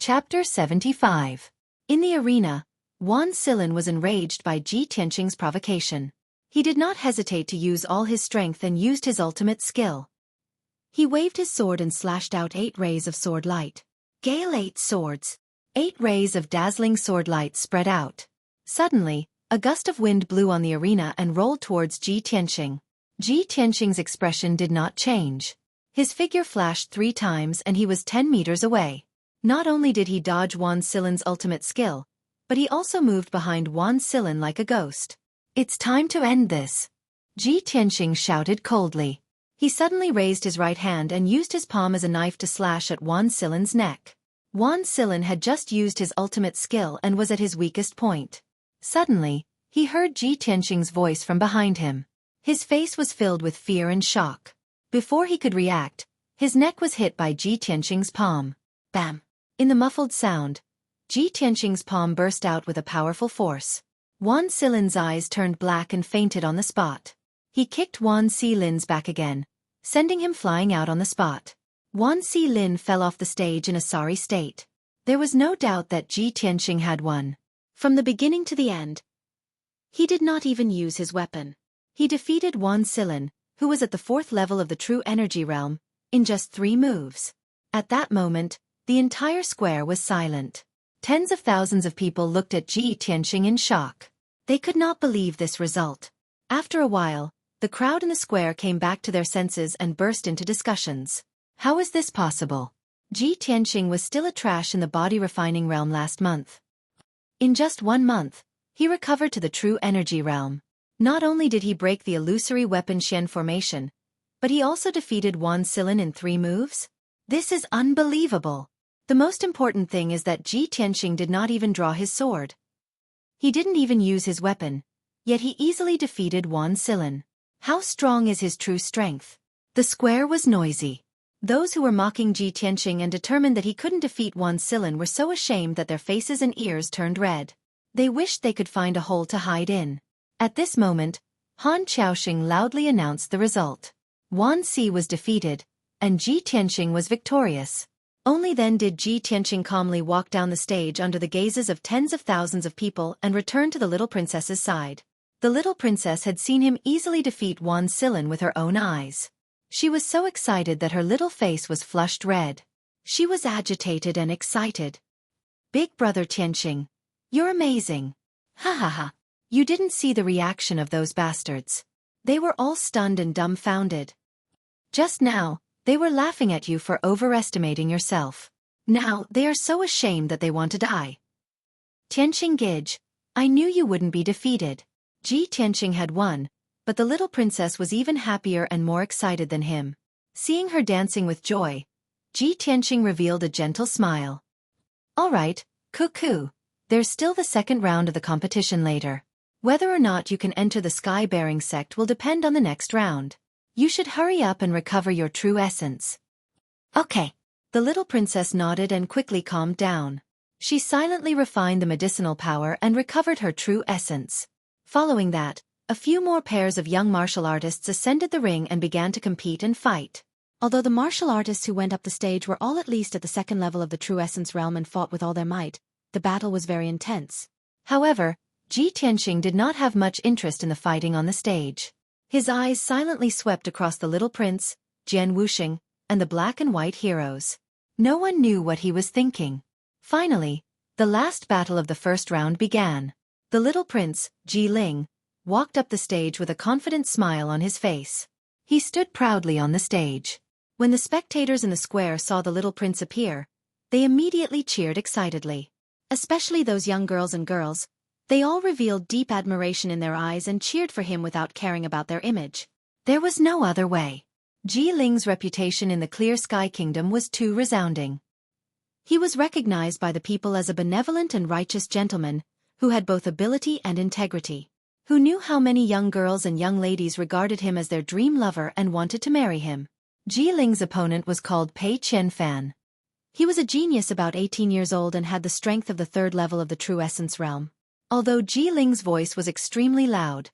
Chapter 75. In the arena, Wan Silin was enraged by Ji Tianqing's provocation. He did not hesitate to use all his strength and used his ultimate skill. He waved his sword and slashed out 8 rays of sword light. Gale 8 swords. 8 rays of dazzling sword light spread out. Suddenly, a gust of wind blew on the arena and rolled towards Ji Tianqing. Ji Tianqing's expression did not change. His figure flashed 3 times and he was 10 meters away. Not only did he dodge Wan Silin's ultimate skill, but he also moved behind Wan Silin like a ghost. "It's time to end this," Ji Tianqing shouted coldly. He suddenly raised his right hand and used his palm as a knife to slash at Wan Silin's neck. Wan Silin had just used his ultimate skill and was at his weakest point. Suddenly, he heard Ji Tianqing's voice from behind him. His face was filled with fear and shock. Before he could react, his neck was hit by Ji Tianqing's palm. Bam! In the muffled sound, Ji Tianqing's palm burst out with a powerful force. Wan Silin's eyes turned black and fainted on the spot. He kicked Wan Silin's back again, sending him flying out on the spot. Wan Silin fell off the stage in a sorry state. There was no doubt that Ji Tianqing had won. From the beginning to the end, he did not even use his weapon. He defeated Wan Silin, who was at the 4th level of the true energy realm, in just 3 moves. At that moment, the entire square was silent. Tens of thousands of people looked at Ji Tianqing in shock. They could not believe this result. After a while, the crowd in the square came back to their senses and burst into discussions. How is this possible? Ji Tianqing was still a trash in the body refining realm last month. In just 1 month, he recovered to the true energy realm. Not only did he break the illusory weapon Xian formation, but he also defeated Wan Silin in 3 moves? This is unbelievable. The most important thing is that Ji Tianqing did not even draw his sword. He didn't even use his weapon, yet he easily defeated Wan Silin. How strong is his true strength? The square was noisy. Those who were mocking Ji Tianqing and determined that he couldn't defeat Wan Silin were so ashamed that their faces and ears turned red. They wished they could find a hole to hide in. At this moment, Han Qiaoxing loudly announced the result. Wan Si was defeated, and Ji Tianqing was victorious. Only then did Ji Tianqing calmly walk down the stage under the gazes of tens of thousands of people and return to the little princess's side. The little princess had seen him easily defeat Wan Silin with her own eyes. She was so excited that her little face was flushed red. She was agitated and excited. "Big brother Tianqing, you're amazing. Ha ha ha. You didn't see the reaction of those bastards. They were all stunned and dumbfounded. Just now, they were laughing at you for overestimating yourself. Now, they are so ashamed that they want to die. Tianqing Gij, I knew you wouldn't be defeated." Ji Tianqing had won, but the little princess was even happier and more excited than him. Seeing her dancing with joy, Ji Tianqing revealed a gentle smile. "All right, cuckoo. There's still the 2nd round of the competition later. Whether or not you can enter the sky-bearing sect will depend on the next round. You should hurry up and recover your true essence." "Okay." The little princess nodded and quickly calmed down. She silently refined the medicinal power and recovered her true essence. Following that, a few more pairs of young martial artists ascended the ring and began to compete and fight. Although the martial artists who went up the stage were all at least at the 2nd level of the true essence realm and fought with all their might, the battle was very intense. However, Ji Tianqing did not have much interest in the fighting on the stage. His eyes silently swept across the little prince, Jian Wuxing, and the black and white heroes. No one knew what he was thinking. Finally, the last battle of the 1st round began. The little prince, Ji Ling, walked up the stage with a confident smile on his face. He stood proudly on the stage. When the spectators in the square saw the little prince appear, they immediately cheered excitedly. Especially those young girls and girls. They all revealed deep admiration in their eyes and cheered for him without caring about their image. There was no other way. Ji Ling's reputation in the Clear Sky Kingdom was too resounding. He was recognized by the people as a benevolent and righteous gentleman, who had both ability and integrity. Who knew how many young girls and young ladies regarded him as their dream lover and wanted to marry him. Ji Ling's opponent was called Pei Qianfan. He was a genius about 18 years old and had the strength of the 3rd level of the true essence realm. Although Ji Ling's voice was extremely loud,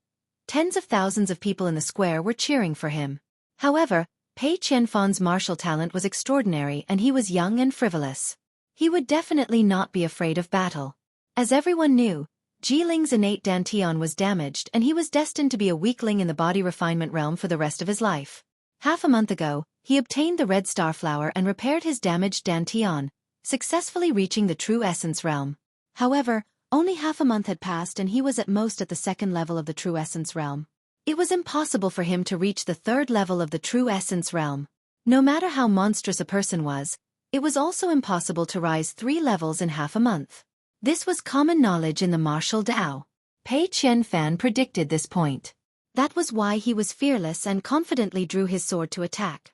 tens of thousands of people in the square were cheering for him. However, Pei Qianfan's martial talent was extraordinary and he was young and frivolous. He would definitely not be afraid of battle. As everyone knew, Jiling's innate dantian was damaged and he was destined to be a weakling in the body refinement realm for the rest of his life. Half a month ago, he obtained the red star flower and repaired his damaged dantian, successfully reaching the true essence realm. However, only half a month had passed and he was at most at the second level of the true essence realm. It was impossible for him to reach the third level of the true essence realm. No matter how monstrous a person was, it was also impossible to rise 3 levels in half a month. This was common knowledge in the martial Dao. Pei Qianfan predicted this point. That was why he was fearless and confidently drew his sword to attack.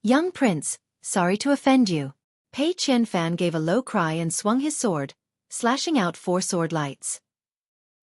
"Young prince, sorry to offend you." Pei Qianfan gave a low cry and swung his sword, slashing out 4 sword lights.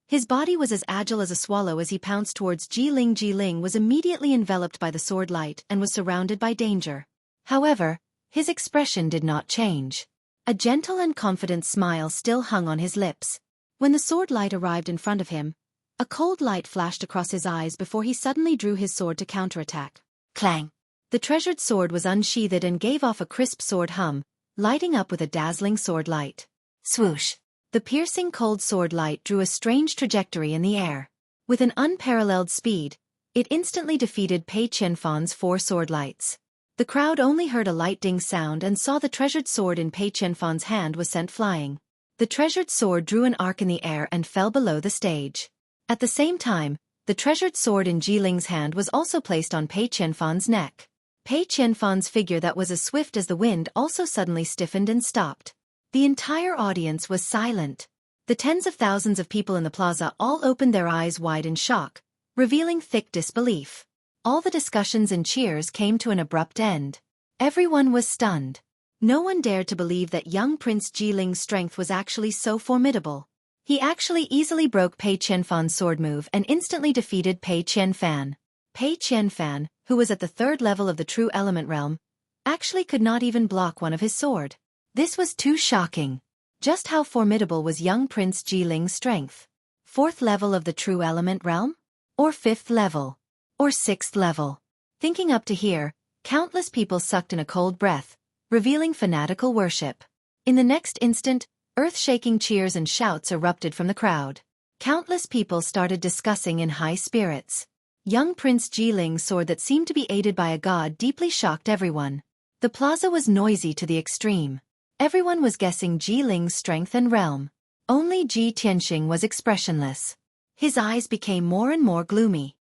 His body was as agile as a swallow as he pounced towards Jiling. Jiling was immediately enveloped by the sword light and was surrounded by danger. However, his expression did not change. A gentle and confident smile still hung on his lips. When the sword light arrived in front of him, a cold light flashed across his eyes before he suddenly drew his sword to counterattack. Clang! The treasured sword was unsheathed and gave off a crisp sword hum, lighting up with a dazzling sword light. Swoosh! The piercing cold sword light drew a strange trajectory in the air. With an unparalleled speed, it instantly defeated Pei Qianfan's 4 sword lights. The crowd only heard a light ding sound and saw the treasured sword in Pei Qianfan's hand was sent flying. The treasured sword drew an arc in the air and fell below the stage. At the same time, the treasured sword in Jiling's hand was also placed on Pei Qianfan's neck. Pei Qianfan's figure that was as swift as the wind also suddenly stiffened and stopped. The entire audience was silent. The tens of thousands of people in the plaza all opened their eyes wide in shock, revealing thick disbelief. All the discussions and cheers came to an abrupt end. Everyone was stunned. No one dared to believe that young Prince Jiling's strength was actually so formidable. He actually easily broke Pei Qianfan's sword move and instantly defeated Pei Qianfan. Pei Qianfan, who was at the 3rd level of the true element realm, actually could not even block one of his sword. This was too shocking. Just how formidable was young Prince Jiling's strength? 4th level of the true element realm? Or 5th level? Or 6th level? Thinking up to here, countless people sucked in a cold breath, revealing fanatical worship. In the next instant, earth-shaking cheers and shouts erupted from the crowd. Countless people started discussing in high spirits. Young Prince Jiling's sword that seemed to be aided by a god deeply shocked everyone. The plaza was noisy to the extreme. Everyone was guessing Jiling's strength and realm. Only Ji Tianxing was expressionless. His eyes became more and more gloomy.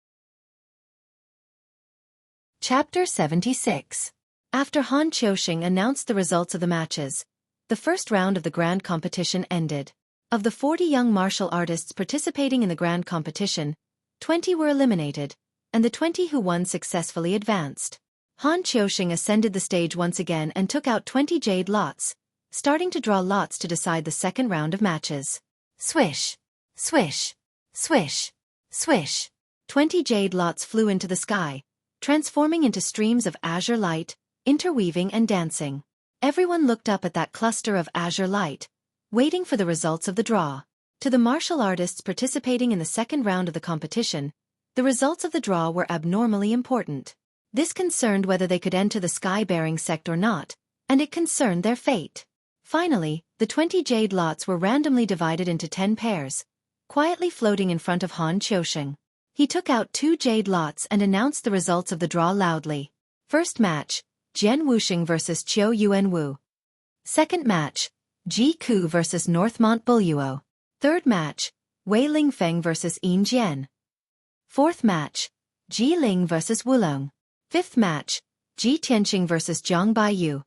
Chapter 76. After Han Qiuxing announced the results of the matches, the first round of the grand competition ended. Of the 40 young martial artists participating in the grand competition, 20 were eliminated, and the 20 who won successfully advanced. Han Qiuxing ascended the stage once again and took out 20 jade lots, starting to draw lots to decide the second round of matches. Swish! Swish! Swish! Swish! 20 jade lots flew into the sky, transforming into streams of azure light, interweaving and dancing. Everyone looked up at that cluster of azure light, waiting for the results of the draw. To the martial artists participating in the second round of the competition, the results of the draw were abnormally important. This concerned whether they could enter the sky-bearing sect or not, and it concerned their fate. Finally, the 20 jade lots were randomly divided into 10 pairs, quietly floating in front of Han Qiuxing. He took out 2 jade lots and announced the results of the draw loudly. First match, Jian Wuxing vs Qiu Yuanwu. Second match, Ji Ku vs Northmont Bulyuo. Third match, Wei Lingfeng vs Yin Jian. Fourth match, Ji Ling vs Wulong. Fifth match, Ji Tianxing vs Zhang Baiyu.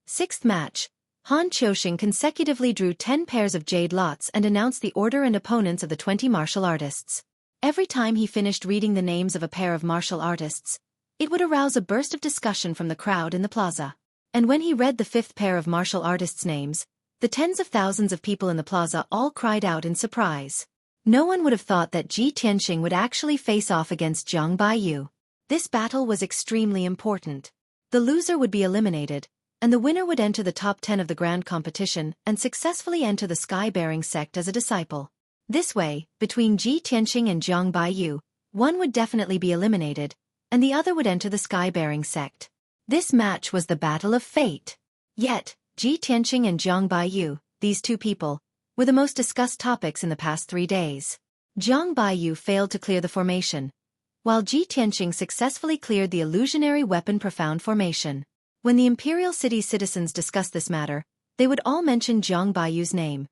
Sixth match, Han Qiuxing consecutively drew 10 pairs of jade lots and announced the order and opponents of the 20 martial artists. Every time he finished reading the names of a pair of martial artists, it would arouse a burst of discussion from the crowd in the plaza. And when he read the 5th pair of martial artists' names, the tens of thousands of people in the plaza all cried out in surprise. No one would have thought that Ji Tianxing would actually face off against Zhang Baiyu. This battle was extremely important. The loser would be eliminated, and the winner would enter the top 10 of the grand competition and successfully enter the sky-bearing sect as a disciple. This way, between Ji Tianxing and Zhang Baiyu, one would definitely be eliminated, and the other would enter the sky-bearing sect. This match was the battle of fate. Yet, Ji Tianqing and Jiang Baiyu, these two people, were the most discussed topics in the past 3 days. Jiang Baiyu failed to clear the formation, while Ji Tianqing successfully cleared the illusionary weapon Profound Formation. When the Imperial City's citizens discussed this matter, they would all mention Jiang Baiyu's name,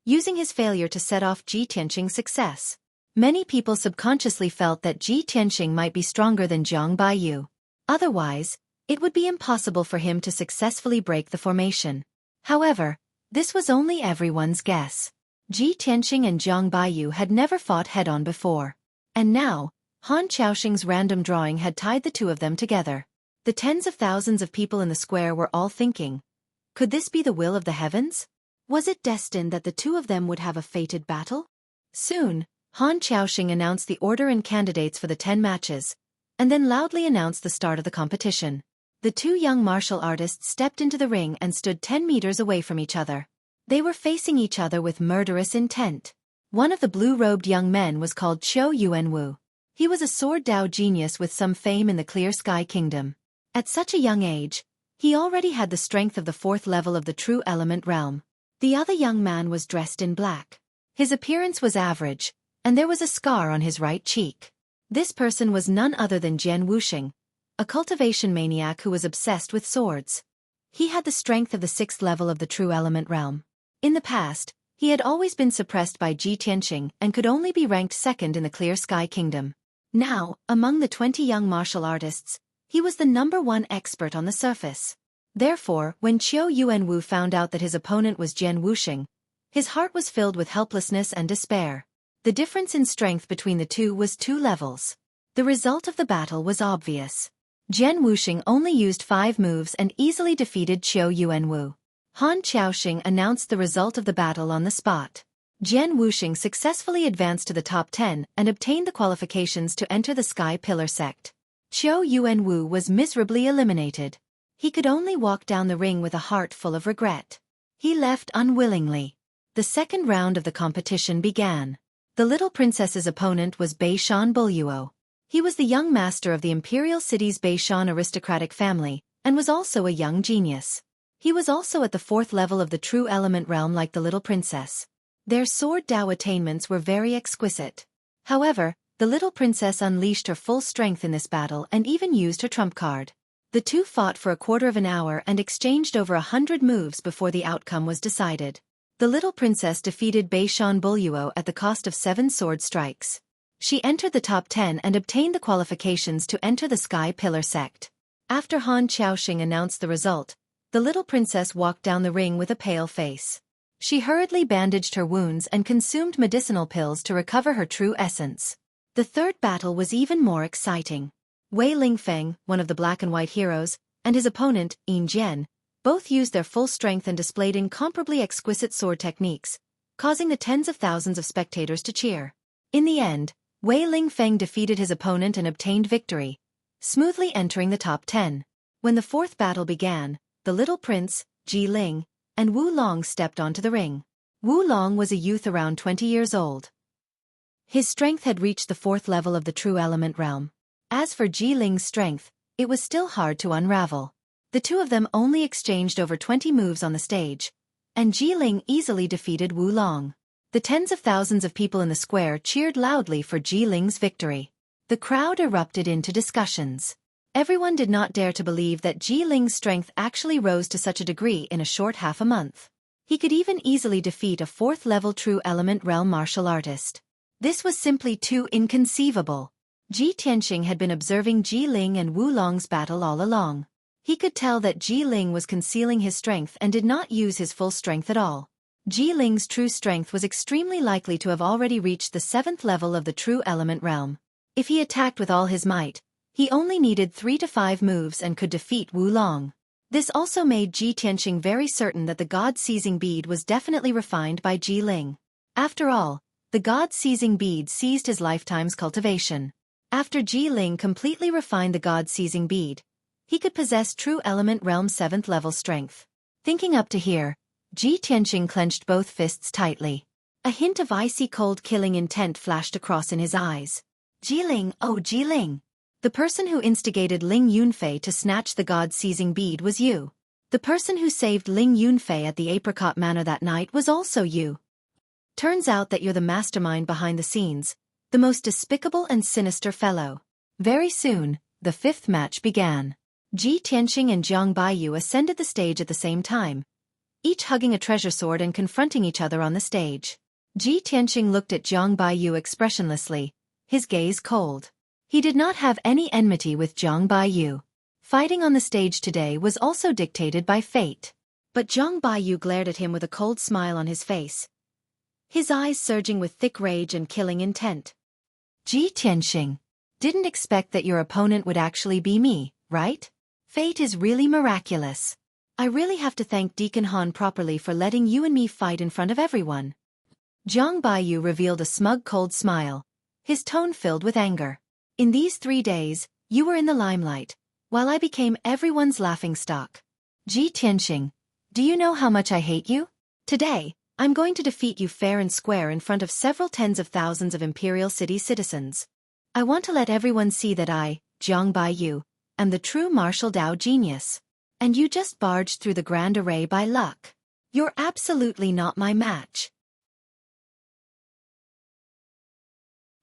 using his failure to set off Ji Tianqing's success. Many people subconsciously felt that Ji Tianqing might be stronger than Jiang Baiyu. Otherwise, it would be impossible for him to successfully break the formation. However, this was only everyone's guess. Ji Tianqing and Jiang Baiyu had never fought head-on before. And now, Han Qiaoxing's random drawing had tied the two of them together. The tens of thousands of people in the square were all thinking, could this be the will of the heavens? Was it destined that the two of them would have a fated battle? Soon, Han Qiaoxing announced the order and candidates for the 10 matches, and then loudly announced the start of the competition. The two young martial artists stepped into the ring and stood 10 meters away from each other. They were facing each other with murderous intent. One of the blue-robed young men was called Qiu Yuanwu. He was a sword Dao genius with some fame in the Clear Sky Kingdom. At such a young age, he already had the strength of the 4th level of the True Element realm. The other young man was dressed in black. His appearance was average, and there was a scar on his right cheek. This person was none other than Jian Wuxing, a cultivation maniac who was obsessed with swords. He had the strength of the 6th level of the True Element realm. In the past, he had always been suppressed by Ji Tianqing and could only be ranked 2nd in the Clear Sky Kingdom. Now, among the 20 young martial artists, he was the #1 expert on the surface. Therefore, when Qiu Yuanwu found out that his opponent was Jian Wuxing, his heart was filled with helplessness and despair. The difference in strength between the two was 2 levels. The result of the battle was obvious. Jian Wuxing only used 5 moves and easily defeated Qiu Yuanwu. Han Qiaoxing announced the result of the battle on the spot. Jian Wuxing successfully advanced to the top 10 and obtained the qualifications to enter the Sky Pillar sect. Qiu Yuanwu was miserably eliminated. He could only walk down the ring with a heart full of regret. He left unwillingly. The second round of the competition began. The little princess's opponent was Beishan Buluo. He was the young master of the Imperial City's Beishan aristocratic family, and was also a young genius. He was also at the 4th level of the True Element realm like the little princess. Their sword Dao attainments were very exquisite. However, the little princess unleashed her full strength in this battle and even used her trump card. The two fought for a quarter of an hour and exchanged over 100 moves before the outcome was decided. The little princess defeated Beishan Buluo at the cost of 7 sword strikes. She entered the top 10 and obtained the qualifications to enter the Sky Pillar sect. After Han Qiaoxing announced the result, the little princess walked down the ring with a pale face. She hurriedly bandaged her wounds and consumed medicinal pills to recover her true essence. The third battle was even more exciting. Wei Lingfeng, one of the black and white heroes, and his opponent, Yin Jian, both used their full strength and displayed incomparably exquisite sword techniques, causing the tens of thousands of spectators to cheer. In the end, Wei Lingfeng defeated his opponent and obtained victory, smoothly entering the top 10. When the fourth battle began, the little prince, Ji Ling, and Wu Long stepped onto the ring. Wu Long was a youth around 20 years old. His strength had reached the 4th level of the True Element realm. As for Ji Ling's strength, it was still hard to unravel. The two of them only exchanged over 20 moves on the stage, and Ji Ling easily defeated Wu Long. The tens of thousands of people in the square cheered loudly for Ji Ling's victory. The crowd erupted into discussions. Everyone did not dare to believe that Ji Ling's strength actually rose to such a degree in a short half a month. He could even easily defeat a 4th-level True Element realm martial artist. This was simply too inconceivable. Ji Tianqing had been observing Ji Ling and Wu Long's battle all along. He could tell that Ji Ling was concealing his strength and did not use his full strength at all. Ji Ling's true strength was extremely likely to have already reached the 7th level of the True Element realm. If he attacked with all his might, he only needed 3 to 5 moves and could defeat Wu Long. This also made Ji Tianqing very certain that the God-seizing bead was definitely refined by Ji Ling. After all, the God-seizing bead seized his lifetime's cultivation. After Ji Ling completely refined the God-seizing bead, he could possess True Element realm 7th level strength. Thinking up to here, Ji Tianqing clenched both fists tightly. A hint of icy cold killing intent flashed across in his eyes. Ji Ling, oh Ji Ling! The person who instigated Ling Yunfei to snatch the God-seizing bead was you. The person who saved Ling Yunfei at the Apricot Manor that night was also you. Turns out that you're the mastermind behind the scenes, the most despicable and sinister fellow. Very soon, the fifth match began. Ji Tianqing and Jiang Baiyu ascended the stage at the same time, each hugging a treasure sword and confronting each other on the stage. Ji Tianqing looked at Jiang Baiyu expressionlessly, his gaze cold. He did not have any enmity with Jiang Baiyu. Fighting on the stage today was also dictated by fate. But Jiang Baiyu glared at him with a cold smile on his face, his eyes surging with thick rage and killing intent. Ji Tianqing, didn't expect that your opponent would actually be me, right? Fate is really miraculous. I really have to thank Deacon Han properly for letting you and me fight in front of everyone. Jiang Baiyu revealed a smug cold smile, his tone filled with anger. In these 3 days, you were in the limelight, while I became everyone's laughingstock. Ji Tianqing, do you know how much I hate you? Today, I'm going to defeat you fair and square in front of several tens of thousands of Imperial City citizens. I want to let everyone see that I, Jiang Baiyu, am the true martial Dao genius. And you just barged through the grand array by luck. You're absolutely not my match.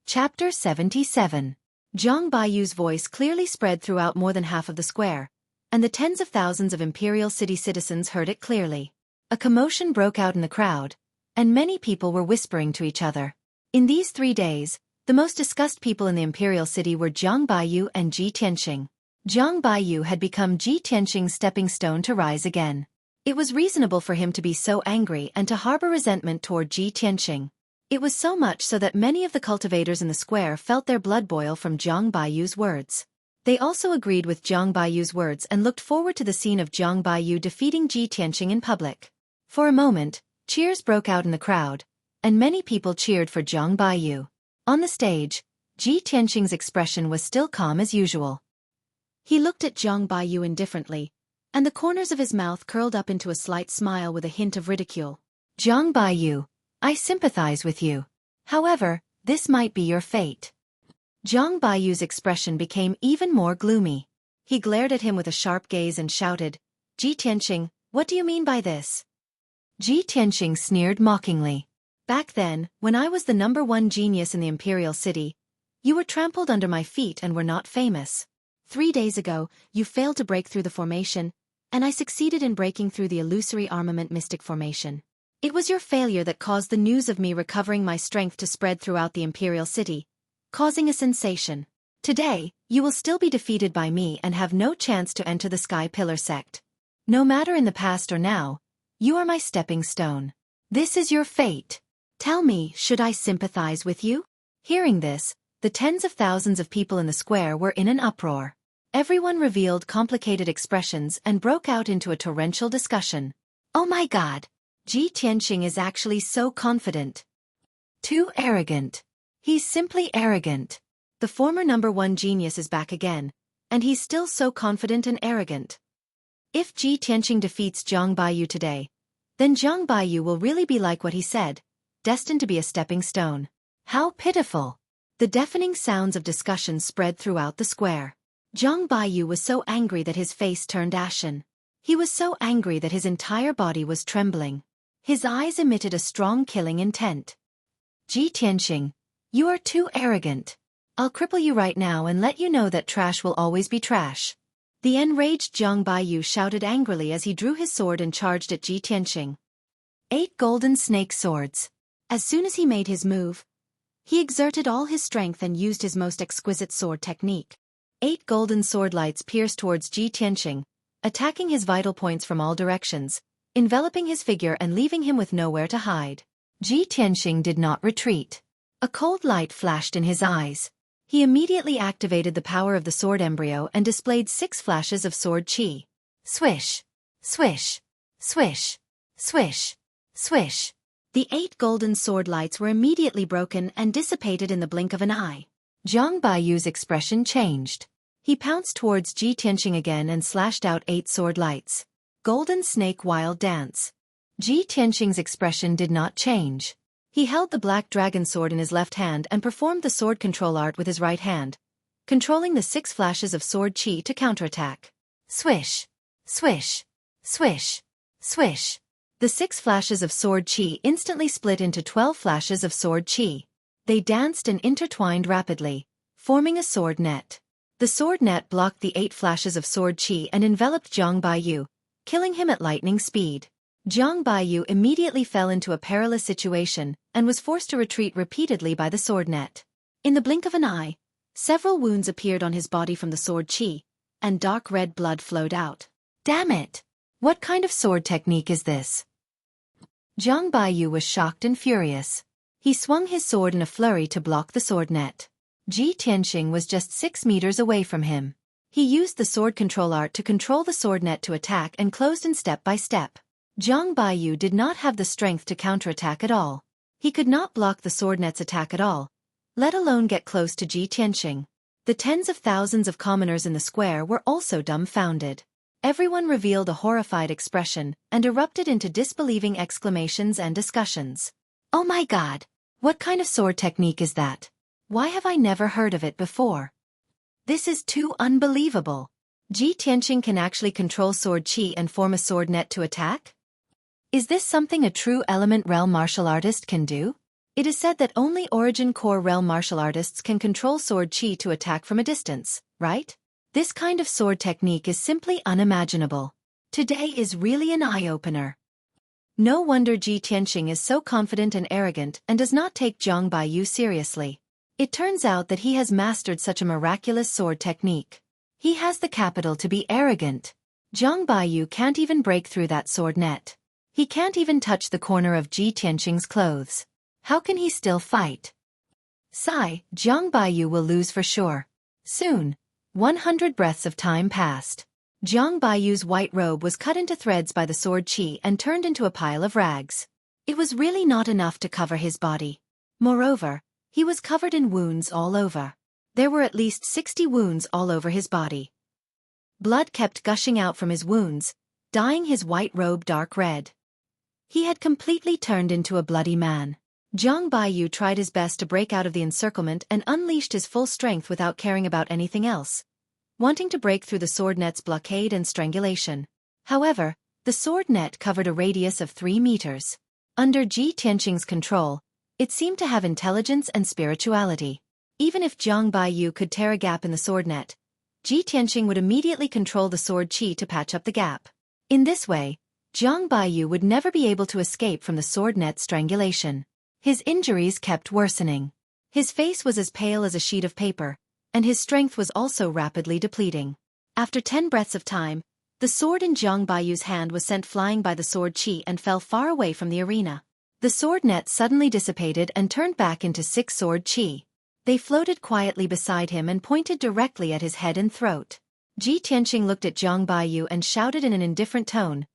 Chapter 77. Jiang Baiyu's voice clearly spread throughout more than half of the square, and the tens of thousands of Imperial City citizens heard it clearly. A commotion broke out in the crowd, and many people were whispering to each other. In these 3 days, the most discussed people in the Imperial City were Jiang Baiyu and Ji Tianqing. Jiang Baiyu had become Ji Tianqing's stepping stone to rise again. It was reasonable for him to be so angry and to harbor resentment toward Ji Tianqing. It was so much so that many of the cultivators in the square felt their blood boil from Jiang Baiyu's words. They also agreed with Jiang Baiyu's words and looked forward to the scene of Jiang Baiyu defeating Ji Tianqing in public. For a moment, cheers broke out in the crowd, and many people cheered for Jiang Baiyu. On the stage, Ji Tianqing's expression was still calm as usual. He looked at Jiang Baiyu indifferently, and the corners of his mouth curled up into a slight smile with a hint of ridicule. Jiang Baiyu, I sympathize with you. However, this might be your fate. Jiang Baiyu's expression became even more gloomy. He glared at him with a sharp gaze and shouted, Ji Tianqing, what do you mean by this? Ji Tianqing sneered mockingly. Back then, when I was the #1 genius in the Imperial City, you were trampled under my feet and were not famous. 3 days ago, you failed to break through the formation, and I succeeded in breaking through the illusory armament mystic formation. It was your failure that caused the news of me recovering my strength to spread throughout the Imperial City, causing a sensation. Today, you will still be defeated by me and have no chance to enter the Sky Pillar sect. No matter in the past or now, you are my stepping stone. This is your fate. Tell me, should I sympathize with you? Hearing this, the tens of thousands of people in the square were in an uproar. Everyone revealed complicated expressions and broke out into a torrential discussion. Oh my God! Ji Tianqing is actually so confident. Too arrogant. He's simply arrogant. The former #1 genius is back again, and he's still so confident and arrogant. If Ji Tianqing defeats Jiang Baiyu today, then Jiang Baiyu will really be like what he said, destined to be a stepping stone. How pitiful! The deafening sounds of discussion spread throughout the square. Jiang Baiyu was so angry that his face turned ashen. He was so angry that his entire body was trembling. His eyes emitted a strong killing intent. Ji Tianqing, you are too arrogant. I'll cripple you right now and let you know that trash will always be trash. The enraged Jiang Baiyu shouted angrily as he drew his sword and charged at Ji Tianqing. 8 golden snake swords. As soon as he made his move, he exerted all his strength and used his most exquisite sword technique. 8 golden sword lights pierced towards Ji Tianqing, attacking his vital points from all directions, enveloping his figure and leaving him with nowhere to hide. Ji Tianqing did not retreat. A cold light flashed in his eyes. He immediately activated the power of the sword embryo and displayed 6 flashes of sword chi. Swish! Swish! Swish! Swish! Swish! The 8 golden sword lights were immediately broken and dissipated in the blink of an eye. Jiang Baiyu's expression changed. He pounced towards Ji Tianqing again and slashed out 8 sword lights. Golden Snake Wild Dance. Ji Tianqing's expression did not change. He held the black dragon sword in his left hand and performed the sword control art with his right hand, controlling the 6 flashes of sword chi to counterattack. Swish! Swish! Swish! Swish! The 6 flashes of sword chi instantly split into 12 flashes of sword chi. They danced and intertwined rapidly, forming a sword net. The sword net blocked the 8 flashes of sword chi and enveloped Zhang Baiyu, killing him at lightning speed. Zhang Baiyu immediately fell into a perilous situation and was forced to retreat repeatedly by the sword net. In the blink of an eye, several wounds appeared on his body from the sword chi, and dark red blood flowed out. Damn it! What kind of sword technique is this? Zhang Baiyu was shocked and furious. He swung his sword in a flurry to block the sword net. Ji Tianxing was just 6 meters away from him. He used the sword control art to control the sword net to attack and closed in step by step. Zhang Baiyu did not have the strength to counterattack at all. He could not block the sword net's attack at all, let alone get close to Ji Tianxing. The tens of thousands of commoners in the square were also dumbfounded. Everyone revealed a horrified expression and erupted into disbelieving exclamations and discussions. Oh my God! What kind of sword technique is that? Why have I never heard of it before? This is too unbelievable. Ji Tianxing can actually control sword chi and form a sword net to attack? Is this something a true element realm martial artist can do? It is said that only origin core realm martial artists can control sword chi to attack from a distance, right? This kind of sword technique is simply unimaginable. Today is really an eye-opener. No wonder Ji Tianxing is so confident and arrogant and does not take Zhang Baiyu seriously. It turns out that he has mastered such a miraculous sword technique. He has the capital to be arrogant. Zhang Baiyu can't even break through that sword net. He can't even touch the corner of Ji Tianxing's clothes. How can he still fight? Sigh, Zhang Baiyu will lose for sure. Soon, 100 breaths of time passed. Zhang Baiyu's white robe was cut into threads by the sword chi and turned into a pile of rags. It was really not enough to cover his body. Moreover, he was covered in wounds all over. There were at least 60 wounds all over his body. Blood kept gushing out from his wounds, dyeing his white robe dark red. He had completely turned into a bloody man. Zhang Baiyu tried his best to break out of the encirclement and unleashed his full strength without caring about anything else, wanting to break through the sword net's blockade and strangulation. However, the sword net covered a radius of 3 meters. Under Ji Tianxing's control, it seemed to have intelligence and spirituality. Even if Zhang Baiyu could tear a gap in the sword net, Ji Tianxing would immediately control the sword chi to patch up the gap. In this way, Zhang Baiyu would never be able to escape from the sword net strangulation. His injuries kept worsening. His face was as pale as a sheet of paper, and his strength was also rapidly depleting. After 10 breaths of time, the sword in Zhang Baiyu's hand was sent flying by the sword chi and fell far away from the arena. The sword net suddenly dissipated and turned back into 6 sword chi. They floated quietly beside him and pointed directly at his head and throat. Ji Tianxing looked at Zhang Baiyu and shouted in an indifferent tone,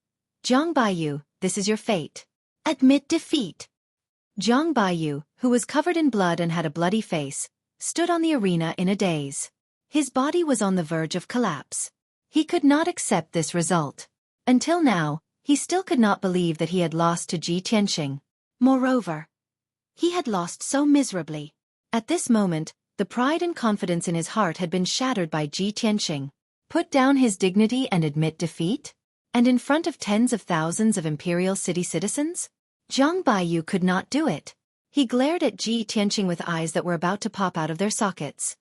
"Zhang Baiyu, this is your fate. Admit defeat." Zhang Baiyu, who was covered in blood and had a bloody face, stood on the arena in a daze. His body was on the verge of collapse. He could not accept this result. Until now, he still could not believe that he had lost to Ji Tianxing. Moreover, he had lost so miserably. At this moment, the pride and confidence in his heart had been shattered by Ji Tianxing. Put down his dignity and admit defeat? And in front of tens of thousands of Imperial City citizens? Zhang Baiyu could not do it. He glared at Ji Tianxing with eyes that were about to pop out of their sockets.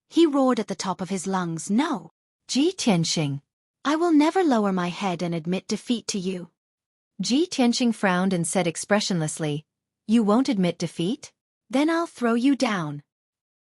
He roared at the top of his lungs, "No! Ji Tianxing! I will never lower my head and admit defeat to you." Ji Tianxing frowned and said expressionlessly, "You won't admit defeat? Then I'll throw you down."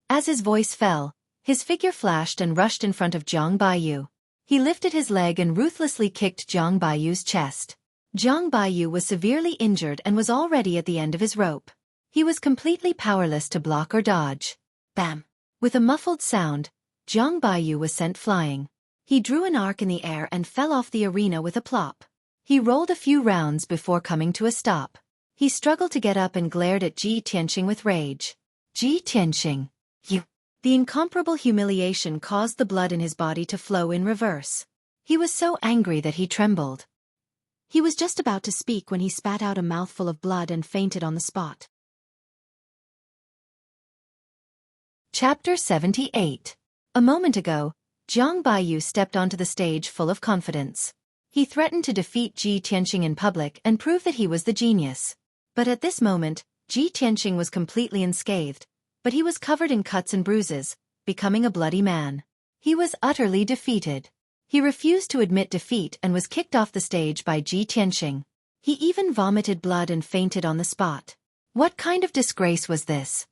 As his voice fell, his figure flashed and rushed in front of Zhang Baiyu. He lifted his leg and ruthlessly kicked Zhang Baiyu's chest. Zhang Baiyu was severely injured and was already at the end of his rope. He was completely powerless to block or dodge. Bam! With a muffled sound, Zhang Baiyu was sent flying. He drew an arc in the air and fell off the arena with a plop. He rolled a few rounds before coming to a stop. He struggled to get up and glared at Ji Tianxing with rage. "Ji Tianxing, you..." The incomparable humiliation caused the blood in his body to flow in reverse. He was so angry that he trembled. He was just about to speak when he spat out a mouthful of blood and fainted on the spot. Chapter 78. A moment ago, Zhang Baiyu stepped onto the stage full of confidence. He threatened to defeat Ji Tianqing in public and prove that he was the genius. But at this moment, Ji Tianqing was completely unscathed, but he was covered in cuts and bruises, becoming a bloody man. He was utterly defeated. He refused to admit defeat and was kicked off the stage by Ji Tianqing. He even vomited blood and fainted on the spot. What kind of disgrace was this?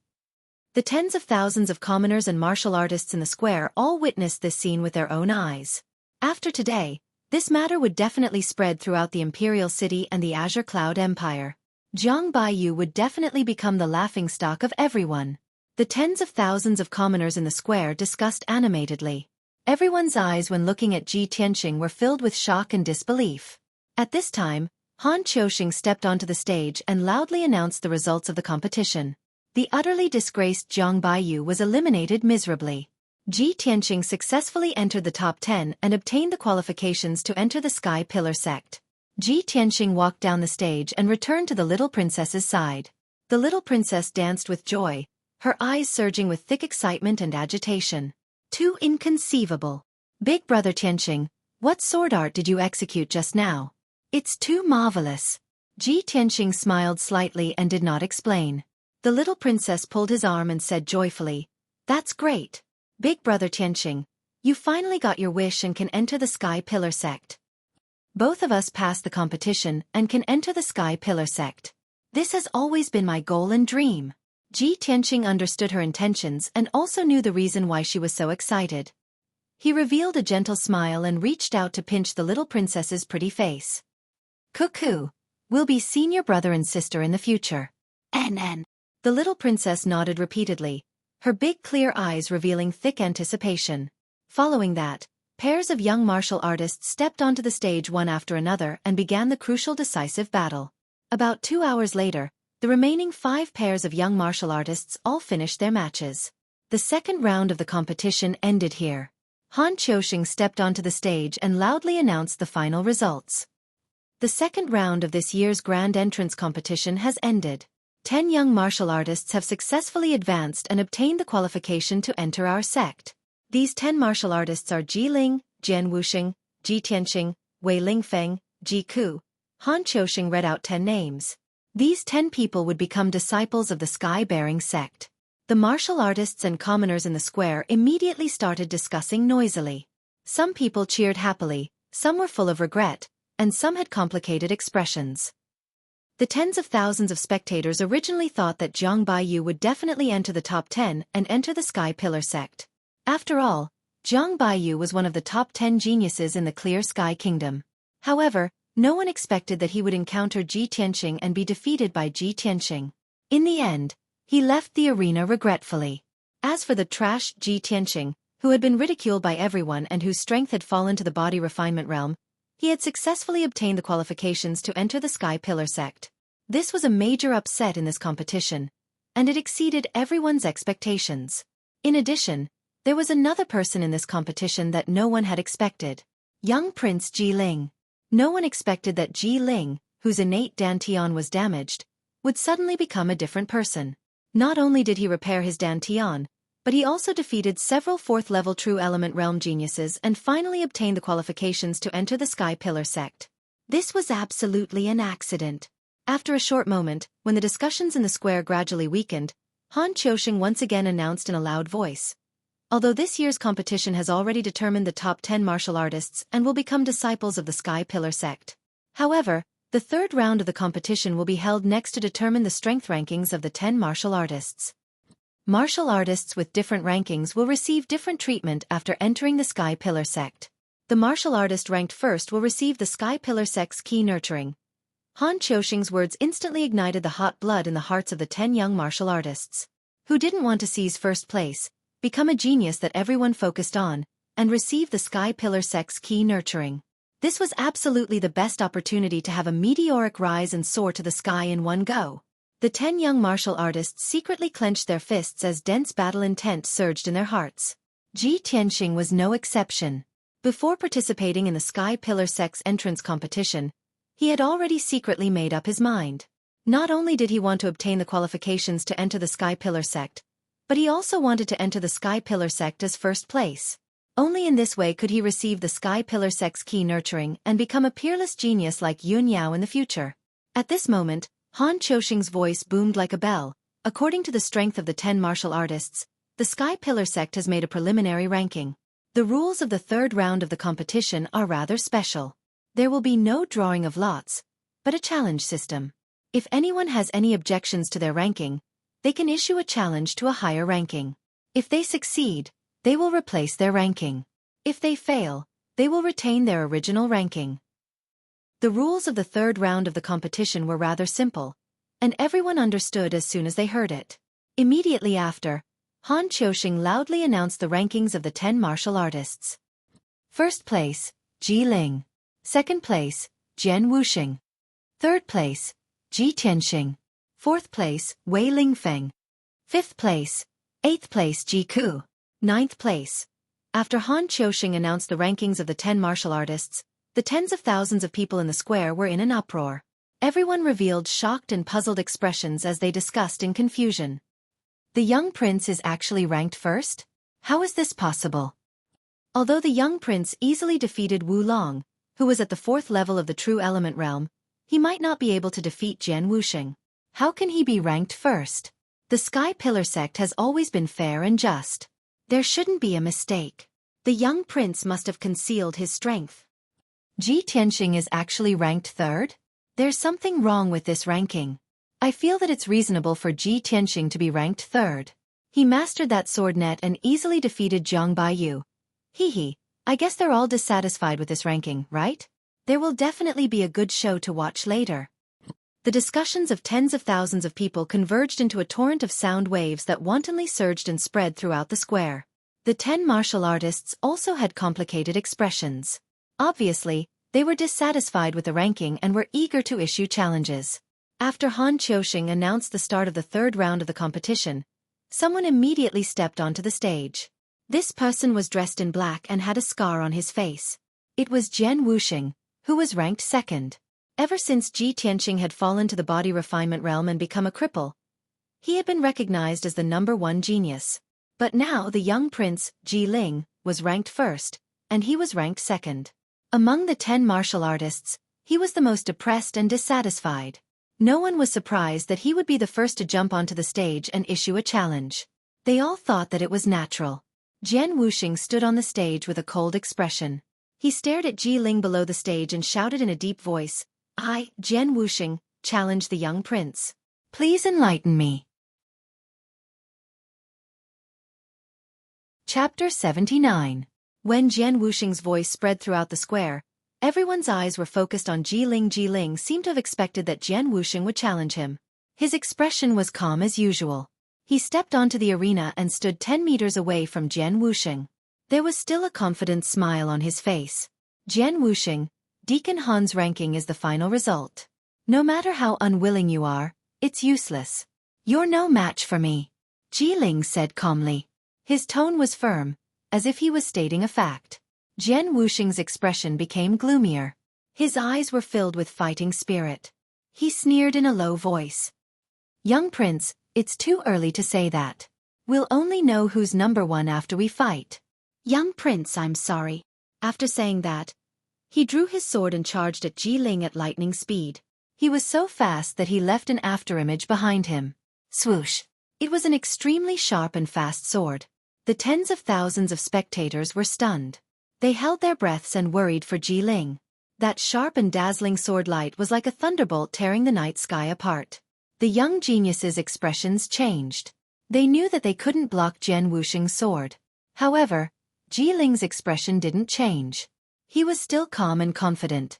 The tens of thousands of commoners and martial artists in the square all witnessed this scene with their own eyes. After today, this matter would definitely spread throughout the Imperial City and the Azure Cloud Empire. Jiang Baiyu would definitely become the laughingstock of everyone. The tens of thousands of commoners in the square discussed animatedly. Everyone's eyes when looking at Ji Tianqing were filled with shock and disbelief. At this time, Han Qiuxing stepped onto the stage and loudly announced the results of the competition. The utterly disgraced Jiang Baiyu was eliminated miserably. Ji Tianqing successfully entered the top 10 and obtained the qualifications to enter the Sky Pillar sect. Ji Tianqing walked down the stage and returned to the little princess's side. The little princess danced with joy, her eyes surging with thick excitement and agitation. Too inconceivable. Big brother Tianqing, what sword art did you execute just now? It's too marvelous. Ji Tianqing smiled slightly and did not explain. The little princess pulled his arm and said joyfully, "That's great. Big brother Tianqing, you finally got your wish and can enter the Sky Pillar sect. Both of us passed the competition and can enter the Sky Pillar sect. This has always been my goal and dream." Ji Tianqing understood her intentions and also knew the reason why she was so excited. He revealed a gentle smile and reached out to pinch the little princess's pretty face. "Cuckoo, we'll be senior brother and sister in the future." "NN." The little princess nodded repeatedly, her big clear eyes revealing thick anticipation. Following that, pairs of young martial artists stepped onto the stage one after another and began the crucial decisive battle. About 2 hours later, the remaining 5 pairs of young martial artists all finished their matches. The second round of the competition ended here. Han Qiuxing stepped onto the stage and loudly announced the final results. The second round of this year's Grand Entrance competition has ended. 10 young martial artists have successfully advanced and obtained the qualification to enter our sect. These 10 martial artists are Ji Ling, Jian Wuxing, Ji Tianqing, Wei Lingfeng, Ji Ku. Han Qiuxing read out 10 names. These 10 people would become disciples of the Sky-bearing sect. The martial artists and commoners in the square immediately started discussing noisily. Some people cheered happily, some were full of regret, and some had complicated expressions. The tens of thousands of spectators originally thought that Jiang Baiyu would definitely enter the top 10 and enter the Sky Pillar sect. After all, Jiang Baiyu was one of the top 10 geniuses in the Clear Sky Kingdom. However, no one expected that he would encounter Ji Tianqing and be defeated by Ji Tianqing. In the end, he left the arena regretfully. As for the trash Ji Tianqing, who had been ridiculed by everyone and whose strength had fallen to the body refinement realm, he had successfully obtained the qualifications to enter the Sky Pillar sect. This was a major upset in this competition, and it exceeded everyone's expectations. In addition, there was another person in this competition that no one had expected. Young Prince Ji Ling. No one expected that Ji Ling, whose innate dantian was damaged, would suddenly become a different person. Not only did he repair his dantian, but he also defeated several 4th-level True Element Realm geniuses and finally obtained the qualifications to enter the Sky Pillar sect. This was absolutely an accident. After a short moment, when the discussions in the square gradually weakened, Han Qiuxing once again announced in a loud voice. Although this year's competition has already determined the top 10 martial artists and will become disciples of the Sky Pillar sect. However, the third round of the competition will be held next to determine the strength rankings of the 10 martial artists. Martial artists with different rankings will receive different treatment after entering the Sky Pillar sect. The martial artist ranked first will receive the Sky Pillar sect's key nurturing. Han Qiuxing's words instantly ignited the hot blood in the hearts of the 10 young martial artists, who didn't want to seize first place, become a genius that everyone focused on, and receive the Sky Pillar sect's key nurturing. This was absolutely the best opportunity to have a meteoric rise and soar to the sky in one go. The 10 young martial artists secretly clenched their fists as dense battle intent surged in their hearts. Ji Tianqing was no exception. Before participating in the Sky Pillar sect's entrance competition, he had already secretly made up his mind. Not only did he want to obtain the qualifications to enter the Sky Pillar sect, but he also wanted to enter the Sky Pillar sect as first place. Only in this way could he receive the Sky Pillar Xueqi nurturing and become a peerless genius like Yun Yao in the future. At this moment, Han Qiuxing's voice boomed like a bell. According to the strength of the 10 martial artists, the Sky Pillar sect has made a preliminary ranking. The rules of the third round of the competition are rather special. There will be no drawing of lots, but a challenge system. If anyone has any objections to their ranking, they can issue a challenge to a higher ranking. If they succeed, they will replace their ranking. If they fail, they will retain their original ranking. The rules of the third round of the competition were rather simple, and everyone understood as soon as they heard it. Immediately after, Han Qiuxing loudly announced the rankings of the 10 martial artists. First place, Ji Ling. Second place, Jian Wuxing. Third place, Ji Tianxing. Fourth place, Wei Lingfeng. Fifth place, eighth place Ji Ku. Ninth place. After Han Qiuxing announced the rankings of the 10 martial artists, the tens of thousands of people in the square were in an uproar. Everyone revealed shocked and puzzled expressions as they discussed in confusion. The young prince is actually ranked first? How is this possible? Although the young prince easily defeated Wu Long, who was at the 4th level of the True Element realm, he might not be able to defeat Jian Wuxing. How can he be ranked first? The Sky Pillar sect has always been fair and just. There shouldn't be a mistake. The young prince must have concealed his strength. Ji Tianxing is actually ranked third? There's something wrong with this ranking. I feel that it's reasonable for Ji Tianxing to be ranked third. He mastered that sword net and easily defeated Zhang Baiyu. I guess they're all dissatisfied with this ranking, right? There will definitely be a good show to watch later. The discussions of tens of thousands of people converged into a torrent of sound waves that wantonly surged and spread throughout the square. The 10 martial artists also had complicated expressions. Obviously, they were dissatisfied with the ranking and were eager to issue challenges. After Han Qiuxing announced the start of the third round of the competition, someone immediately stepped onto the stage. This person was dressed in black and had a scar on his face. It was Jian Wuxing, who was ranked second. Ever since Ji Tianxing had fallen to the body refinement realm and become a cripple, he had been recognized as the #1 genius. But now the young prince, Ji Ling, was ranked first, and he was ranked second. Among the 10 martial artists, he was the most depressed and dissatisfied. No one was surprised that he would be the first to jump onto the stage and issue a challenge. They all thought that it was natural. Jian Wuxing stood on the stage with a cold expression. He stared at Ji Ling below the stage and shouted in a deep voice, "I, Jian Wuxing, challenge the young prince. Please enlighten me." Chapter 79. When Jian Wuxing's voice spread throughout the square, everyone's eyes were focused on Ji Ling. Ji Ling seemed to have expected that Jian Wuxing would challenge him. His expression was calm as usual. He stepped onto the arena and stood 10 meters away from Jian Wuxing. There was still a confident smile on his face. Jian Wuxing, Deacon Han's ranking is the final result. No matter how unwilling you are, it's useless. You're no match for me, Ji Ling said calmly. His tone was firm, as if he was stating a fact. Jian Wuxing's expression became gloomier. His eyes were filled with fighting spirit. He sneered in a low voice. "Young prince, it's too early to say that. We'll only know who's #1 after we fight." "Young prince, I'm sorry." After saying that, he drew his sword and charged at Ji Ling at lightning speed. He was so fast that he left an afterimage behind him. Swoosh! It was an extremely sharp and fast sword. The tens of thousands of spectators were stunned. They held their breaths and worried for Ji Ling. That sharp and dazzling sword light was like a thunderbolt tearing the night sky apart. The young geniuses' expressions changed. They knew that they couldn't block Jian Wuxing's sword. However, Ji Ling's expression didn't change. He was still calm and confident.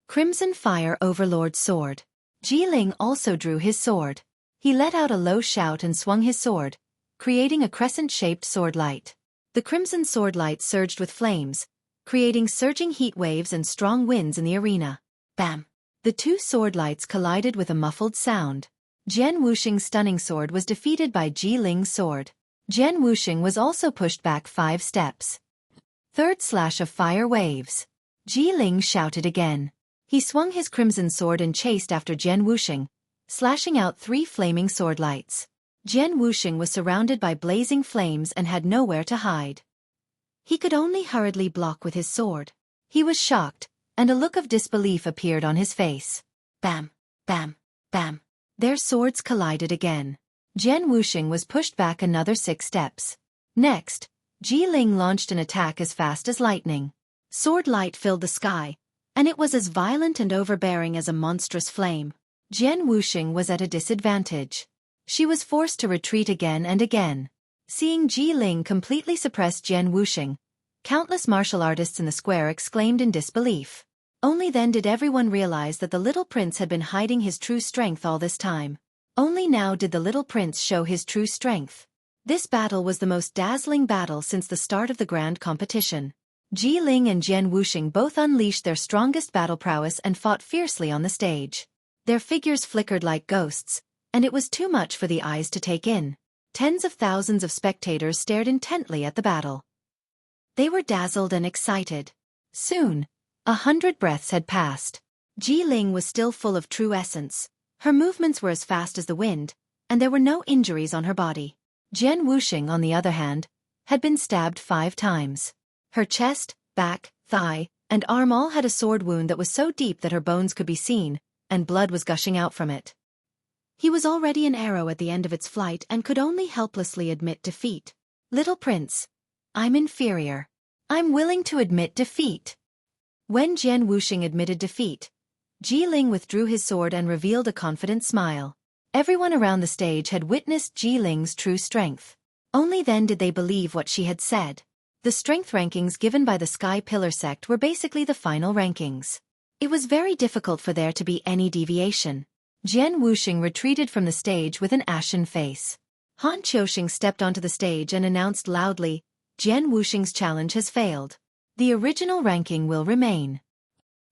Crimson Fire Overlord Sword. Ji Ling also drew his sword. He let out a low shout and swung his sword, creating a crescent-shaped sword light. The crimson sword light surged with flames, creating surging heat waves and strong winds in the arena. Bam! The two sword lights collided with a muffled sound. Jian Wuxing's stunning sword was defeated by Ji Ling's sword. Jian Wuxing was also pushed back 5 steps. Third slash of fire waves. Ji Ling shouted again. He swung his crimson sword and chased after Jian Wuxing, slashing out 3 flaming sword lights. Jian Wuxing was surrounded by blazing flames and had nowhere to hide. He could only hurriedly block with his sword. He was shocked, and a look of disbelief appeared on his face. Bam, bam, bam. Their swords collided again. Jian Wuxing was pushed back another 6 steps. Next, Ji Ling launched an attack as fast as lightning. Sword light filled the sky, and it was as violent and overbearing as a monstrous flame. Jian Wuxing was at a disadvantage. She was forced to retreat again and again. Seeing Ji Ling completely suppress Jian Wuxing, countless martial artists in the square exclaimed in disbelief. Only then did everyone realize that the little prince had been hiding his true strength all this time. Only now did the little prince show his true strength. This battle was the most dazzling battle since the start of the grand competition. Ji Ling and Jian Wuxing both unleashed their strongest battle prowess and fought fiercely on the stage. Their figures flickered like ghosts, and it was too much for the eyes to take in. Tens of thousands of spectators stared intently at the battle. They were dazzled and excited. Soon, 100 breaths had passed. Ji Ling was still full of true essence. Her movements were as fast as the wind, and there were no injuries on her body. Jian Wuxing, on the other hand, had been stabbed 5 times. Her chest, back, thigh, and arm all had a sword wound that was so deep that her bones could be seen, and blood was gushing out from it. He was already an arrow at the end of its flight and could only helplessly admit defeat. Little prince, I'm inferior. I'm willing to admit defeat. When Jian Wuxing admitted defeat, Ji Ling withdrew his sword and revealed a confident smile. Everyone around the stage had witnessed Ji Ling's true strength. Only then did they believe what she had said. The strength rankings given by the Sky Pillar sect were basically the final rankings. It was very difficult for there to be any deviation. Jian Wuxing retreated from the stage with an ashen face. Han Qiuxing stepped onto the stage and announced loudly, Jian Wuxing's challenge has failed. The original ranking will remain.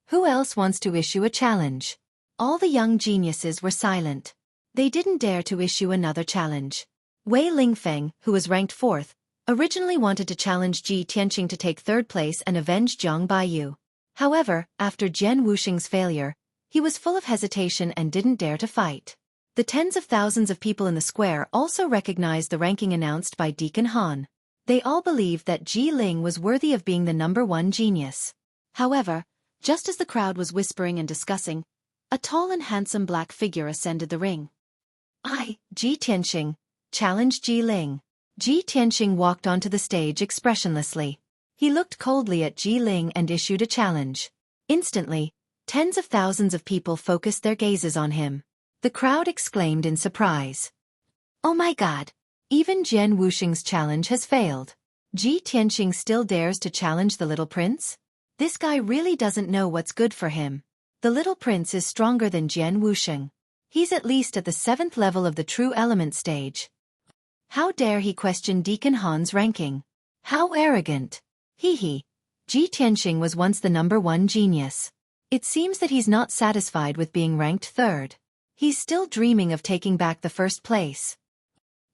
Who else wants to issue a challenge? All the young geniuses were silent. They didn't dare to issue another challenge. Wei Lingfeng, who was ranked 4th, originally wanted to challenge Ji Tianqing to take 3rd place and avenge Jiang Baiyu. However, after Jian Wuxing's failure, he was full of hesitation and didn't dare to fight. The tens of thousands of people in the square also recognized the ranking announced by Deacon Han. They all believed that Ji Ling was worthy of being the #1 genius. However, just as the crowd was whispering and discussing, a tall and handsome black figure ascended the ring. I, Ji Tianqing, challenge Ji Ling. Ji Tianqing walked onto the stage expressionlessly. He looked coldly at Ji Ling and issued a challenge. Instantly, tens of thousands of people focused their gazes on him. The crowd exclaimed in surprise. Oh my god! Even Jian Wuxing's challenge has failed. Ji Tianqing still dares to challenge the little prince? This guy really doesn't know what's good for him. The little prince is stronger than Jian Wuxing. He's at least at the 7th level of the true element stage. How dare he question Deacon Han's ranking? How arrogant! Hee. Ji Tianqing was once the #1 genius. It seems that he's not satisfied with being ranked 3rd. He's still dreaming of taking back the 1st place.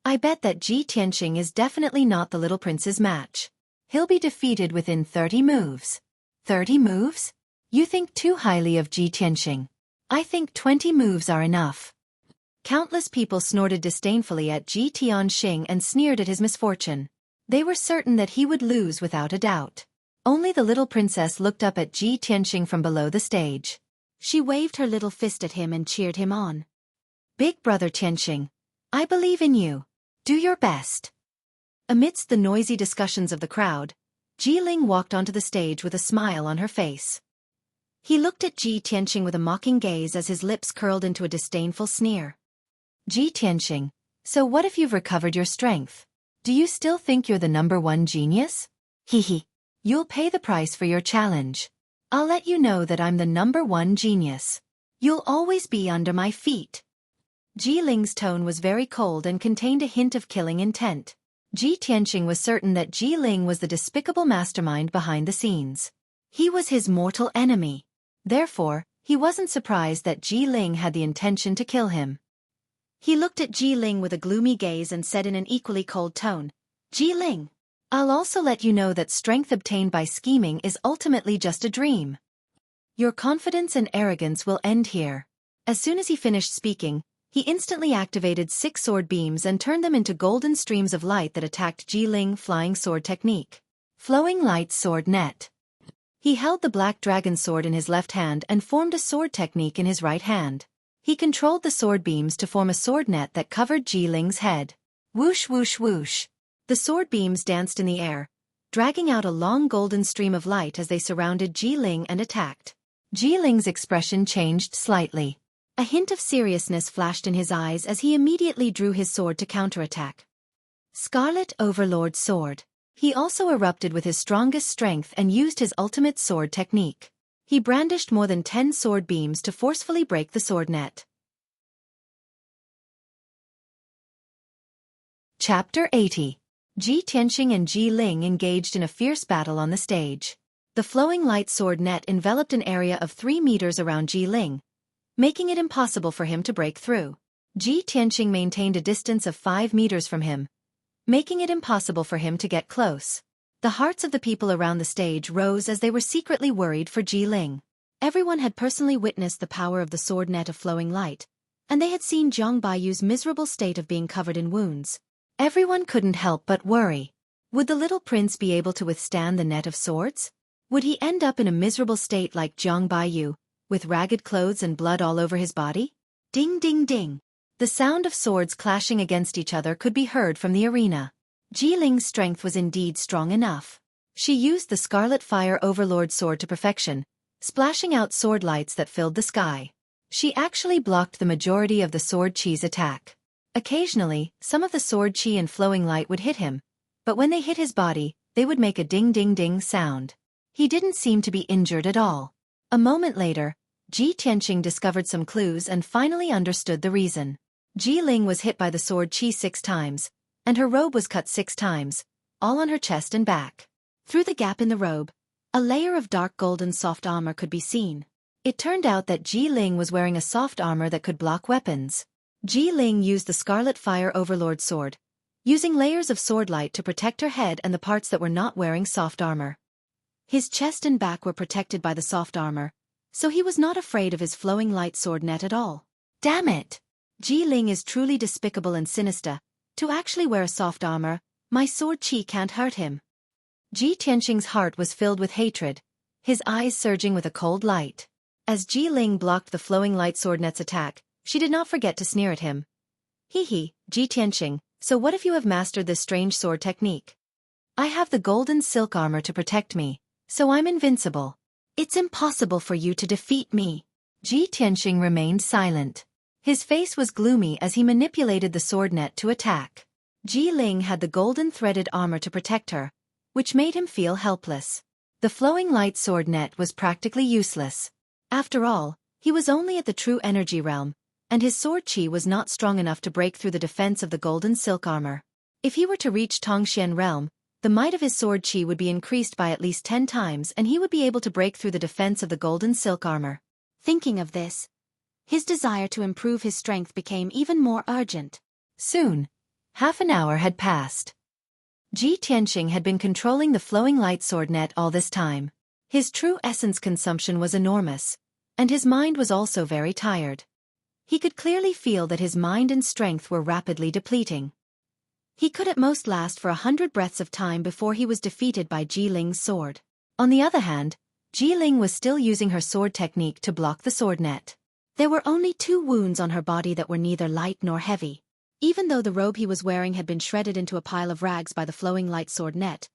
I bet that Ji Tianqing is definitely not the little prince's match. He'll be defeated within 30 moves. 30 moves? You think too highly of Ji Tianqing. I think 20 moves are enough. Countless people snorted disdainfully at Ji Tianqing and sneered at his misfortune. They were certain that he would lose without a doubt. Only the little princess looked up at Ji Tianqing from below the stage. She waved her little fist at him and cheered him on. Big brother Tianqing, I believe in you. Do your best. Amidst the noisy discussions of the crowd, Ji Ling walked onto the stage with a smile on her face. He looked at Ji Tianqing with a mocking gaze as his lips curled into a disdainful sneer. Ji Tianqing, so what if you've recovered your strength? Do you still think you're the #1 genius? Hee. You'll pay the price for your challenge. I'll let you know that I'm the #1 genius. You'll always be under my feet. Ji Ling's tone was very cold and contained a hint of killing intent. Ji Tianqing was certain that Ji Ling was the despicable mastermind behind the scenes. He was his mortal enemy. Therefore, he wasn't surprised that Ji Ling had the intention to kill him. He looked at Ji Ling with a gloomy gaze and said in an equally cold tone, Ji Ling, I'll also let you know that strength obtained by scheming is ultimately just a dream. Your confidence and arrogance will end here. As soon as he finished speaking, he instantly activated 6 sword beams and turned them into golden streams of light that attacked Ji Ling flying sword technique. Flowing light sword net. He held the black dragon sword in his left hand and formed a sword technique in his right hand. He controlled the sword beams to form a sword net that covered Ji Ling's head. Whoosh whoosh whoosh. The sword beams danced in the air, dragging out a long golden stream of light as they surrounded Ji Ling and attacked. Ji Ling's expression changed slightly. A hint of seriousness flashed in his eyes as he immediately drew his sword to counterattack. Scarlet Overlord Sword. He also erupted with his strongest strength and used his ultimate sword technique. He brandished more than 10 sword beams to forcefully break the sword net. Chapter 80. Ji Tianqing and Ji Ling engaged in a fierce battle on the stage. The flowing light sword net enveloped an area of 3 meters around Ji Ling, making it impossible for him to break through. Ji Tianqing maintained a distance of 5 meters from him, making it impossible for him to get close. The hearts of the people around the stage rose as they were secretly worried for Ji Ling. Everyone had personally witnessed the power of the sword net of flowing light, and they had seen Zhang Baiyu's miserable state of being covered in wounds. Everyone couldn't help but worry. Would the little prince be able to withstand the net of swords? Would he end up in a miserable state like Zhang Baiyu, with ragged clothes and blood all over his body? Ding ding ding. The sound of swords clashing against each other could be heard from the arena. Ji Ling's strength was indeed strong enough. She used the Scarlet Fire Overlord sword to perfection, splashing out sword lights that filled the sky. She actually blocked the majority of the sword chi's attack. Occasionally, some of the sword chi and flowing light would hit him, but when they hit his body, they would make a ding-ding-ding sound. He didn't seem to be injured at all. A moment later, Ji Tianqing discovered some clues and finally understood the reason. Ji Ling was hit by the sword chi 6 times, and her robe was cut 6 times, all on her chest and back. Through the gap in the robe, a layer of dark golden soft armor could be seen. It turned out that Ji Ling was wearing a soft armor that could block weapons. Ji Ling used the Scarlet Fire Overlord sword, using layers of sword light to protect her head and the parts that were not wearing soft armor. His chest and back were protected by the soft armor, so he was not afraid of his flowing light sword net at all. Damn it! Ji Ling is truly despicable and sinister. To actually wear a soft armor, my sword chi can't hurt him. Ji Tianqing's heart was filled with hatred, his eyes surging with a cold light. As Ji Ling blocked the flowing light sword net's attack, she did not forget to sneer at him. Ji Tianqing, so what if you have mastered this strange sword technique? I have the golden silk armor to protect me, so I'm invincible. It's impossible for you to defeat me. Ji Tianqing remained silent. His face was gloomy as he manipulated the sword net to attack. Ji Ling had the golden threaded armor to protect her, which made him feel helpless. The flowing light sword net was practically useless. After all, he was only at the true energy realm, and his sword chi was not strong enough to break through the defense of the golden silk armor. If he were to reach Tongxian realm, the might of his sword chi would be increased by at least 10 times and he would be able to break through the defense of the golden silk armor. Thinking of this, his desire to improve his strength became even more urgent. Soon, half an hour had passed. Ji Tianqing had been controlling the flowing light sword net all this time. His true essence consumption was enormous, and his mind was also very tired. He could clearly feel that his mind and strength were rapidly depleting. He could at most last for 100 breaths of time before he was defeated by Ji Ling's sword. On the other hand, Ji Ling was still using her sword technique to block the sword net. There were only 2 wounds on her body that were neither light nor heavy. Even though the robe he was wearing had been shredded into a pile of rags by the flowing light sword net,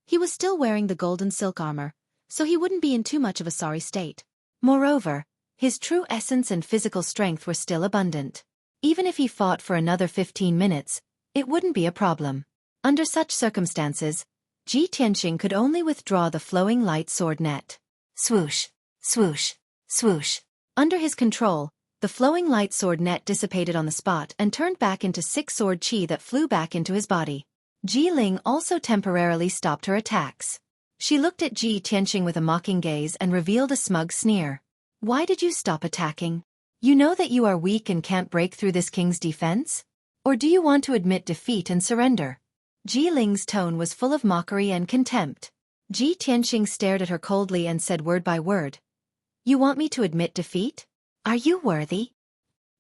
he was still wearing the golden silk armor, so he wouldn't be in too much of a sorry state. Moreover, his true essence and physical strength were still abundant. Even if he fought for another 15 minutes, it wouldn't be a problem. Under such circumstances, Ji Tianqing could only withdraw the flowing light sword net. Swoosh, swoosh, swoosh. Under his control, the flowing light sword net dissipated on the spot and turned back into 6 sword chi that flew back into his body. Ji Ling also temporarily stopped her attacks. She looked at Ji Tianqing with a mocking gaze and revealed a smug sneer. Why did you stop attacking? You know that you are weak and can't break through this king's defense? Or do you want to admit defeat and surrender? Ji Ling's tone was full of mockery and contempt. Ji Tianqing stared at her coldly and said word by word. You want me to admit defeat? Are you worthy?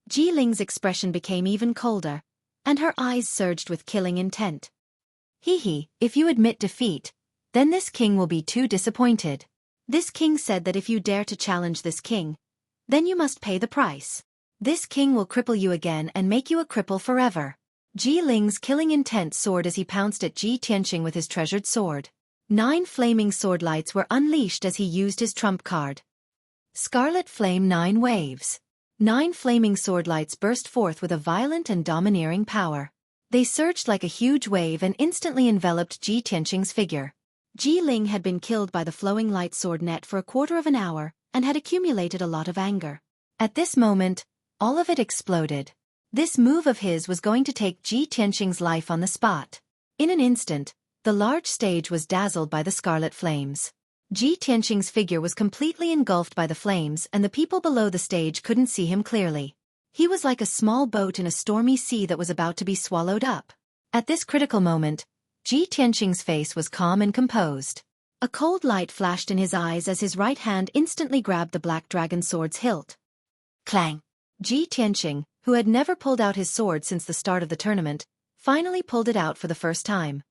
Ji Ling's expression became even colder, and her eyes surged with killing intent. If you admit defeat, then this king will be too disappointed. This king said that if you dare to challenge this king, then you must pay the price. This king will cripple you again and make you a cripple forever. Ji Ling's killing intent soared as he pounced at Ji Tianqing with his treasured sword. 9 flaming sword lights were unleashed as he used his trump card. Scarlet Flame 9 Waves. 9 flaming sword lights burst forth with a violent and domineering power. They surged like a huge wave and instantly enveloped Ji Tianqing's figure. Ji Ling had been killed by the flowing light sword net for a quarter of an hour and had accumulated a lot of anger. At this moment, all of it exploded. This move of his was going to take Ji Tianqing's life on the spot. In an instant, the large stage was dazzled by the scarlet flames. Ji Tianqing's figure was completely engulfed by the flames and the people below the stage couldn't see him clearly. He was like a small boat in a stormy sea that was about to be swallowed up. At this critical moment, Ji Tianqing's face was calm and composed. A cold light flashed in his eyes as his right hand instantly grabbed the black dragon sword's hilt. Clang! Ji Tianqing, who had never pulled out his sword since the start of the tournament, finally pulled it out for the first time.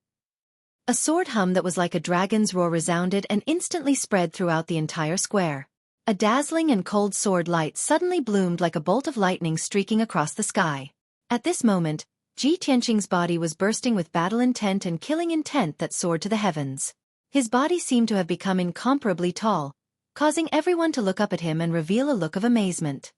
A sword hum that was like a dragon's roar resounded and instantly spread throughout the entire square. A dazzling and cold sword light suddenly bloomed like a bolt of lightning streaking across the sky. At this moment, Ji Tianqing's body was bursting with battle intent and killing intent that soared to the heavens. His body seemed to have become incomparably tall, causing everyone to look up at him and reveal a look of amazement.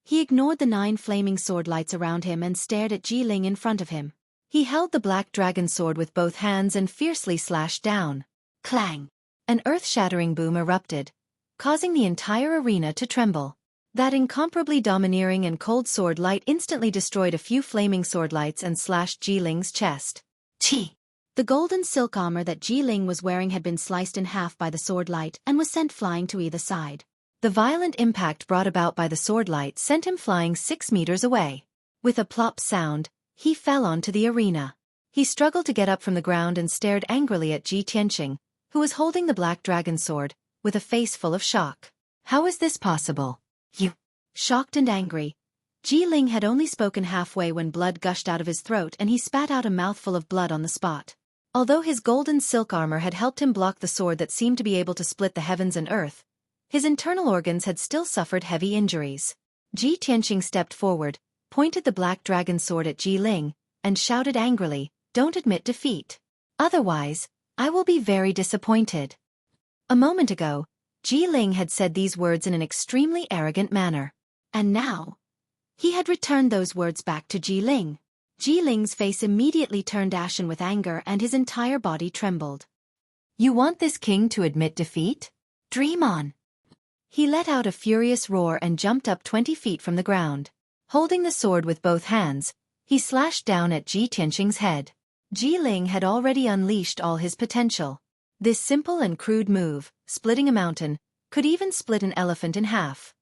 He ignored the 9 flaming sword lights around him and stared at Ji Ling in front of him. He held the black dragon sword with both hands and fiercely slashed down. Clang! An earth-shattering boom erupted, causing the entire arena to tremble. That incomparably domineering and cold sword light instantly destroyed a few flaming sword lights and slashed Ji Ling's chest. Chi! The golden silk armor that Ji Ling was wearing had been sliced in half by the sword light and was sent flying to either side. The violent impact brought about by the sword light sent him flying 6 meters away. With a plop sound, he fell onto the arena. He struggled to get up from the ground and stared angrily at Ji Tianqing, who was holding the black dragon sword, with a face full of shock. How is this possible? You! Shocked and angry, Ji Ling had only spoken halfway when blood gushed out of his throat and he spat out a mouthful of blood on the spot. Although his golden silk armor had helped him block the sword that seemed to be able to split the heavens and earth, his internal organs had still suffered heavy injuries. Ji Tianqing stepped forward, pointed the black dragon sword at Ji Ling, and shouted angrily, "Don't admit defeat. Otherwise, I will be very disappointed." A moment ago, Ji Ling had said these words in an extremely arrogant manner. And now, he had returned those words back to Ji Ling. Ji Ling's face immediately turned ashen with anger and his entire body trembled. You want this king to admit defeat? Dream on. He let out a furious roar and jumped up 20 feet from the ground. Holding the sword with both hands, he slashed down at Ji Tianqing's head. Ji Ling had already unleashed all his potential. This simple and crude move, splitting a mountain, could even split an elephant in half.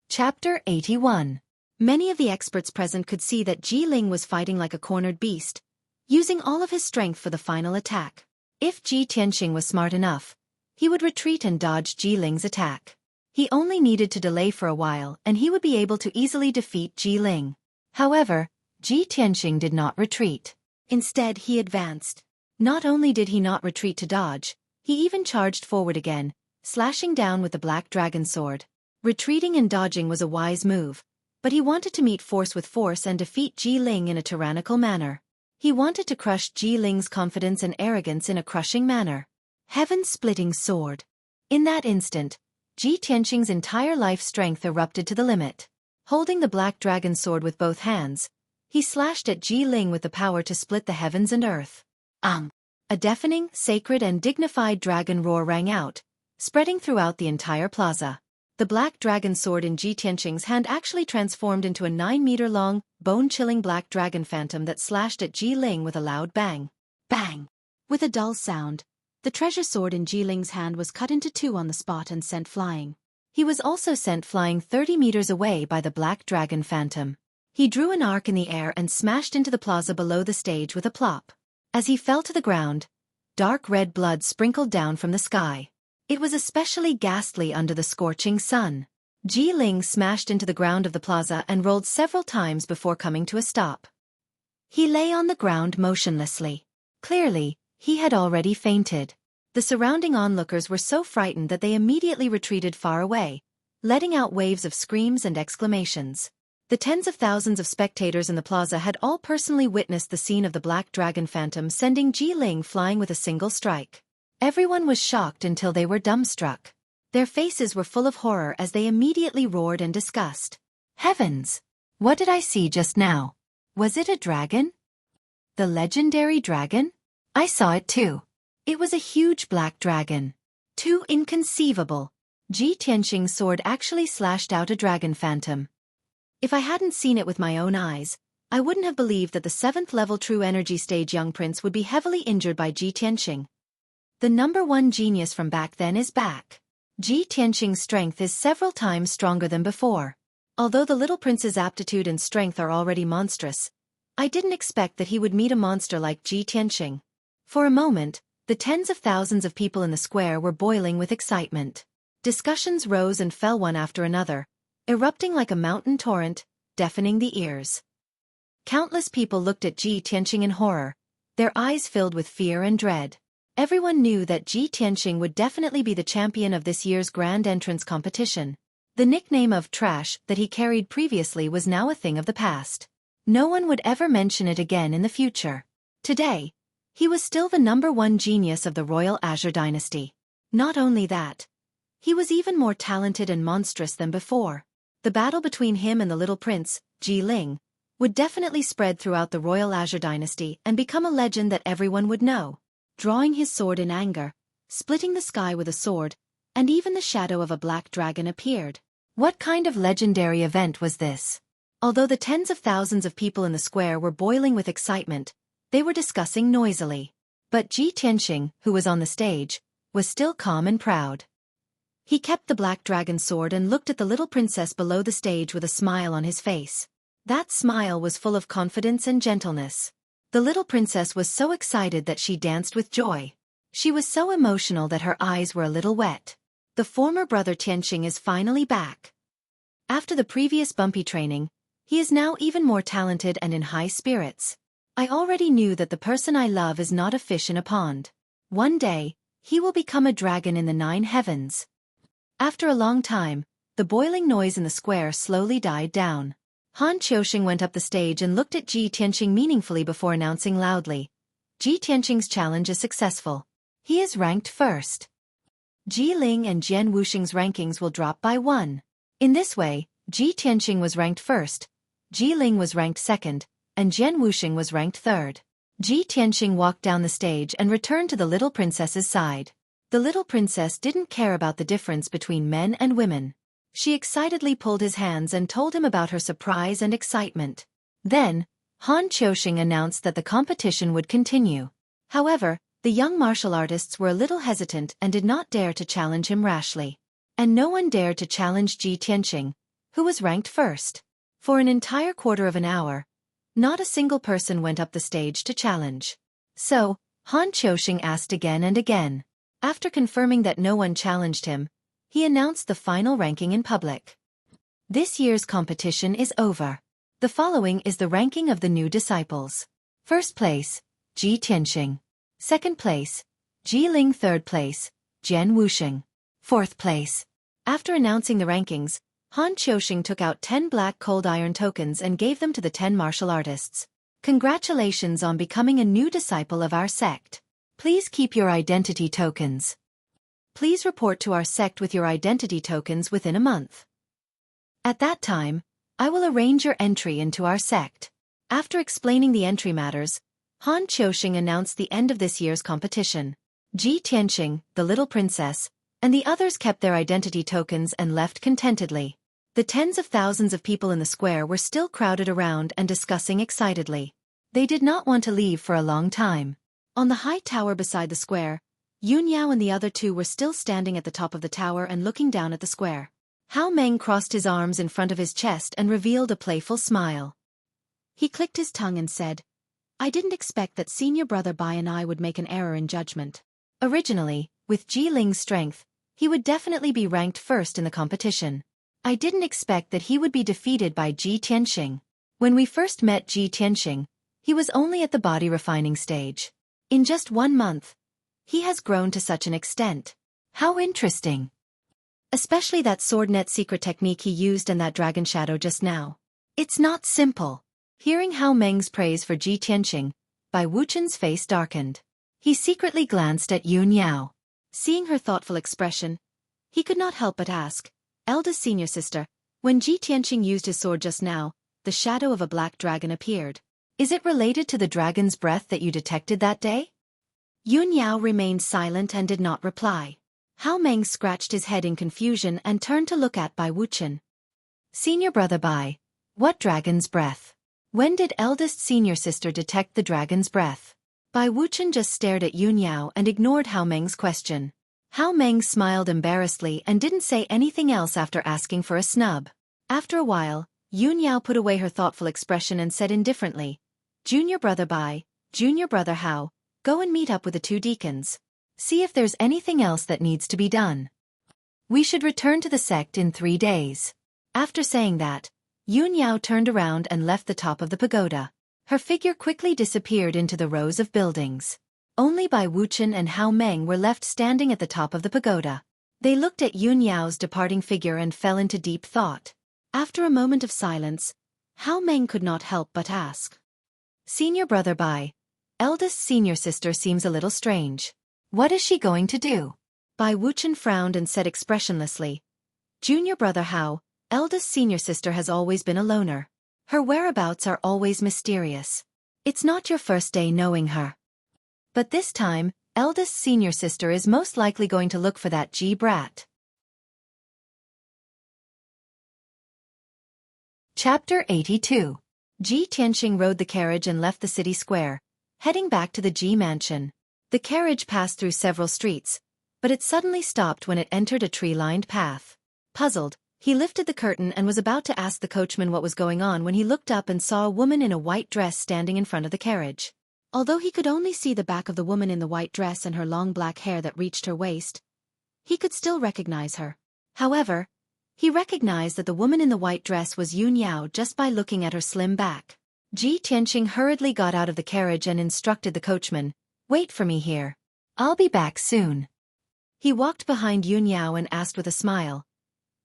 Chapter 81. Many of the experts present could see that Ji Ling was fighting like a cornered beast, using all of his strength for the final attack. If Ji Tianqing was smart enough, he would retreat and dodge Ji Ling's attack. He only needed to delay for a while and he would be able to easily defeat Ji Ling. However, Ji Tianqing did not retreat. Instead, he advanced. Not only did he not retreat to dodge, he even charged forward again, slashing down with the black dragon sword. Retreating and dodging was a wise move, but he wanted to meet force with force and defeat Ji Ling in a tyrannical manner. He wanted to crush Ji Ling's confidence and arrogance in a crushing manner. Heaven-splitting sword. In that instant, Ji Tianqing's entire life strength erupted to the limit. Holding the black dragon sword with both hands, he slashed at Ji Ling with the power to split the heavens and earth. A deafening, sacred and dignified dragon roar rang out, spreading throughout the entire plaza. The black dragon sword in Ji Tianqing's hand actually transformed into a 9-meter-long, bone-chilling black dragon phantom that slashed at Ji Ling with a loud bang. Bang! With a dull sound, the treasure sword in Ji Ling's hand was cut into 2 on the spot and sent flying. He was also sent flying 30 meters away by the black dragon phantom. He drew an arc in the air and smashed into the plaza below the stage with a plop. As he fell to the ground, dark red blood sprinkled down from the sky. It was especially ghastly under the scorching sun. Ji Ling smashed into the ground of the plaza and rolled several times before coming to a stop. He lay on the ground motionlessly. Clearly, he had already fainted. The surrounding onlookers were so frightened that they immediately retreated far away, letting out waves of screams and exclamations. The tens of thousands of spectators in the plaza had all personally witnessed the scene of the black dragon phantom sending Ji Ling flying with a single strike. Everyone was shocked until they were dumbstruck. Their faces were full of horror as they immediately roared in disgust. Heavens! What did I see just now? Was it a dragon? The legendary dragon? I saw it too. It was a huge black dragon. Too inconceivable. Ji Tianxing's sword actually slashed out a dragon phantom. If I hadn't seen it with my own eyes, I wouldn't have believed that the 7th level True Energy stage young prince would be heavily injured by Ji Tianxing. The #1 genius from back then is back. Ji Tianxing's strength is several times stronger than before. Although the little prince's aptitude and strength are already monstrous, I didn't expect that he would meet a monster like Ji Tianxing. For a moment, the tens of thousands of people in the square were boiling with excitement. Discussions rose and fell one after another, erupting like a mountain torrent, deafening the ears. Countless people looked at Ji Tianxing in horror, their eyes filled with fear and dread. Everyone knew that Ji Tianxing would definitely be the champion of this year's grand entrance competition. The nickname of trash that he carried previously was now a thing of the past. No one would ever mention it again in the future. Today, he was still the #1 genius of the Royal Azure Dynasty. Not only that, he was even more talented and monstrous than before. The battle between him and the little prince, Ji Ling, would definitely spread throughout the Royal Azure Dynasty and become a legend that everyone would know. Drawing his sword in anger, splitting the sky with a sword, and even the shadow of a black dragon appeared. What kind of legendary event was this? Although the tens of thousands of people in the square were boiling with excitement, they were discussing noisily. But Ji Tianxing, who was on the stage, was still calm and proud. He kept the black dragon sword and looked at the little princess below the stage with a smile on his face. That smile was full of confidence and gentleness. The little princess was so excited that she danced with joy. She was so emotional that her eyes were a little wet. The former brother Tianxing is finally back. After the previous bumpy training, he is now even more talented and in high spirits. I already knew that the person I love is not a fish in a pond. One day, he will become a dragon in the 9 heavens. After a long time, the boiling noise in the square slowly died down. Han Qiuxing went up the stage and looked at Ji Tianxing meaningfully before announcing loudly, Ji Tianxing's challenge is successful. He is ranked first. Ji Ling and Jian Wuxing's rankings will drop by 1. In this way, Ji Tianxing was ranked first, Ji Ling was ranked second, and Jian Wuxing was ranked third. Ji Tianxing walked down the stage and returned to the little princess's side. The little princess didn't care about the difference between men and women. She excitedly pulled his hands and told him about her surprise and excitement. Then, Han Qiuxing announced that the competition would continue. However, the young martial artists were a little hesitant and did not dare to challenge him rashly. And no one dared to challenge Ji Tianxing, who was ranked first. For an entire quarter of an hour, not a single person went up the stage to challenge. So, Han Qiuxing asked again and again. After confirming that no one challenged him, he announced the final ranking in public. This year's competition is over. The following is the ranking of the new disciples. First place, Ji Tianxing. Second place, Ji Ling. Third place, Jian Wuxing. Fourth place. After announcing the rankings, Han Qiuxing took out 10 black cold iron tokens and gave them to the 10 martial artists. Congratulations on becoming a new disciple of our sect. Please keep your identity tokens. Please report to our sect with your identity tokens within a month. At that time, I will arrange your entry into our sect. After explaining the entry matters, Han Qiuxing announced the end of this year's competition. Ji Tianxing, the little princess, and the others kept their identity tokens and left contentedly. The tens of thousands of people in the square were still crowded around and discussing excitedly. They did not want to leave for a long time. On the high tower beside the square, Yun Yao and the other two were still standing at the top of the tower and looking down at the square. Hao Meng crossed his arms in front of his chest and revealed a playful smile. He clicked his tongue and said, I didn't expect that senior brother Bai and I would make an error in judgment. Originally, with Ji Ling's strength, he would definitely be ranked first in the competition. I didn't expect that he would be defeated by Ji Tianxing. When we first met Ji Tianxing, He was only at the body refining stage. In just 1 month, he has grown to such an extent. How interesting. Especially that sword net secret technique he used and that dragon shadow just now. It's not simple. Hearing Hao Meng's praise for Ji Tianqing, Bai Wuchen's face darkened. He secretly glanced at Yun Yao. Seeing her thoughtful expression, he could not help but ask, eldest senior sister, when Ji Tianqing used his sword just now, the shadow of a black dragon appeared. Is it related to the dragon's breath that you detected that day? Yun Yao remained silent and did not reply. Hao Meng scratched his head in confusion and turned to look at Bai Wuchen. Senior brother Bai, what dragon's breath? When did eldest senior sister detect the dragon's breath? Bai Wuchen just stared at Yun Yao and ignored Hao Meng's question. Hao Meng smiled embarrassedly and didn't say anything else after asking for a snub. After a while, Yun Yao put away her thoughtful expression and said indifferently, Junior brother Bai, junior brother Hao, go and meet up with the two deacons. See if there's anything else that needs to be done. We should return to the sect in 3 days. After saying that, Yun Yao turned around and left the top of the pagoda. Her figure quickly disappeared into the rows of buildings. Only Bai Wuchen and Hao Meng were left standing at the top of the pagoda. They looked at Yun Yao's departing figure and fell into deep thought. After a moment of silence, Hao Meng could not help but ask. Senior brother Bai, eldest senior sister seems a little strange. What is she going to do? Bai Wuchen frowned and said expressionlessly, Junior brother Hao, eldest senior sister has always been a loner. Her whereabouts are always mysterious. It's not your first day knowing her. But this time, eldest senior sister is most likely going to look for that Ji brat. Chapter 82. Ji Tianqing rode the carriage and left the city square, heading back to the Ji mansion. The carriage passed through several streets, but it suddenly stopped when it entered a tree-lined path. Puzzled, he lifted the curtain and was about to ask the coachman what was going on when he looked up and saw a woman in a white dress standing in front of the carriage. Although he could only see the back of the woman in the white dress and her long black hair that reached her waist, he could still recognize her. However, he recognized that the woman in the white dress was Yun Yao just by looking at her slim back. Ji Tianqing hurriedly got out of the carriage and instructed the coachman, Wait for me here. I'll be back soon. He walked behind Yun Yao and asked with a smile,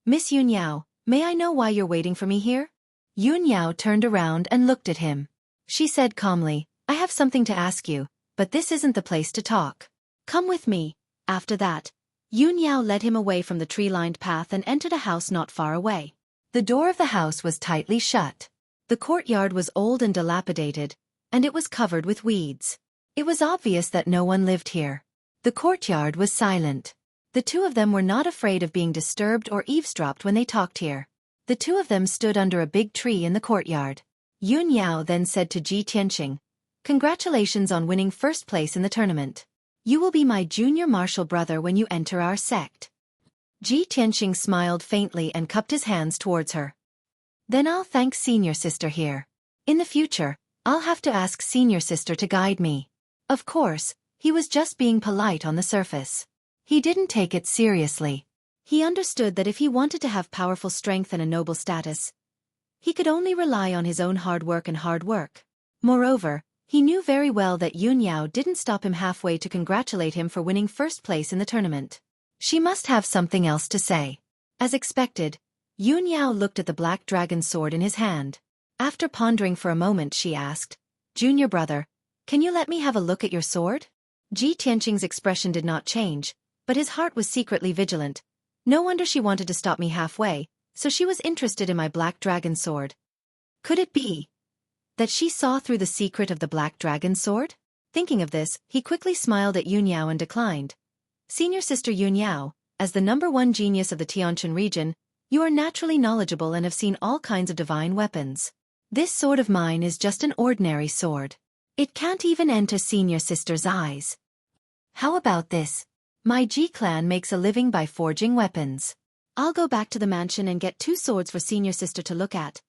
Miss Yun Yao, may I know why you're waiting for me here? Yun Yao turned around and looked at him. She said calmly, I have something to ask you, but this isn't the place to talk. Come with me. After that, Yun Yao led him away from the tree-lined path and entered a house not far away. The door of the house was tightly shut. The courtyard was old and dilapidated, and it was covered with weeds. It was obvious that no one lived here. The courtyard was silent. The two of them were not afraid of being disturbed or eavesdropped when they talked here. The two of them stood under a big tree in the courtyard. Yun Yao then said to Ji Tianqing, Congratulations on winning first place in the tournament. You will be my junior martial brother when you enter our sect. Ji Tianqing smiled faintly and cupped his hands towards her. Then I'll thank senior sister here. In the future, I'll have to ask senior sister to guide me. Of course, he was just being polite on the surface. He didn't take it seriously. He understood that if he wanted to have powerful strength and a noble status, he could only rely on his own hard work. Moreover, he knew very well that Yun Yao didn't stop him halfway to congratulate him for winning first place in the tournament. She must have something else to say. As expected, Yun Yao looked at the black dragon sword in his hand. After pondering for a moment, she asked, Junior brother, can you let me have a look at your sword? Ji Tianqing's expression did not change, but his heart was secretly vigilant. No wonder she wanted to stop me halfway, so she was interested in my black dragon sword. Could it be that she saw through the secret of the black dragon sword? Thinking of this, he quickly smiled at Yun Yao and declined. Senior sister Yun Yao, as the #1 genius of the Tianshan region, you are naturally knowledgeable and have seen all kinds of divine weapons. This sword of mine is just an ordinary sword. It can't even enter senior sister's eyes. How about this? My Ji clan makes a living by forging weapons. I'll go back to the mansion and get 2 swords for senior sister to look at.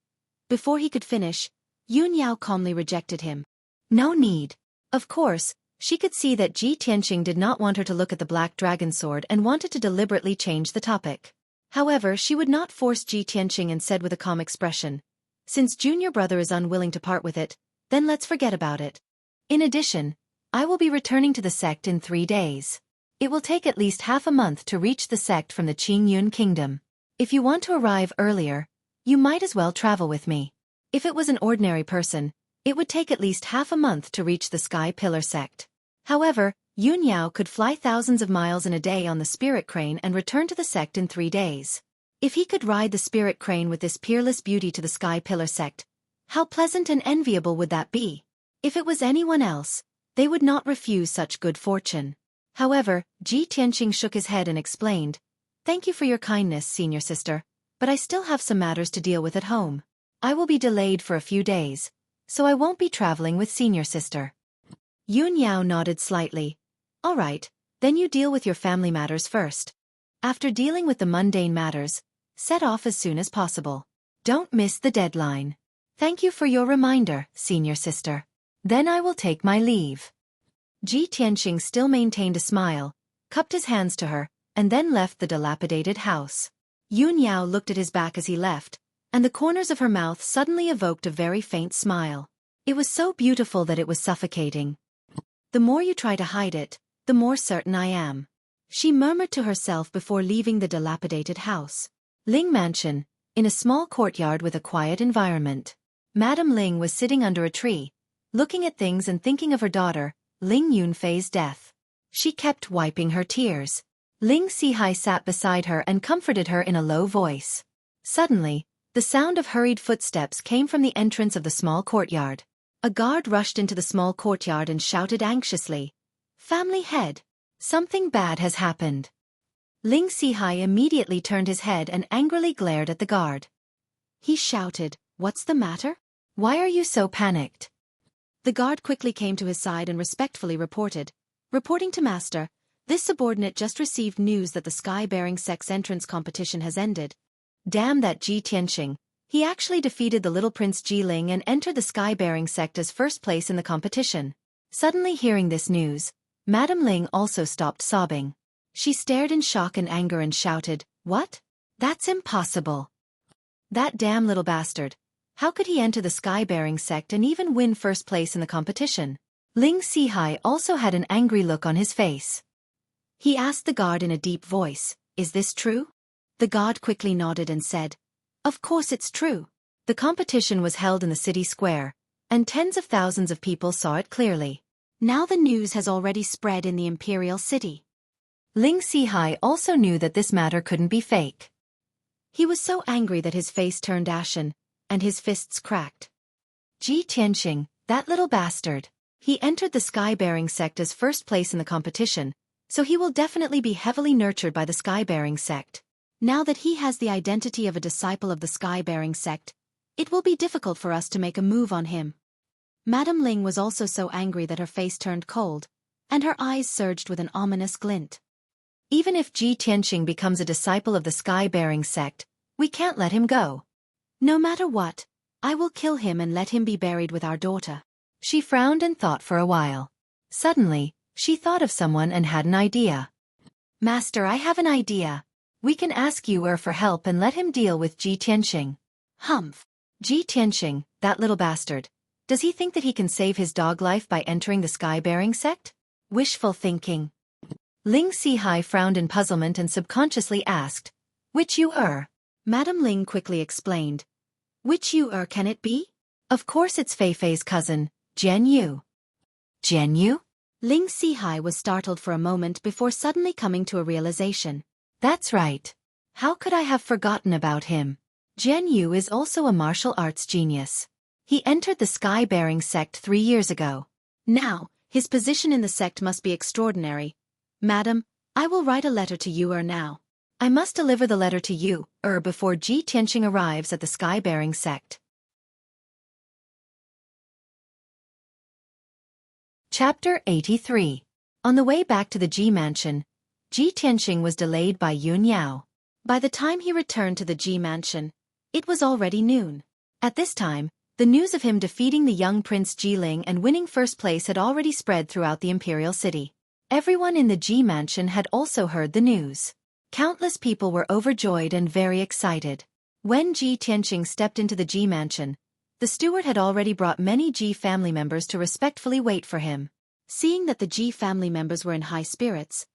Before he could finish, Yun Yao calmly rejected him. No need. Of course, she could see that Ji Tianqing did not want her to look at the black dragon sword and wanted to deliberately change the topic. However, she would not force Ji Tianqing and said with a calm expression, Since junior brother is unwilling to part with it, then let's forget about it. In addition, I will be returning to the sect in 3 days. It will take at least half a month to reach the sect from the Qingyun Kingdom. If you want to arrive earlier, you might as well travel with me. If it was an ordinary person, it would take at least half a month to reach the Sky Pillar sect. However, Yun Yao could fly thousands of miles in a day on the spirit crane and return to the sect in 3 days. If he could ride the spirit crane with this peerless beauty to the Sky Pillar sect, how pleasant and enviable would that be? If it was anyone else, they would not refuse such good fortune. However, Ji Tianqing shook his head and explained, "Thank you for your kindness, senior sister, but I still have some matters to deal with at home. I will be delayed for a few days, so I won't be traveling with senior sister." Yun Yao nodded slightly. "All right, then you deal with your family matters first. After dealing with the mundane matters, set off as soon as possible. Don't miss the deadline. Thank you for your reminder, senior sister. Then I will take my leave." Ji Tianqing still maintained a smile, cupped his hands to her, and then left the dilapidated house. Yun Yao looked at his back as he left, and the corners of her mouth suddenly evoked a very faint smile. It was so beautiful that it was suffocating. "The more you try to hide it, the more certain I am," she murmured to herself before leaving the dilapidated house. Ling Mansion, in a small courtyard with a quiet environment. Madame Ling was sitting under a tree, looking at things and thinking of her daughter, Ling Yunfei's death. She kept wiping her tears. Ling Sihai sat beside her and comforted her in a low voice. Suddenly, the sound of hurried footsteps came from the entrance of the small courtyard. A guard rushed into the small courtyard and shouted anxiously, "Family head, something bad has happened." Ling Sihai immediately turned his head and angrily glared at the guard. He shouted, "What's the matter? Why are you so panicked?" The guard quickly came to his side and respectfully reported, "Reporting to Master, this subordinate just received news that the Sky-Bearing Sect's entrance competition has ended. Damn that Ji Tianqing, he actually defeated the little Prince Jiling and entered the Sky-Bearing Sect as first place in the competition." Suddenly hearing this news, Madame Ling also stopped sobbing. She stared in shock and anger and shouted, "What? That's impossible. That damn little bastard. How could he enter the Sky-Bearing Sect and even win first place in the competition?" Ling Sihai also had an angry look on his face. He asked the guard in a deep voice, "Is this true?" The guard quickly nodded and said, "Of course it's true. The competition was held in the city square, and tens of thousands of people saw it clearly. Now the news has already spread in the imperial city." Ling Sihai also knew that this matter couldn't be fake. He was so angry that his face turned ashen, and his fists cracked. Ji Tianqing, that little bastard. He entered the Sky-Bearing Sect as first place in the competition, so he will definitely be heavily nurtured by the Sky-Bearing Sect. Now that he has the identity of a disciple of the Sky-Bearing Sect, it will be difficult for us to make a move on him. Madame Ling was also so angry that her face turned cold, and her eyes surged with an ominous glint. Even if Ji Tianqing becomes a disciple of the Sky-Bearing Sect, we can't let him go. No matter what, I will kill him and let him be buried with our daughter. She frowned and thought for a while. Suddenly, she thought of someone and had an idea. "Master, I have an idea. We can ask Yu'er for help and let him deal with Ji Tianqing." "Humph. Ji Tianqing, that little bastard. Does he think that he can save his dog life by entering the Sky-Bearing Sect? Wishful thinking." Ling Sihai frowned in puzzlement and subconsciously asked, "Which Yu'er?" Madame Ling quickly explained, "Which Yu'er can it be? Of course it's Feifei's cousin, Jian Yu." "Jian Yu?" Ling Sihai was startled for a moment before suddenly coming to a realization. "That's right. How could I have forgotten about him? Jian Yu is also a martial arts genius. He entered the Sky-Bearing Sect 3 years ago. Now, his position in the sect must be extraordinary. Madam, I will write a letter to Yu'er now. I must deliver the letter to Yu'er before Ji Tianqing arrives at the Sky-Bearing Sect." Chapter 83. On the way back to the Ji Mansion, Ji Tianqing was delayed by Yun Yao. By the time he returned to the Ji Mansion, it was already noon. At this time, the news of him defeating the young Prince Jiling and winning first place had already spread throughout the imperial city. Everyone in the Ji Mansion had also heard the news. Countless people were overjoyed and very excited. When Ji Tianqing stepped into the Ji Mansion, The steward had already brought many Ji family members to respectfully wait for him. Seeing that the Ji family members were in high spirits,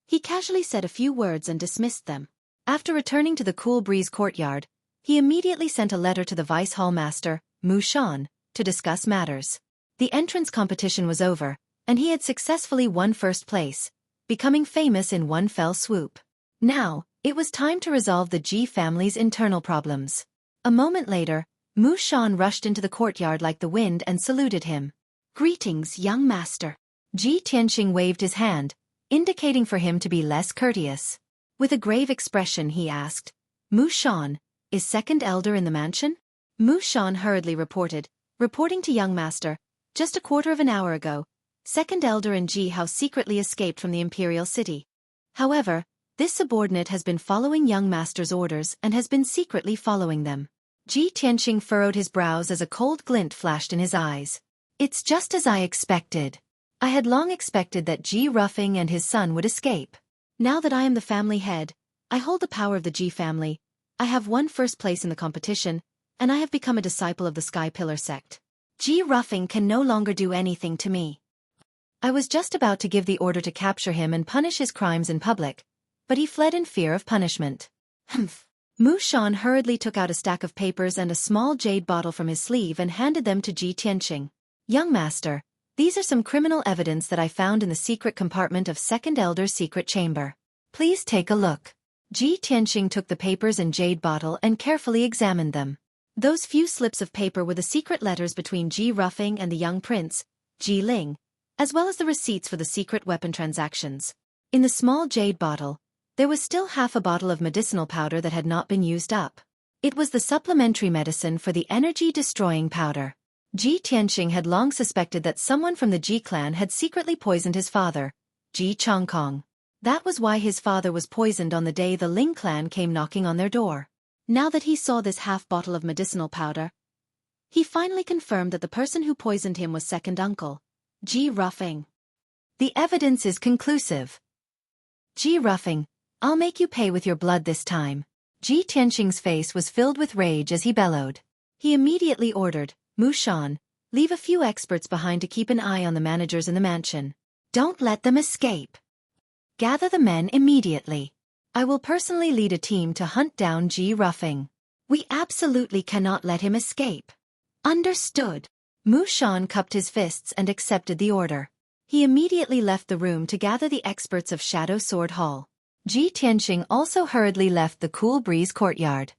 he casually said a few words and dismissed them. After returning to the Cool Breeze courtyard, he immediately sent a letter to the vice hall master, Mu Shan, to discuss matters. The entrance competition was over, and he had successfully won first place, becoming famous in one fell swoop. Now, it was time to resolve the Ji family's internal problems. A moment later, Mu Shan rushed into the courtyard like the wind and saluted him. "Greetings, young master." Ji Tianxing waved his hand, indicating for him to be less courteous. With a grave expression he asked, "Mu Shan, is second elder in the mansion?" Mu Shan hurriedly reporting to young master, "Just a quarter of an hour ago, second elder and Ji House secretly escaped from the imperial city. However, this subordinate has been following young master's orders and has been secretly following them." Ji Tianxing furrowed his brows as a cold glint flashed in his eyes. "It's just as I expected. I had long expected that Ji Ruffing and his son would escape. Now that I am the family head, I hold the power of the Ji family, I have won first place in the competition, and I have become a disciple of the Sky Pillar sect. Ji Ruffing can no longer do anything to me." I was just about to give the order to capture him and punish his crimes in public, but he fled in fear of punishment. Humph. Mu Shan hurriedly took out a stack of papers and a small jade bottle from his sleeve and handed them to Ji Tianxing. "Young master, these are some criminal evidence that I found in the secret compartment of Second Elder's secret chamber. Please take a look." Ji Tianxing took the papers and jade bottle and carefully examined them. Those few slips of paper were the secret letters between Ji Ruffing and the young prince, Ji Ling, as well as the receipts for the secret weapon transactions. In the small jade bottle, there was still half a bottle of medicinal powder that had not been used up. It was the supplementary medicine for the energy-destroying powder. Ji Tianxing had long suspected that someone from the Ji clan had secretly poisoned his father, Ji Chongkong. That was why his father was poisoned on the day the Ling clan came knocking on their door. Now that he saw this half bottle of medicinal powder, he finally confirmed that the person who poisoned him was second uncle, Ji Ruffing. "The evidence is conclusive. Ji Ruffing, I'll make you pay with your blood this time." Ji Tianxing's face was filled with rage as he bellowed. He immediately ordered, "Mu Shan, leave a few experts behind to keep an eye on the managers in the mansion. Don't let them escape. Gather the men immediately. I will personally lead a team to hunt down Ji Ruffing. We absolutely cannot let him escape." "Understood." Mu Shan cupped his fists and accepted the order. He immediately left the room to gather the experts of Shadow Sword Hall. Ji Tianxing also hurriedly left the Cool Breeze courtyard.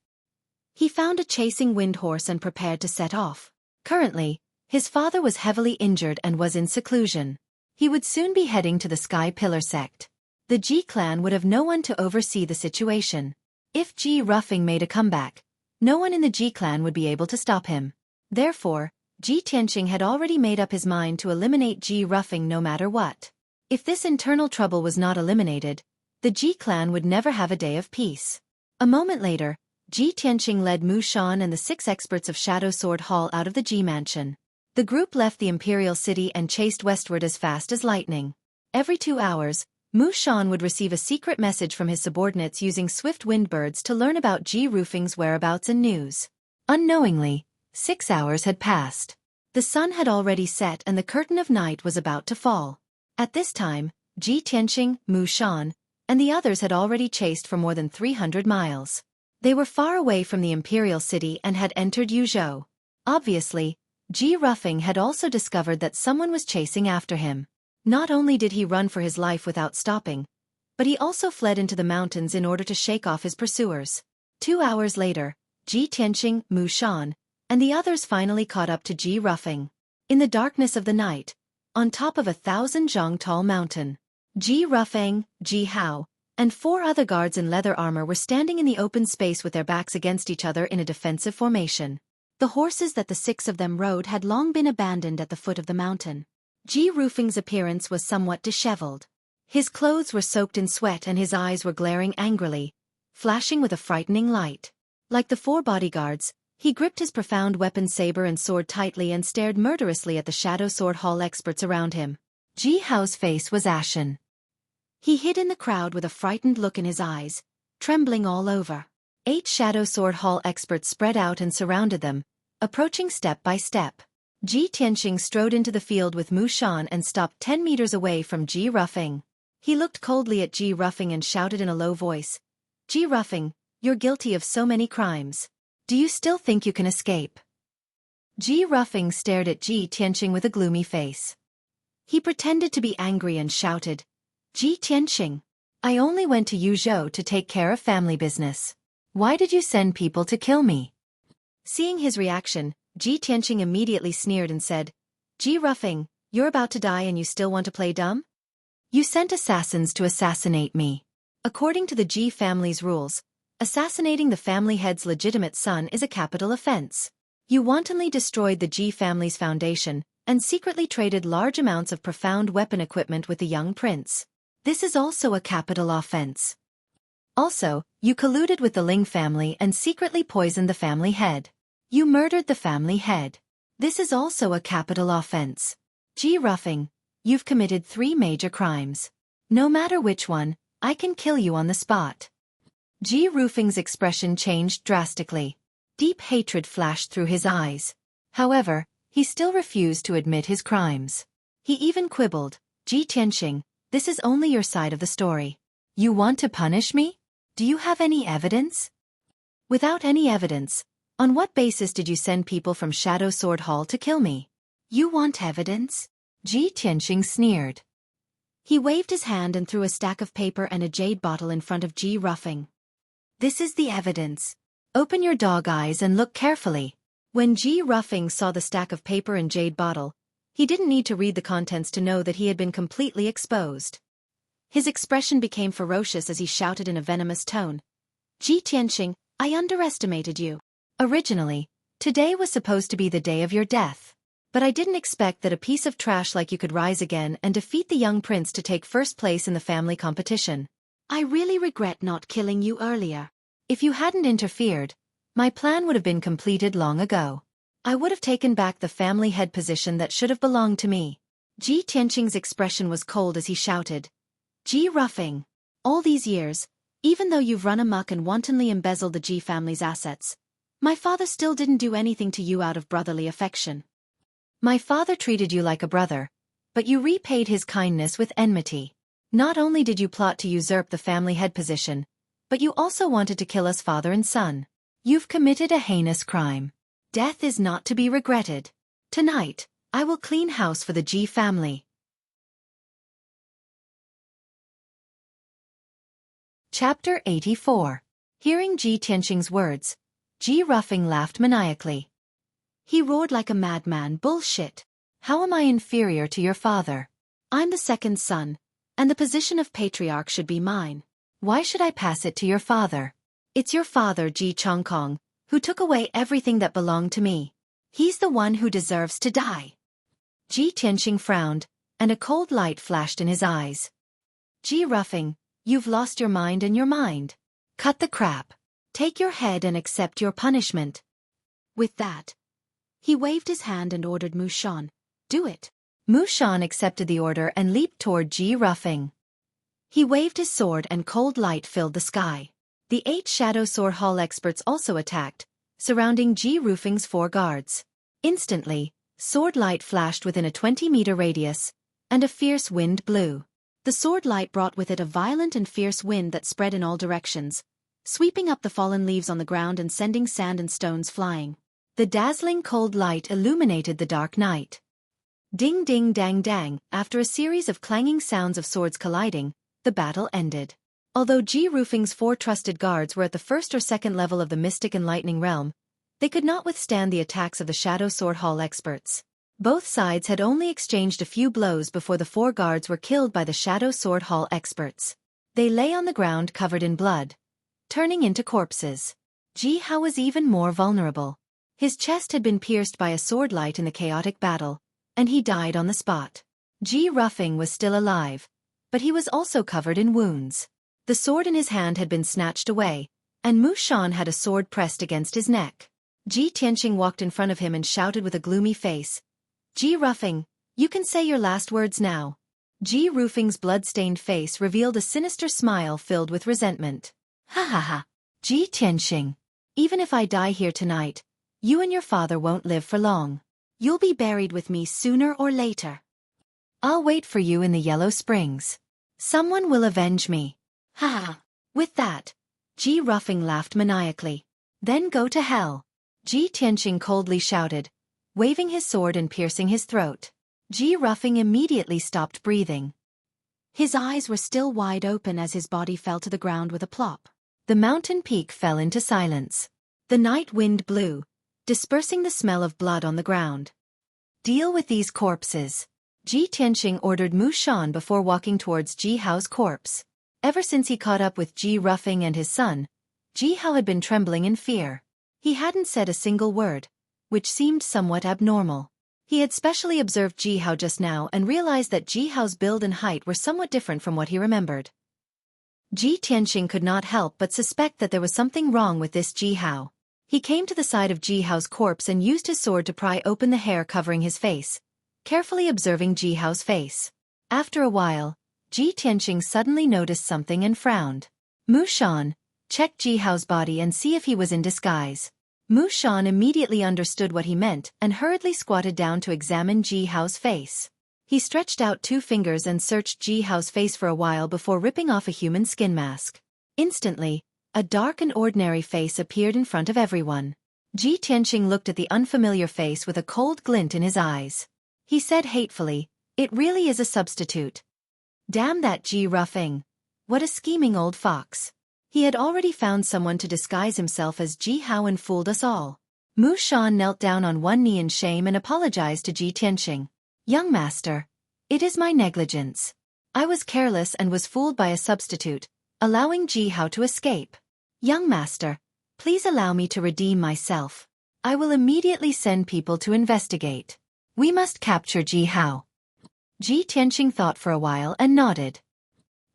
He found a chasing wind horse and prepared to set off. Currently, his father was heavily injured and was in seclusion. He would soon be heading to the Sky Pillar sect. The Ji clan would have no one to oversee the situation. If Ji Ruffing made a comeback, no one in the Ji clan would be able to stop him. Therefore, Ji Tianxing had already made up his mind to eliminate Ji Ruffing no matter what. If this internal trouble was not eliminated, the Ji clan would never have a day of peace. A moment later, Ji Tianxing led Mu Shan and the 6 experts of Shadow Sword Hall out of the Ji mansion. The group left the imperial city and chased westward as fast as lightning. Every 2 hours, Mu Shan would receive a secret message from his subordinates using swift wind birds to learn about Ji Ruffing's whereabouts and news. Unknowingly, 6 hours had passed. The sun had already set and the curtain of night was about to fall. At this time, Ji Tianxing, Mu Shan, and the others had already chased for more than 300 miles. They were far away from the imperial city and had entered Yuzhou. Obviously, Ji Ruffing had also discovered that someone was chasing after him. Not only did he run for his life without stopping, but he also fled into the mountains in order to shake off his pursuers. 2 hours later, Ji Tianxing, Mu Shan, and the others finally caught up to Ji Ruffing. In the darkness of the night, on top of a 1,000-zhang tall mountain, Ji Ruffing, Ji Hao, and 4 other guards in leather armor were standing in the open space with their backs against each other in a defensive formation. The horses that the 6 of them rode had long been abandoned at the foot of the mountain. Ji Ruffing's appearance was somewhat disheveled. His clothes were soaked in sweat and his eyes were glaring angrily, flashing with a frightening light. Like the 4 bodyguards, he gripped his profound weapon saber and sword tightly and stared murderously at the Shadow Sword Hall experts around him. Ji Hao's face was ashen. He hid in the crowd with a frightened look in his eyes, trembling all over. 8 Shadow Sword Hall experts spread out and surrounded them, approaching step by step. Ji Tianqing strode into the field with Mu Shan and stopped 10 meters away from Ji Ruffing. He looked coldly at Ji Ruffing and shouted in a low voice, "Ji Ruffing, you're guilty of so many crimes. Do you still think you can escape?" Ji Ruffing stared at Ji Tianqing with a gloomy face. He pretended to be angry and shouted, "Ji Tianqing, I only went to Yuzhou to take care of family business. Why did you send people to kill me?" Seeing his reaction, Ji Tianqing immediately sneered and said, "Ji Ruffing, you're about to die and you still want to play dumb? You sent assassins to assassinate me. According to the Ji family's rules, assassinating the family head's legitimate son is a capital offense. You wantonly destroyed the Ji family's foundation and secretly traded large amounts of profound weapon equipment with the young prince. This is also a capital offense. Also, you colluded with the Ling family and secretly poisoned the family head. You murdered the family head. This is also a capital offense. Ji Ruffing, you've committed 3 major crimes. No matter which one, I can kill you on the spot." Ji Ruffing's expression changed drastically. Deep hatred flashed through his eyes. However, he still refused to admit his crimes. He even quibbled, "Ji Tianqing, this is only your side of the story. You want to punish me? Do you have any evidence?" "Without any evidence, on what basis did you send people from Shadow Sword Hall to kill me?" "You want evidence?" Ji Tianqing sneered. He waved his hand and threw a stack of paper and a jade bottle in front of Ji Ruffing. "This is the evidence. Open your dog eyes and look carefully." When Ji Ruffing saw the stack of paper and jade bottle, he didn't need to read the contents to know that he had been completely exposed. His expression became ferocious as he shouted in a venomous tone, "Ji Tianqing, I underestimated you. Originally, today was supposed to be the day of your death. But I didn't expect that a piece of trash like you could rise again and defeat the young prince to take first place in the family competition. I really regret not killing you earlier. If you hadn't interfered, my plan would have been completed long ago. I would have taken back the family head position that should have belonged to me." Ji Tianqing's expression was cold as he shouted, "Ji Ruffing, all these years, even though you've run amok and wantonly embezzled the Ji family's assets, my father still didn't do anything to you out of brotherly affection. My father treated you like a brother, but you repaid his kindness with enmity. Not only did you plot to usurp the family head position, but you also wanted to kill us father and son. You've committed a heinous crime. Death is not to be regretted. Tonight, I will clean house for the Ji family." Chapter 84. Hearing Ji Tianqing's words, Ji Ruffing laughed maniacally. He roared like a madman, "Bullshit! How am I inferior to your father? I'm the second son, and the position of patriarch should be mine. Why should I pass it to your father? It's your father, Ji Chongkong, who took away everything that belonged to me. He's the one who deserves to die." Ji Tianqing frowned, and a cold light flashed in his eyes. "Ji Ruffing, you've lost your mind and your mind. Cut the crap. Take your head and accept your punishment." With that, he waved his hand and ordered Mu Shan, "Do it." Mu Shan accepted the order and leaped toward Ji Ruffing. He waved his sword and cold light filled the sky. The 8 Shadow Sword Hall experts also attacked, surrounding Ji Ruffing's 4 guards. Instantly, sword light flashed within a 20-meter radius, and a fierce wind blew. The sword light brought with it a violent and fierce wind that spread in all directions, sweeping up the fallen leaves on the ground and sending sand and stones flying. The dazzling cold light illuminated the dark night. Ding ding dang dang, after a series of clanging sounds of swords colliding, the battle ended. Although Ji Ruffing's 4 trusted guards were at the first or second level of the Mystic and Lightning realm, they could not withstand the attacks of the Shadow Sword Hall experts. Both sides had only exchanged a few blows before the 4 guards were killed by the Shadow Sword Hall experts. They lay on the ground covered in blood, turning into corpses. Ji Hao was even more vulnerable. His chest had been pierced by a sword light in the chaotic battle, and he died on the spot. Ji Ruffing was still alive, but he was also covered in wounds. The sword in his hand had been snatched away, and Mu Shan had a sword pressed against his neck. Ji Tianqing walked in front of him and shouted with a gloomy face, "Ji Ruffing, you can say your last words now." Ji Ruffing's blood-stained face revealed a sinister smile filled with resentment. "Ha ha ha. Ji Tianqing. Even if I die here tonight, You and your father won't live for long. You'll be buried with me sooner or later. I'll wait for you in the Yellow Springs. Someone will avenge me. Ha ha. With that, Ji Ruffing laughed maniacally. Then go to hell. Ji Tianqing coldly shouted, waving his sword and piercing his throat. Ji Ruffing immediately stopped breathing. His eyes were still wide open as his body fell to the ground with a plop. The mountain peak fell into silence. The night wind blew, dispersing the smell of blood on the ground. Deal with these corpses. Ji Tianqing ordered Mu Shan before walking towards Ji Hao's corpse. Ever since he caught up with Ji Ruffing and his son, Ji Hao had been trembling in fear. He hadn't said a single word, which seemed somewhat abnormal. He had specially observed Ji Hao just now and realized that Ji Hao's build and height were somewhat different from what he remembered. Ji Tianqing could not help but suspect that there was something wrong with this Ji Hao. He came to the side of Ji Hao's corpse and used his sword to pry open the hair covering his face, carefully observing Ji Hao's face. After a while, Ji Tianqing suddenly noticed something and frowned. Mu Shan, check Ji Hao's body and see if he was in disguise. Mu Shan immediately understood what he meant and hurriedly squatted down to examine Ji Hao's face. He stretched out 2 fingers and searched Ji Hao's face for a while before ripping off a human skin mask. Instantly, a dark and ordinary face appeared in front of everyone. Ji Tianqing looked at the unfamiliar face with a cold glint in his eyes. He said hatefully, "It really is a substitute. Damn that Ji Ruffing. What a scheming old fox. He had already found someone to disguise himself as Ji Hao and fooled us all." Mu Shan knelt down on one knee in shame and apologized to Ji Tianqing. "Young master, it is my negligence. I was careless and was fooled by a substitute, allowing Ji Hao to escape. Young master, please allow me to redeem myself. I will immediately send people to investigate. We must capture Ji Hao." Ji Tianqing thought for a while and nodded.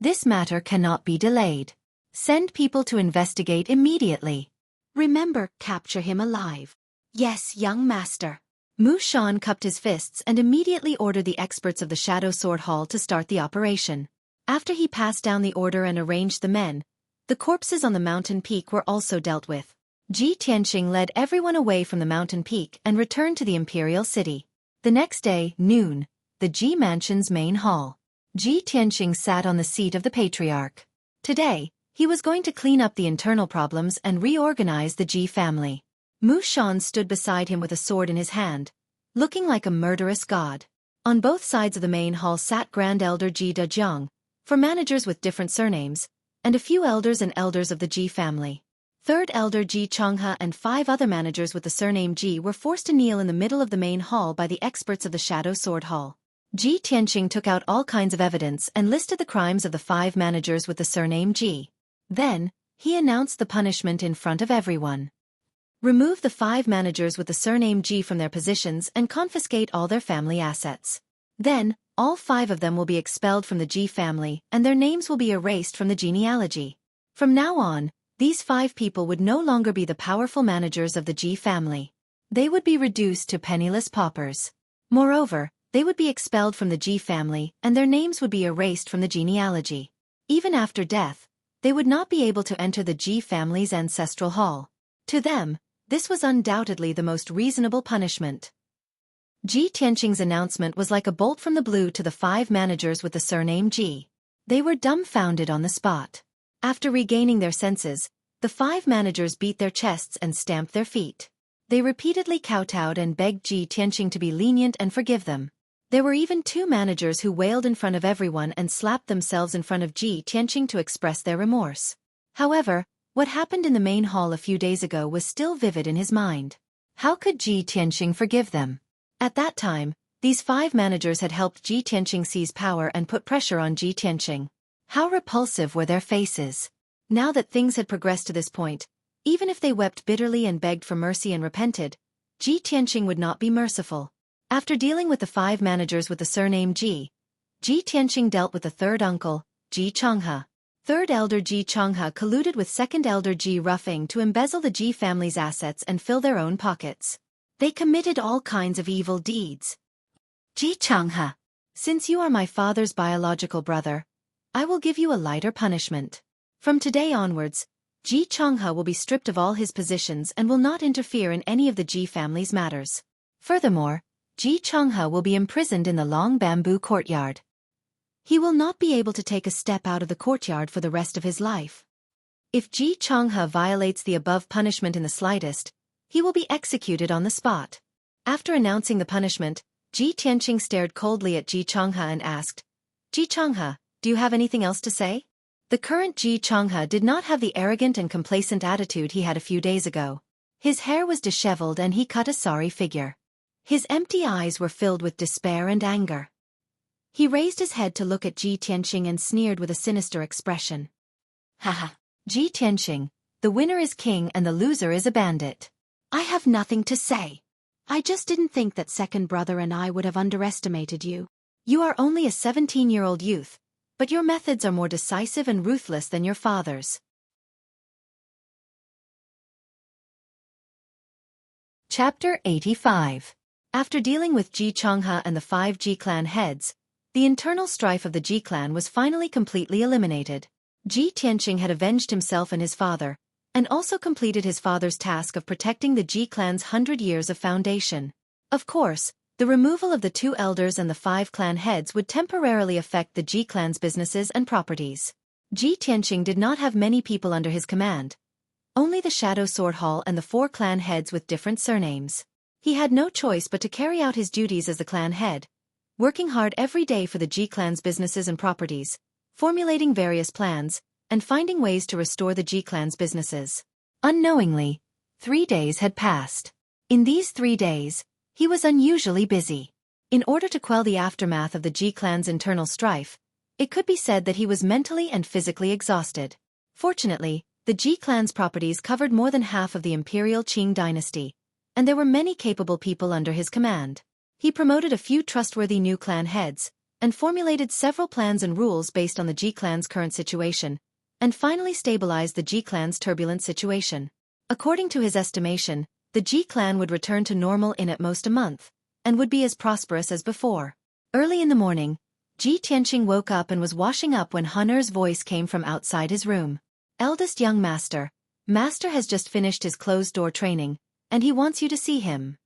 "This matter cannot be delayed. Send people to investigate immediately. Remember, capture him alive." "Yes, young master." Mu Shan cupped his fists and immediately ordered the experts of the Shadow Sword Hall to start the operation. After he passed down the order and arranged the men, the corpses on the mountain peak were also dealt with. Ji Tianqing led everyone away from the mountain peak and returned to the imperial city. The next day, noon, the Ji Mansion's main hall. Ji Tianqing sat on the seat of the patriarch. Today, he was going to clean up the internal problems and reorganize the Ji family. Mu Shan stood beside him with a sword in his hand, looking like a murderous god. On both sides of the main hall sat Grand Elder Ji Dejiang, for managers with different surnames, and a few elders and elders of the Ji family. Third Elder Ji Changhe and 5 other managers with the surname Ji were forced to kneel in the middle of the main hall by the experts of the Shadow Sword Hall. Ji Tianqing took out all kinds of evidence and listed the crimes of the 5 managers with the surname Ji. Then, he announced the punishment in front of everyone. Remove the 5 managers with the surname Ji from their positions and confiscate all their family assets. Then, all 5 of them will be expelled from the Ji family and their names will be erased from the genealogy. From now on, these 5 people would no longer be the powerful managers of the Ji family. They would be reduced to penniless paupers. Moreover, they would be expelled from the Ji family and their names would be erased from the genealogy. Even after death, they would not be able to enter the Ji family's ancestral hall. To them, this was undoubtedly the most reasonable punishment. Ji Tianqing's announcement was like a bolt from the blue to the 5 managers with the surname Ji. They were dumbfounded on the spot. After regaining their senses, the 5 managers beat their chests and stamped their feet. They repeatedly kowtowed and begged Ji Tianqing to be lenient and forgive them. There were even 2 managers who wailed in front of everyone and slapped themselves in front of Ji Tianqing to express their remorse. However, what happened in the main hall a few days ago was still vivid in his mind. How could Ji Tianqing forgive them? At that time, these 5 managers had helped Ji Tianqing seize power and put pressure on Ji Tianqing. How repulsive were their faces. Now that things had progressed to this point, even if they wept bitterly and begged for mercy and repented, Ji Tianqing would not be merciful. After dealing with the 5 managers with the surname Ji, Ji Tianqing dealt with the 3rd uncle, Ji Changhe. 3rd Elder Ji Changhe colluded with 2nd Elder Ji Ruffing to embezzle the Ji family's assets and fill their own pockets. They committed all kinds of evil deeds. Ji Changhe, since you are my father's biological brother, I will give you a lighter punishment. From today onwards, Ji Changhe will be stripped of all his positions and will not interfere in any of the Ji family's matters. Furthermore, Ji Changhe will be imprisoned in the long bamboo courtyard. He will not be able to take a step out of the courtyard for the rest of his life. If Ji Changhe violates the above punishment in the slightest, he will be executed on the spot. After announcing the punishment, Ji Tianqing stared coldly at Ji Changhe and asked, Ji Changhe, do you have anything else to say? The current Ji Changhe did not have the arrogant and complacent attitude he had a few days ago. His hair was disheveled and he cut a sorry figure. His empty eyes were filled with despair and anger. He raised his head to look at Ji Tianqing and sneered with a sinister expression. Haha, Ji Tianqing, the winner is king and the loser is a bandit. I have nothing to say. I just didn't think that second brother and I would have underestimated you. You are only a 17-year-old youth, but your methods are more decisive and ruthless than your father's. Chapter 85. After dealing with Ji Changhe and the 5 Ji clan heads, the internal strife of the Ji clan was finally completely eliminated. Ji Tianqing had avenged himself and his father, and also completed his father's task of protecting the Ji clan's 100 years of foundation. Of course, the removal of the 2 elders and the 5 clan heads would temporarily affect the Ji clan's businesses and properties. Ji Tianqing did not have many people under his command, only the Shadow Sword Hall and the 4 clan heads with different surnames. He had no choice but to carry out his duties as the clan head, working hard every day for the Ji clan's businesses and properties, formulating various plans, and finding ways to restore the Ji clan's businesses. Unknowingly, 3 days had passed. In these 3 days, he was unusually busy. In order to quell the aftermath of the Ji clan's internal strife, it could be said that he was mentally and physically exhausted. Fortunately, the Ji clan's properties covered more than half of the imperial Qing dynasty, and there were many capable people under his command. He promoted a few trustworthy new clan heads, and formulated several plans and rules based on the Ji clan's current situation, and finally stabilized the Ji clan's turbulent situation. According to his estimation, the Ji clan would return to normal in at most a month, and would be as prosperous as before. Early in the morning, Ji Tianqing woke up and was washing up when Hun'er's voice came from outside his room. Eldest young master, Master has just finished his closed-door training, and he wants you to see him.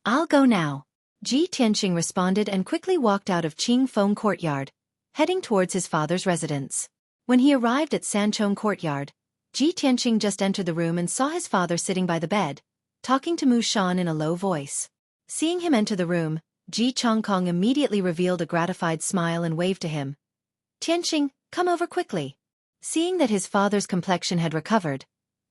I'll go now. Ji Tianqing responded and quickly walked out of Qing Feng Courtyard, heading towards his father's residence. When he arrived at Sanchong Courtyard, Ji Tianqing just entered the room and saw his father sitting by the bed, talking to Mu Shan in a low voice. Seeing him enter the room, Ji Changkong immediately revealed a gratified smile and waved to him. Tianqing, come over quickly. Seeing that his father's complexion had recovered,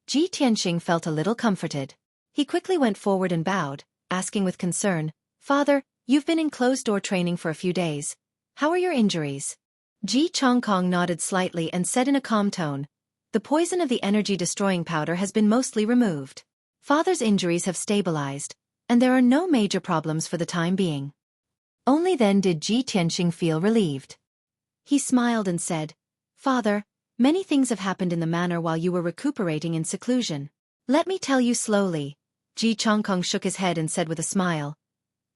Ji Tianqing felt a little comforted. He quickly went forward and bowed, asking with concern, Father, you've been in closed-door training for a few days. How are your injuries? Ji Changkong nodded slightly and said in a calm tone, the poison of the energy-destroying powder has been mostly removed. Father's injuries have stabilized, and there are no major problems for the time being. Only then did Ji Tianqing feel relieved. He smiled and said, Father, many things have happened in the manor while you were recuperating in seclusion. Let me tell you slowly. Ji Changkong shook his head and said with a smile,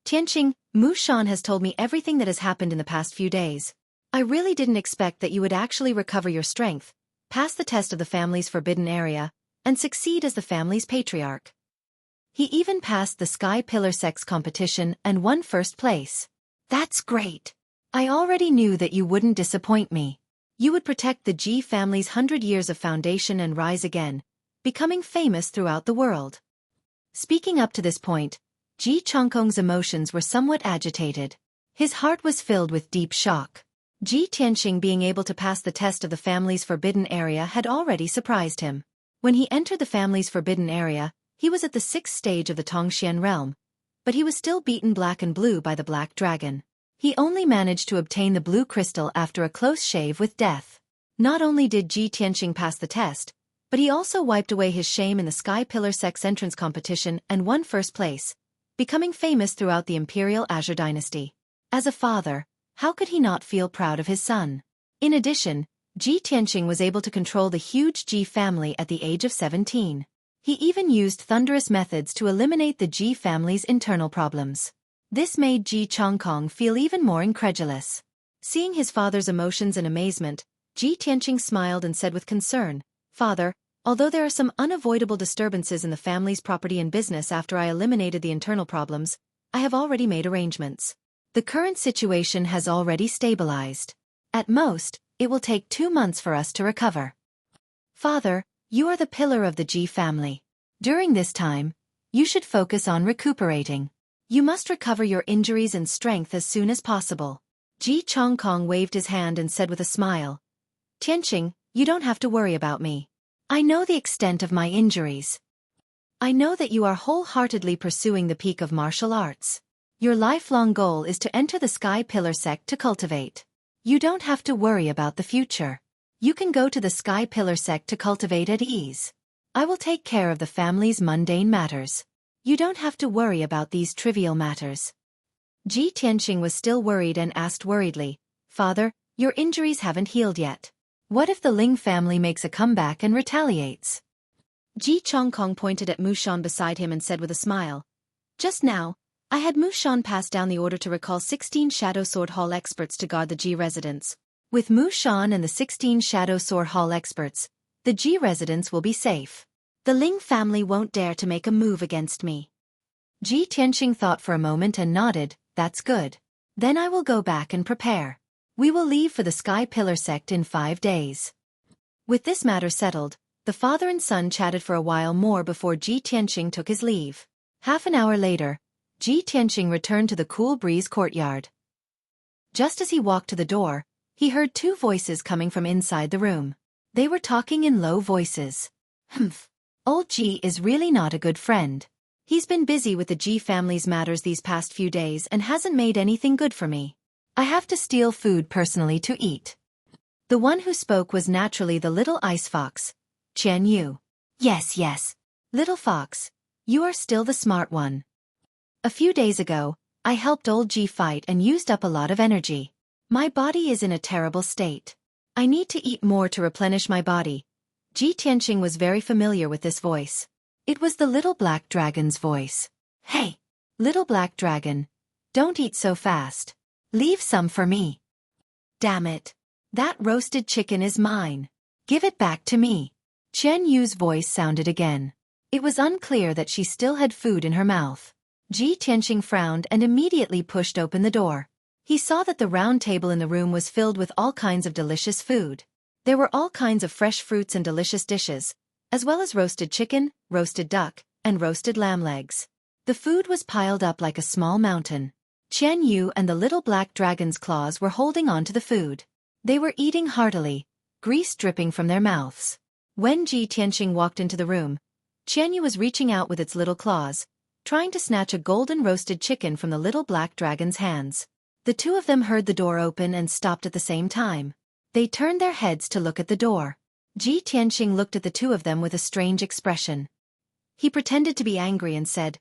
Tianqing, Mu Shan has told me everything that has happened in the past few days. I really didn't expect that you would actually recover your strength, pass the test of the family's forbidden area, and succeed as the family's patriarch. He even passed the Sky Pillar Sex competition and won first place. That's great. I already knew that you wouldn't disappoint me. You would protect the Ji family's 100 years of foundation and rise again, becoming famous throughout the world. Speaking up to this point, Ji Changkong's emotions were somewhat agitated. His heart was filled with deep shock. Ji Tianqing being able to pass the test of the family's forbidden area had already surprised him. When he entered the family's forbidden area, he was at the 6th stage of the Tongxian realm, but he was still beaten black and blue by the Black Dragon. He only managed to obtain the blue crystal after a close shave with death. Not only did Ji Tianqing pass the test, but he also wiped away his shame in the Sky Pillar Sex entrance competition and won first place, becoming famous throughout the Imperial Azure dynasty. As a father, how could he not feel proud of his son? In addition, Ji Tianqing was able to control the huge Ji family at the age of 17. He even used thunderous methods to eliminate the Ji family's internal problems. This made Ji Changkong feel even more incredulous. Seeing his father's emotions and amazement, Ji Tianqing smiled and said with concern, Father, Although there are some unavoidable disturbances in the family's property and business after I eliminated the internal problems, I have already made arrangements. The current situation has already stabilized. At most, it will take 2 months for us to recover. Father, you are the pillar of the Ji family. During this time, you should focus on recuperating. You must recover your injuries and strength as soon as possible. Ji Chongkong waved his hand and said with a smile, Tianqing, you don't have to worry about me. I know the extent of my injuries. I know that you are wholeheartedly pursuing the peak of martial arts. Your lifelong goal is to enter the Sky Pillar sect to cultivate. You don't have to worry about the future. You can go to the Sky Pillar sect to cultivate at ease. I will take care of the family's mundane matters. You don't have to worry about these trivial matters. Ji Tianqing was still worried and asked worriedly, Father, your injuries haven't healed yet. What if the Ling family makes a comeback and retaliates? Ji Chongkong pointed at Mu Shan beside him and said with a smile, Just now, I had Mu Shan pass down the order to recall 16 Shadow Sword Hall experts to guard the Ji residence. With Mu Shan and the 16 Shadow Sword Hall experts, the Ji residence will be safe. The Ling family won't dare to make a move against me. Ji Tianqing thought for a moment and nodded, That's good. Then I will go back and prepare. We will leave for the Sky Pillar sect in 5 days. With this matter settled, the father and son chatted for a while more before Ji Tianqing took his leave. Half an hour later, Ji Tianqing returned to the cool breeze courtyard. Just as he walked to the door, he heard 2 voices coming from inside the room. They were talking in low voices. Humph. Old Ji is really not a good friend. He's been busy with the Ji family's matters these past few days and hasn't made anything good for me. I have to steal food personally to eat. The one who spoke was naturally the little ice fox, Qian Yu. Yes. Little fox, you are still the smart one. A few days ago, I helped old Ji fight and used up a lot of energy. My body is in a terrible state. I need to eat more to replenish my body. Ji Tianqing was very familiar with this voice. It was the little black dragon's voice. Hey, little black dragon, don't eat so fast. Leave some for me. Damn it. That roasted chicken is mine. Give it back to me. Qian Yu's voice sounded again. It was unclear that she still had food in her mouth. Ji Tianqing frowned and immediately pushed open the door. He saw that the round table in the room was filled with all kinds of delicious food. There were all kinds of fresh fruits and delicious dishes, as well as roasted chicken, roasted duck, and roasted lamb legs. The food was piled up like a small mountain. Qian Yu and the little black dragon's claws were holding on to the food. They were eating heartily, grease dripping from their mouths. When Ji Tianqing walked into the room, Qian Yu was reaching out with its little claws, trying to snatch a golden roasted chicken from the little black dragon's hands. The 2 of them heard the door open and stopped at the same time. They turned their heads to look at the door. Ji Tianqing looked at the 2 of them with a strange expression. He pretended to be angry and said,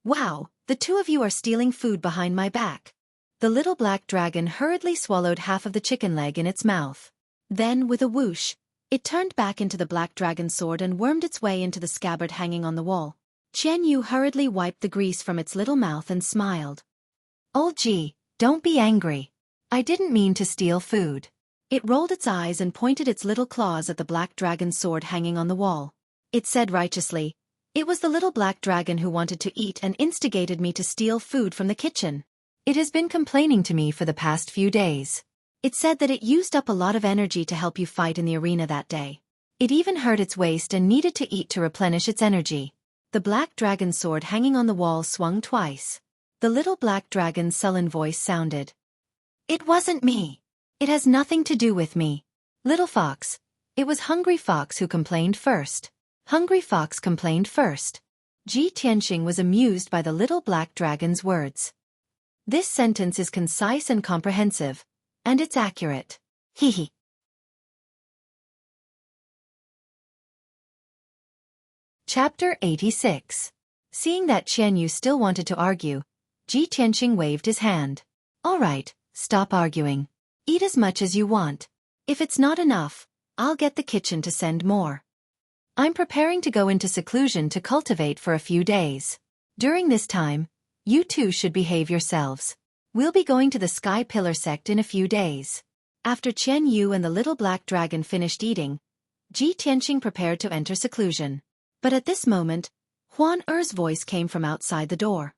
Wow, the 2 of you are stealing food behind my back. The little black dragon hurriedly swallowed half of the chicken leg in its mouth. Then, with a whoosh, it turned back into the black dragon's sword and wormed its way into the scabbard hanging on the wall. Qian Yu hurriedly wiped the grease from its little mouth and smiled. Old Ji, don't be angry. I didn't mean to steal food. It rolled its eyes and pointed its little claws at the black dragon's sword hanging on the wall. It said righteously, It was the little black dragon who wanted to eat and instigated me to steal food from the kitchen. It has been complaining to me for the past few days. It said that it used up a lot of energy to help you fight in the arena that day. It even hurt its waist and needed to eat to replenish its energy. The black dragon's sword hanging on the wall swung twice. The little black dragon's sullen voice sounded. It wasn't me. It has nothing to do with me. Little fox. It was Hungry Fox who complained first. Hungry Fox complained first. Ji Tianqing was amused by the little black dragon's words. This sentence is concise and comprehensive, and it's accurate. Hee. Chapter 86. Seeing that Qian Yu still wanted to argue, Ji Tianqing waved his hand. All right, stop arguing. Eat as much as you want. If it's not enough, I'll get the kitchen to send more. I'm preparing to go into seclusion to cultivate for a few days. During this time, you two should behave yourselves. We'll be going to the Sky Pillar sect in a few days. After Qian Yu and the little black dragon finished eating, Ji Tianqing prepared to enter seclusion. But at this moment, Huan Er's voice came from outside the door.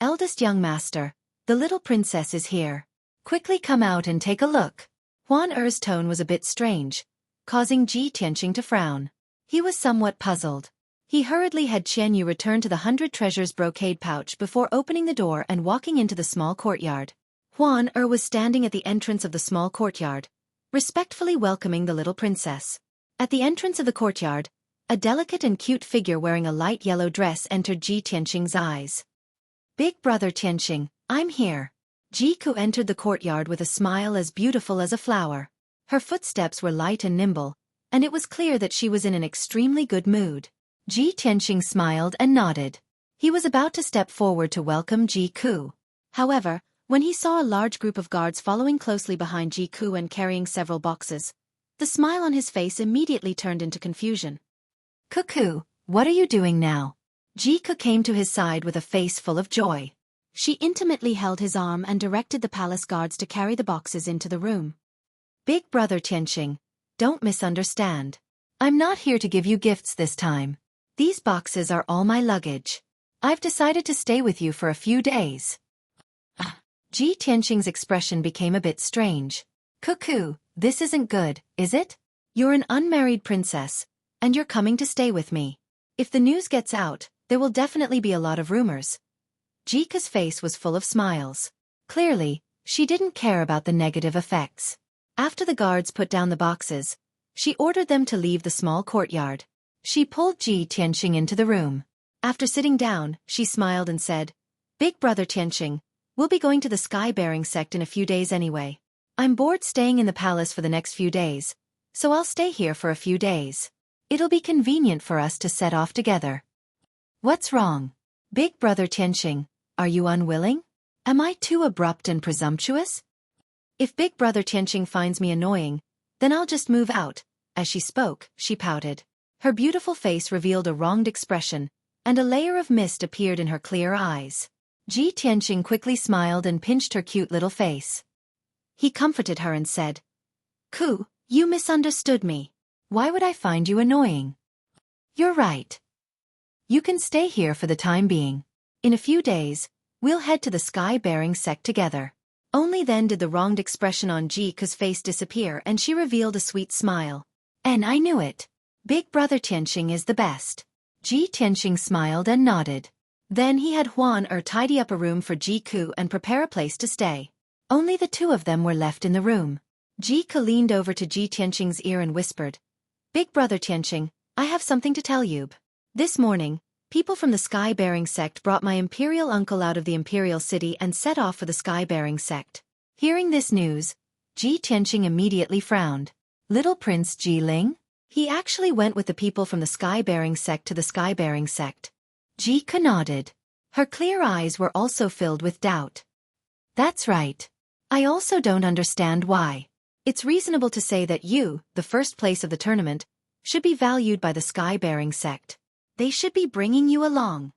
"Eldest young master, the little princess is here. Quickly come out and take a look." Huan Er's tone was a bit strange, causing Ji Tianqing to frown. He was somewhat puzzled. He hurriedly had Qianyu return to the 100 treasures brocade pouch before opening the door and walking into the small courtyard. Huan Er was standing at the entrance of the small courtyard, respectfully welcoming the little princess. At the entrance of the courtyard, a delicate and cute figure wearing a light yellow dress entered Ji Tianqing's eyes. "Big brother Tianqing, I'm here." Jiku entered the courtyard with a smile as beautiful as a flower. Her footsteps were light and nimble, and it was clear that she was in an extremely good mood. Ji Tianqing smiled and nodded. He was about to step forward to welcome Jiku. However, when he saw a large group of guards following closely behind Jiku and carrying several boxes, the smile on his face immediately turned into confusion. "Cuckoo, what are you doing now?" Jiku came to his side with a face full of joy. She intimately held his arm and directed the palace guards to carry the boxes into the room. "Big brother Tianqing, don't misunderstand. I'm not here to give you gifts this time. These boxes are all my luggage. I've decided to stay with you for a few days." Ji Tianqing's expression became a bit strange. "Cuckoo, this isn't good, is it? You're an unmarried princess, and you're coming to stay with me. If the news gets out, there will definitely be a lot of rumors." Jika's face was full of smiles. Clearly, she didn't care about the negative effects. After the guards put down the boxes, she ordered them to leave the small courtyard. She pulled Ji Tianqing into the room. After sitting down, she smiled and said, "Big brother Tianqing, we'll be going to the sky-bearing sect in a few days anyway. I'm bored staying in the palace for the next few days, so I'll stay here for a few days. It'll be convenient for us to set off together." "What's wrong? Big brother Tianqing, are you unwilling? Am I too abrupt and presumptuous? If Big brother Tianqing finds me annoying, then I'll just move out." As she spoke, she pouted. Her beautiful face revealed a wronged expression, and a layer of mist appeared in her clear eyes. Ji Tianqing quickly smiled and pinched her cute little face. He comforted her and said, "Ku, you misunderstood me. Why would I find you annoying? You're right. You can stay here for the time being. In a few days, we'll head to the sky-bearing sect together." Only then did the wronged expression on Jika's face disappear and she revealed a sweet smile. "And I knew it. Big brother Tianqing is the best." Ji Tianqing smiled and nodded. Then he had Huan Er tidy up a room for Jiku and prepare a place to stay. Only the two of them were left in the room. Jiku leaned over to Ji Tianqing's ear and whispered, "Big brother Tianqing, I have something to tell you. This morning, people from the sky-bearing sect brought my imperial uncle out of the imperial city and set off for the sky-bearing sect." Hearing this news, Ji Tianqing immediately frowned. Little Prince Jiling? He actually went with the people from the sky-bearing sect to the sky-bearing sect. Jika nodded. Her clear eyes were also filled with doubt. "That's right. I also don't understand why. It's reasonable to say that you, the first place of the tournament, should be valued by the sky-bearing sect. They should be bringing you along."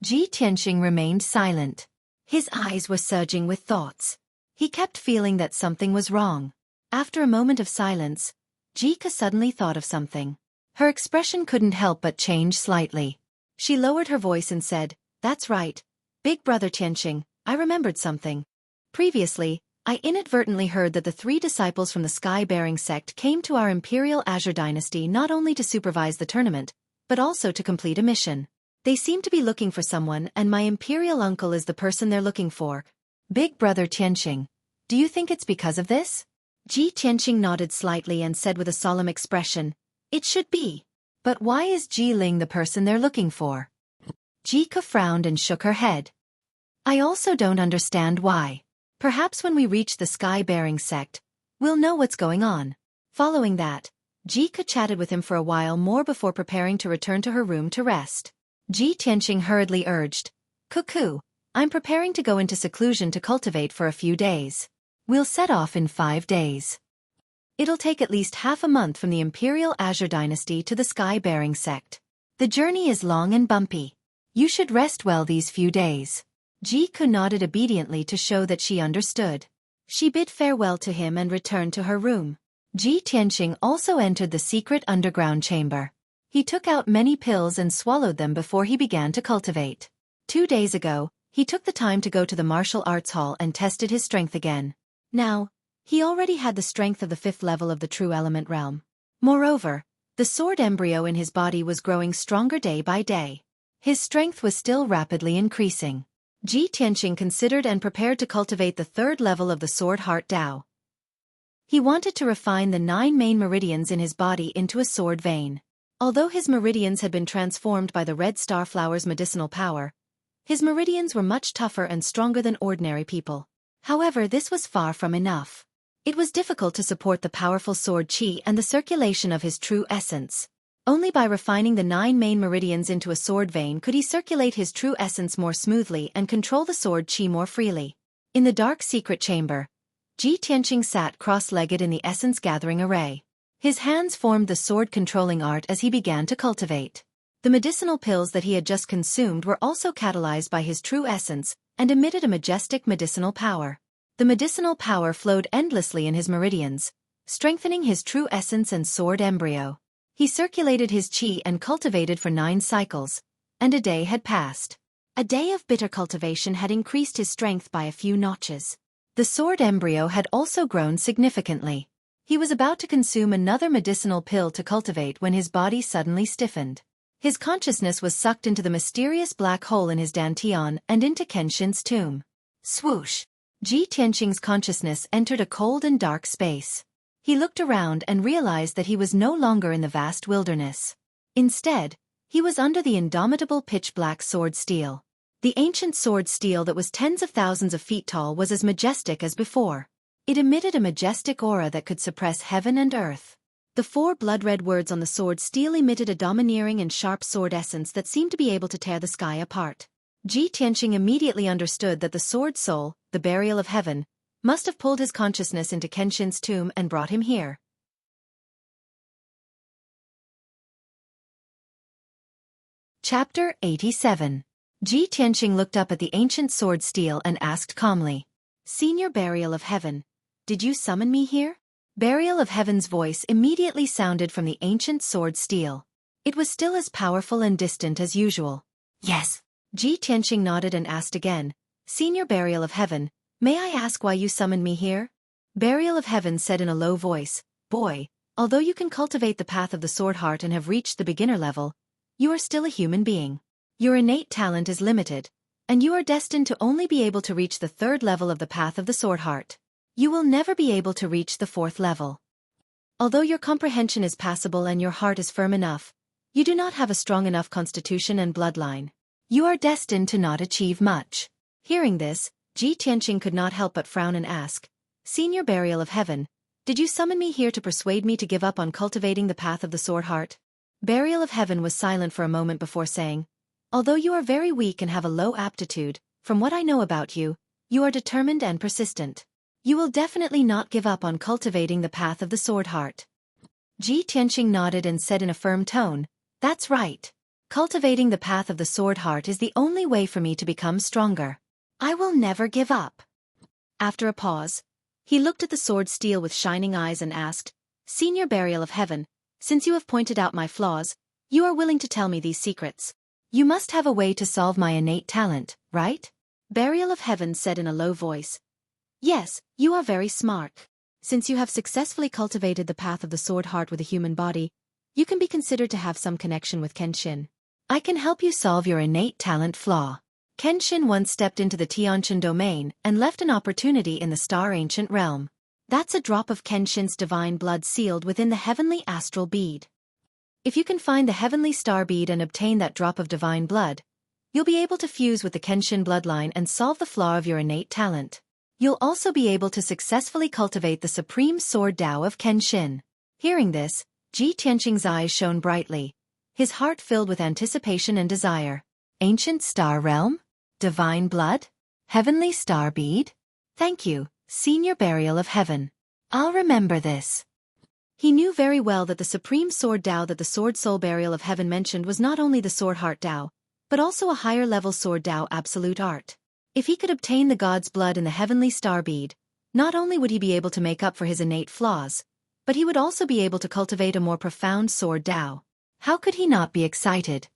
Ji Tianqing remained silent. His eyes were surging with thoughts. He kept feeling that something was wrong. After a moment of silence, Jika suddenly thought of something. Her expression couldn't help but change slightly. She lowered her voice and said, "That's right. Big brother Tianqing, I remembered something. Previously, I inadvertently heard that the 3 disciples from the sky-bearing sect came to our Imperial Azure Dynasty not only to supervise the tournament, but also to complete a mission. They seem to be looking for someone and my Imperial uncle is the person they're looking for. Big brother Tianqing, do you think it's because of this?" Ji Tianqing nodded slightly and said with a solemn expression, "It should be. But why is Ji Ling the person they're looking for?" Jika frowned and shook her head. "I also don't understand why. Perhaps when we reach the sky-bearing sect, we'll know what's going on." Following that, Jika chatted with him for a while more before preparing to return to her room to rest. Ji Tianqing hurriedly urged, "Cuckoo, I'm preparing to go into seclusion to cultivate for a few days. We'll set off in 5 days. It'll take at least half a month from the Imperial Azure Dynasty to the sky-bearing sect. The journey is long and bumpy. You should rest well these few days." Jiku nodded obediently to show that she understood. She bid farewell to him and returned to her room. Ji Tianqing also entered the secret underground chamber. He took out many pills and swallowed them before he began to cultivate. 2 days ago, he took the time to go to the martial arts hall and tested his strength again. Now, he already had the strength of the 5th level of the true element realm. Moreover, the sword embryo in his body was growing stronger day by day. His strength was still rapidly increasing. Ji Tianqing considered and prepared to cultivate the 3rd level of the sword heart Dao. He wanted to refine the 9 main meridians in his body into a sword vein. Although his meridians had been transformed by the red star flower's medicinal power, his meridians were much tougher and stronger than ordinary people. However, this was far from enough. It was difficult to support the powerful sword qi and the circulation of his true essence. Only by refining the 9 main meridians into a sword vein could he circulate his true essence more smoothly and control the sword qi more freely. In the dark secret chamber, Ji Tianqing sat cross-legged in the essence-gathering array. His hands formed the sword-controlling art as he began to cultivate. The medicinal pills that he had just consumed were also catalyzed by his true essence and emitted a majestic medicinal power. The medicinal power flowed endlessly in his meridians, strengthening his true essence and sword embryo. He circulated his qi and cultivated for 9 cycles, and a day had passed. A day of bitter cultivation had increased his strength by a few notches. The sword embryo had also grown significantly. He was about to consume another medicinal pill to cultivate when his body suddenly stiffened. His consciousness was sucked into the mysterious black hole in his dantian and into Kenshin's tomb. Swoosh! Ji Tianqing's consciousness entered a cold and dark space. He looked around and realized that he was no longer in the vast wilderness. Instead, he was under the indomitable pitch-black sword steel. The ancient sword steel that was tens of thousands of feet tall was as majestic as before. It emitted a majestic aura that could suppress heaven and earth. The 4 blood-red words on the sword steel emitted a domineering and sharp sword essence that seemed to be able to tear the sky apart. Ji Tianqing immediately understood that the sword soul, the burial of heaven, must have pulled his consciousness into Kenshin's tomb and brought him here. Chapter 87. Ji Tianqing looked up at the ancient sword steel and asked calmly, "Senior Burial of Heaven, did you summon me here?" Burial of Heaven's voice immediately sounded from the ancient sword steel. It was still as powerful and distant as usual. "Yes." Ji Tianqing nodded and asked again, "Senior Burial of Heaven, may I ask why you summoned me here?" Burial of Heaven said in a low voice, "Boy, although you can cultivate the path of the sword heart and have reached the beginner level, you are still a human being. Your innate talent is limited, and you are destined to only be able to reach the 3rd level of the path of the sword heart. You will never be able to reach the 4th level. Although your comprehension is passable and your heart is firm enough, you do not have a strong enough constitution and bloodline. You are destined to not achieve much." Hearing this, Ji Tianqing could not help but frown and ask, "Senior Burial of Heaven, did you summon me here to persuade me to give up on cultivating the path of the sword heart?" Burial of Heaven was silent for a moment before saying, "Although you are very weak and have a low aptitude, from what I know about you, you are determined and persistent. You will definitely not give up on cultivating the path of the sword heart." Ji Tianqing nodded and said in a firm tone, "That's right. Cultivating the path of the sword heart is the only way for me to become stronger. I will never give up." After a pause, he looked at the sword steel with shining eyes and asked, "Senior Burial of Heaven, since you have pointed out my flaws, you are willing to tell me these secrets. You must have a way to solve my innate talent, right?" Burial of Heaven said in a low voice, "Yes, you are very smart. Since you have successfully cultivated the path of the sword heart with a human body, you can be considered to have some connection with Kenshin. I can help you solve your innate talent flaw. Kenshin once stepped into the Tianqian domain and left an opportunity in the star ancient realm. That's a drop of Kenshin's divine blood sealed within the heavenly astral bead. If you can find the heavenly star bead and obtain that drop of divine blood, you'll be able to fuse with the Kenshin bloodline and solve the flaw of your innate talent. You'll also be able to successfully cultivate the supreme sword Dao of Kenshin." Hearing this, Ji Tianqing's eyes shone brightly, his heart filled with anticipation and desire. Ancient star realm? Divine blood? Heavenly star bead? Thank you, Senior Burial of Heaven. I'll remember this. He knew very well that the supreme sword Dao that the sword soul Burial of Heaven mentioned was not only the sword heart Dao, but also a higher level sword Dao absolute art. If he could obtain the god's blood in the heavenly star bead, not only would he be able to make up for his innate flaws, but he would also be able to cultivate a more profound sword Tao. How could he not be excited?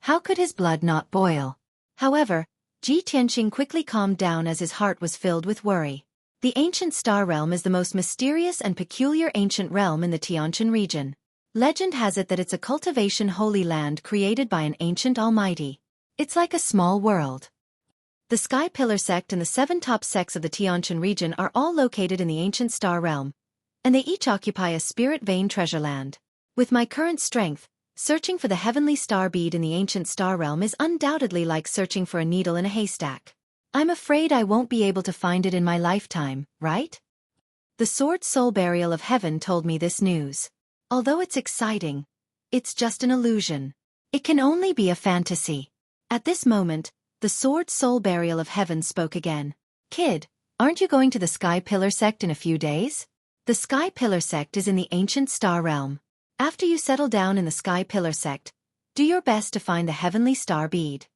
How could his blood not boil? However, Ji Tianqing quickly calmed down as his heart was filled with worry. The ancient star realm is the most mysterious and peculiar ancient realm in the Tianqian region. Legend has it that it's a cultivation holy land created by an ancient almighty. It's like a small world. The Sky Pillar sect and the 7 top sects of the Tianqian region are all located in the ancient star realm, and they each occupy a spirit vein treasure land. With my current strength, searching for the heavenly star bead in the ancient star realm is undoubtedly like searching for a needle in a haystack. I'm afraid I won't be able to find it in my lifetime, right? The Sword Soul Burial of Heaven told me this news. Although it's exciting, it's just an illusion. It can only be a fantasy. At this moment, the Sword Soul Burial of Heaven spoke again. Kid, aren't you going to the Sky Pillar sect in a few days? The Sky Pillar sect is in the ancient star realm. After you settle down in the Sky Pillar sect, do your best to find the heavenly star bead.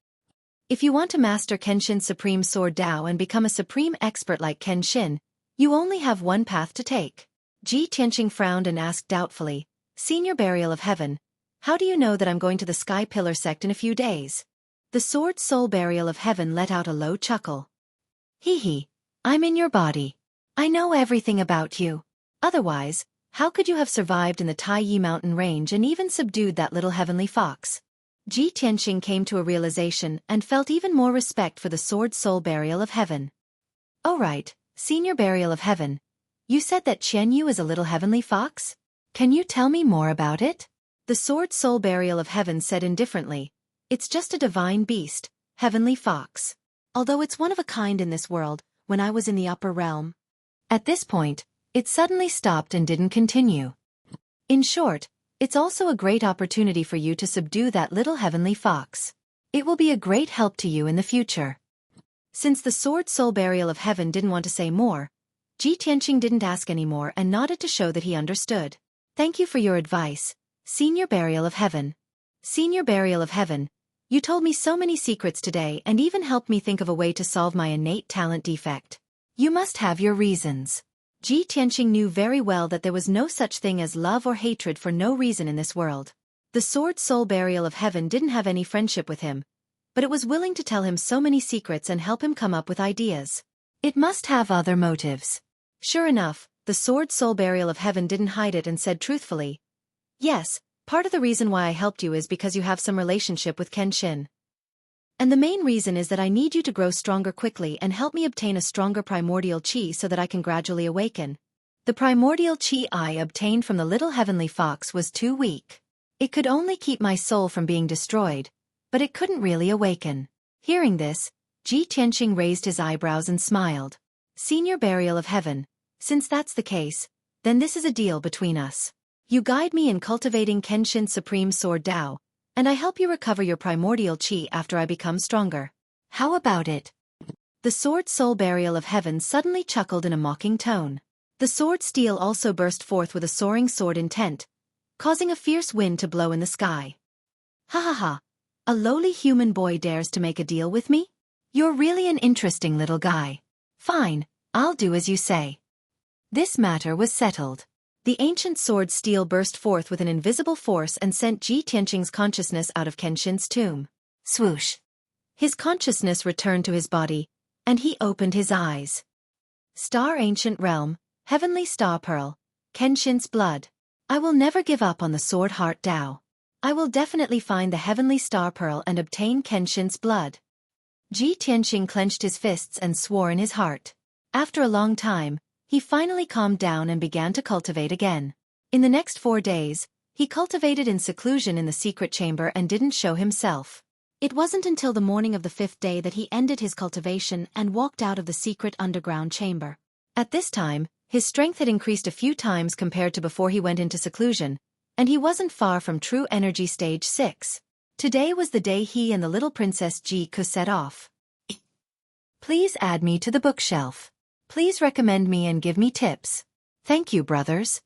If you want to master Kenshin's supreme sword Tao and become a supreme expert like Kenshin, you only have one path to take. Ji Tianqing frowned and asked doubtfully, Senior Burial of Heaven, how do you know that I'm going to the Sky Pillar sect in a few days? The Sword Soul Burial of Heaven let out a low chuckle. Hee hee, I'm in your body. I know everything about you. Otherwise, how could you have survived in the Taiyi mountain range and even subdued that little heavenly fox? Ji Tianqing came to a realization and felt even more respect for the Sword Soul Burial of Heaven. Oh right, Senior Burial of Heaven. You said that Qianyu is a little heavenly fox? Can you tell me more about it? The Sword Soul Burial of Heaven said indifferently, it's just a divine beast, heavenly fox. Although it's one of a kind in this world, when I was in the upper realm. At this point, it suddenly stopped and didn't continue. In short, it's also a great opportunity for you to subdue that little heavenly fox. It will be a great help to you in the future. Since the Sword Soul Burial of Heaven didn't want to say more, Ji Tianqing didn't ask any more and nodded to show that he understood. Thank you for your advice, Senior Burial of Heaven. Senior Burial of Heaven, you told me so many secrets today and even helped me think of a way to solve my innate talent defect. You must have your reasons. Ji Tianqing knew very well that there was no such thing as love or hatred for no reason in this world. The Sword Soul Burial of Heaven didn't have any friendship with him, but it was willing to tell him so many secrets and help him come up with ideas. It must have other motives. Sure enough, the Sword Soul Burial of Heaven didn't hide it and said truthfully, yes, part of the reason why I helped you is because you have some relationship with Kenshin. And the main reason is that I need you to grow stronger quickly and help me obtain a stronger primordial qi so that I can gradually awaken. The primordial qi I obtained from the little heavenly fox was too weak. It could only keep my soul from being destroyed, but it couldn't really awaken. Hearing this, Ji Tianqing raised his eyebrows and smiled. Senior Burial of Heaven, since that's the case, then this is a deal between us. You guide me in cultivating Kenshin's supreme sword Tao, and I help you recover your primordial qi after I become stronger. How about it? The Sword Soul Burial of Heaven suddenly chuckled in a mocking tone. The sword steel also burst forth with a soaring sword intent, causing a fierce wind to blow in the sky. Ha ha ha, a lowly human boy dares to make a deal with me? You're really an interesting little guy. Fine, I'll do as you say. This matter was settled. The ancient sword steel burst forth with an invisible force and sent Ji Tianqing's consciousness out of Kenshin's tomb. Swoosh! His consciousness returned to his body, and he opened his eyes. Star Ancient Realm, Heavenly Star Pearl, Kenshin's blood. I will never give up on the Sword Heart Tao. I will definitely find the Heavenly Star Pearl and obtain Kenshin's blood. Ji Tianqing clenched his fists and swore in his heart. After a long time, he finally calmed down and began to cultivate again. In the next 4 days, he cultivated in seclusion in the secret chamber and didn't show himself. It wasn't until the morning of the 5th day that he ended his cultivation and walked out of the secret underground chamber. At this time, his strength had increased a few times compared to before he went into seclusion, and he wasn't far from true energy stage 6. Today was the day he and the little princess Xueqi set off. Please add me to the bookshelf. Please recommend me and give me tips. Thank you, brothers.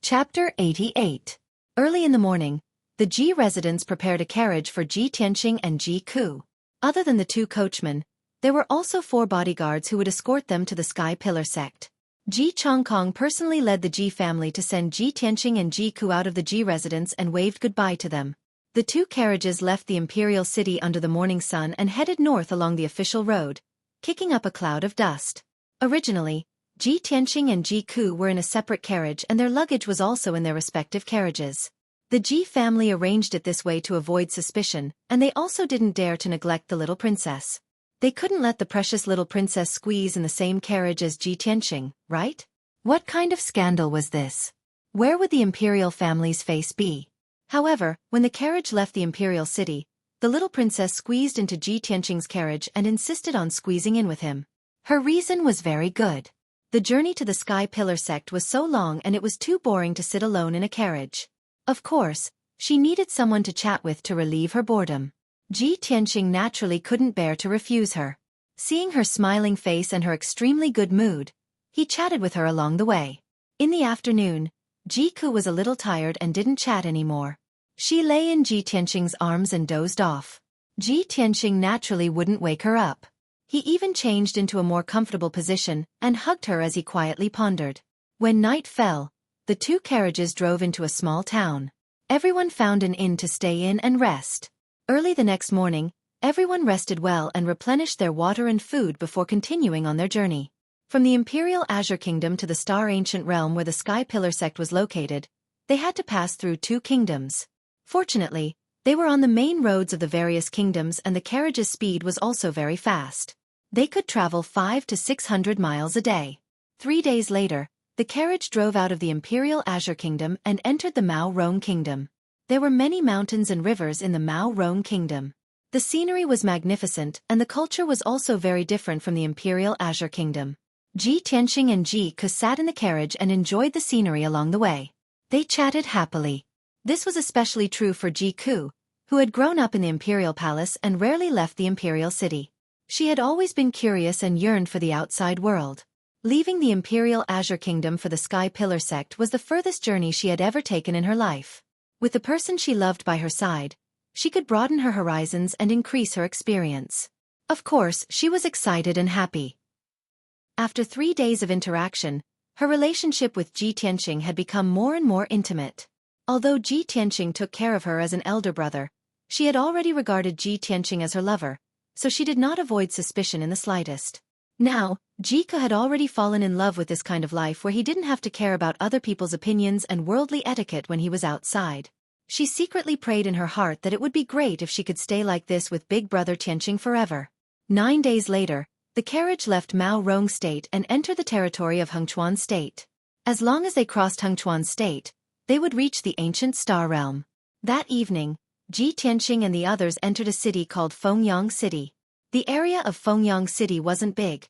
Chapter 88. Early in the morning, the Ji residents prepared a carriage for Ji Tianqing and Xueqi. Other than the 2 coachmen, There were also 4 bodyguards who would escort them to the Sky Pillar sect. Ji Chongkong personally led the Ji family to send Ji Tianqing and Ji Ku out of the Ji residence and waved goodbye to them. The 2 carriages left the imperial city under the morning sun and headed north along the official road, kicking up a cloud of dust. Originally, Ji Tianqing and Ji Ku were in a separate carriage and their luggage was also in their respective carriages. The Ji family arranged it this way to avoid suspicion, and they also didn't dare to neglect the little princess. They couldn't let the precious little princess squeeze in the same carriage as Ji Tianqing, right? What kind of scandal was this? Where would the imperial family's face be? However, when the carriage left the imperial city, the little princess squeezed into Ji Tianqing's carriage and insisted on squeezing in with him. Her reason was very good. The journey to the Sky Pillar sect was so long and it was too boring to sit alone in a carriage. Of course, she needed someone to chat with to relieve her boredom. Ji Tianqing naturally couldn't bear to refuse her. Seeing her smiling face and her extremely good mood, he chatted with her along the way. In the afternoon, Ji Ku was a little tired and didn't chat anymore. She lay in Ji Tianqing's arms and dozed off. Ji Tianqing naturally wouldn't wake her up. He even changed into a more comfortable position and hugged her as he quietly pondered. When night fell, the 2 carriages drove into a small town. Everyone found an inn to stay in and rest. Early the next morning, everyone rested well and replenished their water and food before continuing on their journey. From the Imperial Azure Kingdom to the Star Ancient Realm where the Sky Pillar sect was located, they had to pass through 2 kingdoms. Fortunately, they were on the main roads of the various kingdoms and the carriage's speed was also very fast. They could travel 500 to 600 miles a day. 3 days later, the carriage drove out of the Imperial Azure Kingdom and entered the Mao Rong Kingdom. There were many mountains and rivers in the Mao Rong Kingdom. The scenery was magnificent and the culture was also very different from the Imperial Azure Kingdom. Ji Tianqing and Ji Ku sat in the carriage and enjoyed the scenery along the way. They chatted happily. This was especially true for Ji Ku, who had grown up in the Imperial Palace and rarely left the Imperial City. She had always been curious and yearned for the outside world. Leaving the Imperial Azure Kingdom for the Sky Pillar sect was the furthest journey she had ever taken in her life. With the person she loved by her side, she could broaden her horizons and increase her experience. Of course, she was excited and happy. After 3 days of interaction, her relationship with Ji Tianqing had become more and more intimate. Although Ji Tianqing took care of her as an elder brother, she had already regarded Ji Tianqing as her lover, so she did not avoid suspicion in the slightest. Now, Ji Ku had already fallen in love with this kind of life where he didn't have to care about other people's opinions and worldly etiquette when he was outside. She secretly prayed in her heart that it would be great if she could stay like this with big brother Tianqing forever. 9 days later, the carriage left Mao Rong State and entered the territory of Hengchuan State. As long as they crossed Hengchuan State, they would reach the ancient Star Realm. That evening, Ji Tianqing and the others entered a city called Fengyang City. The area of Fengyang City wasn't big,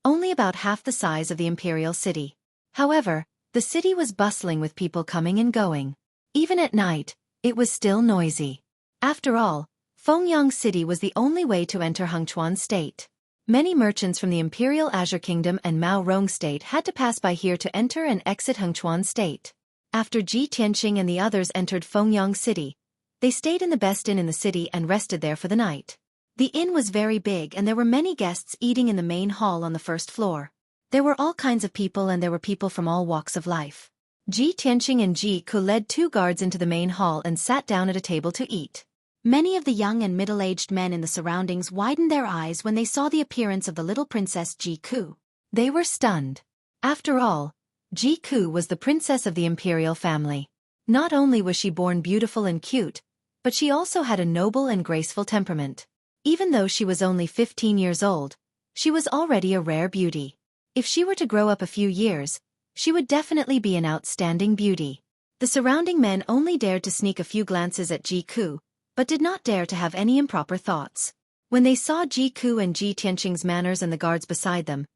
only about half the size of the Imperial City. However, the city was bustling with people coming and going. Even at night, it was still noisy. After all, Fengyang City was the only way to enter Hengchuan State. Many merchants from the Imperial Azure Kingdom and Mao Rong State had to pass by here to enter and exit Hengchuan State. After Ji Tianqing and the others entered Fengyang City, they stayed in the best inn in the city and rested there for the night. The inn was very big and there were many guests eating in the main hall on the first floor. There were all kinds of people and there were people from all walks of life. Ji Tianqing and Ji Ku led 2 guards into the main hall and sat down at a table to eat. Many of the young and middle-aged men in the surroundings widened their eyes when they saw the appearance of the little princess Ji Ku. They were stunned. After all, Ji Ku was the princess of the imperial family. Not only was she born beautiful and cute, but she also had a noble and graceful temperament. Even though she was only 15 years old, she was already a rare beauty. If she were to grow up a few years, she would definitely be an outstanding beauty. The surrounding men only dared to sneak a few glances at Ji Ku, but did not dare to have any improper thoughts. When they saw Ji Ku and Ji Tianqing's manners and the guards beside them,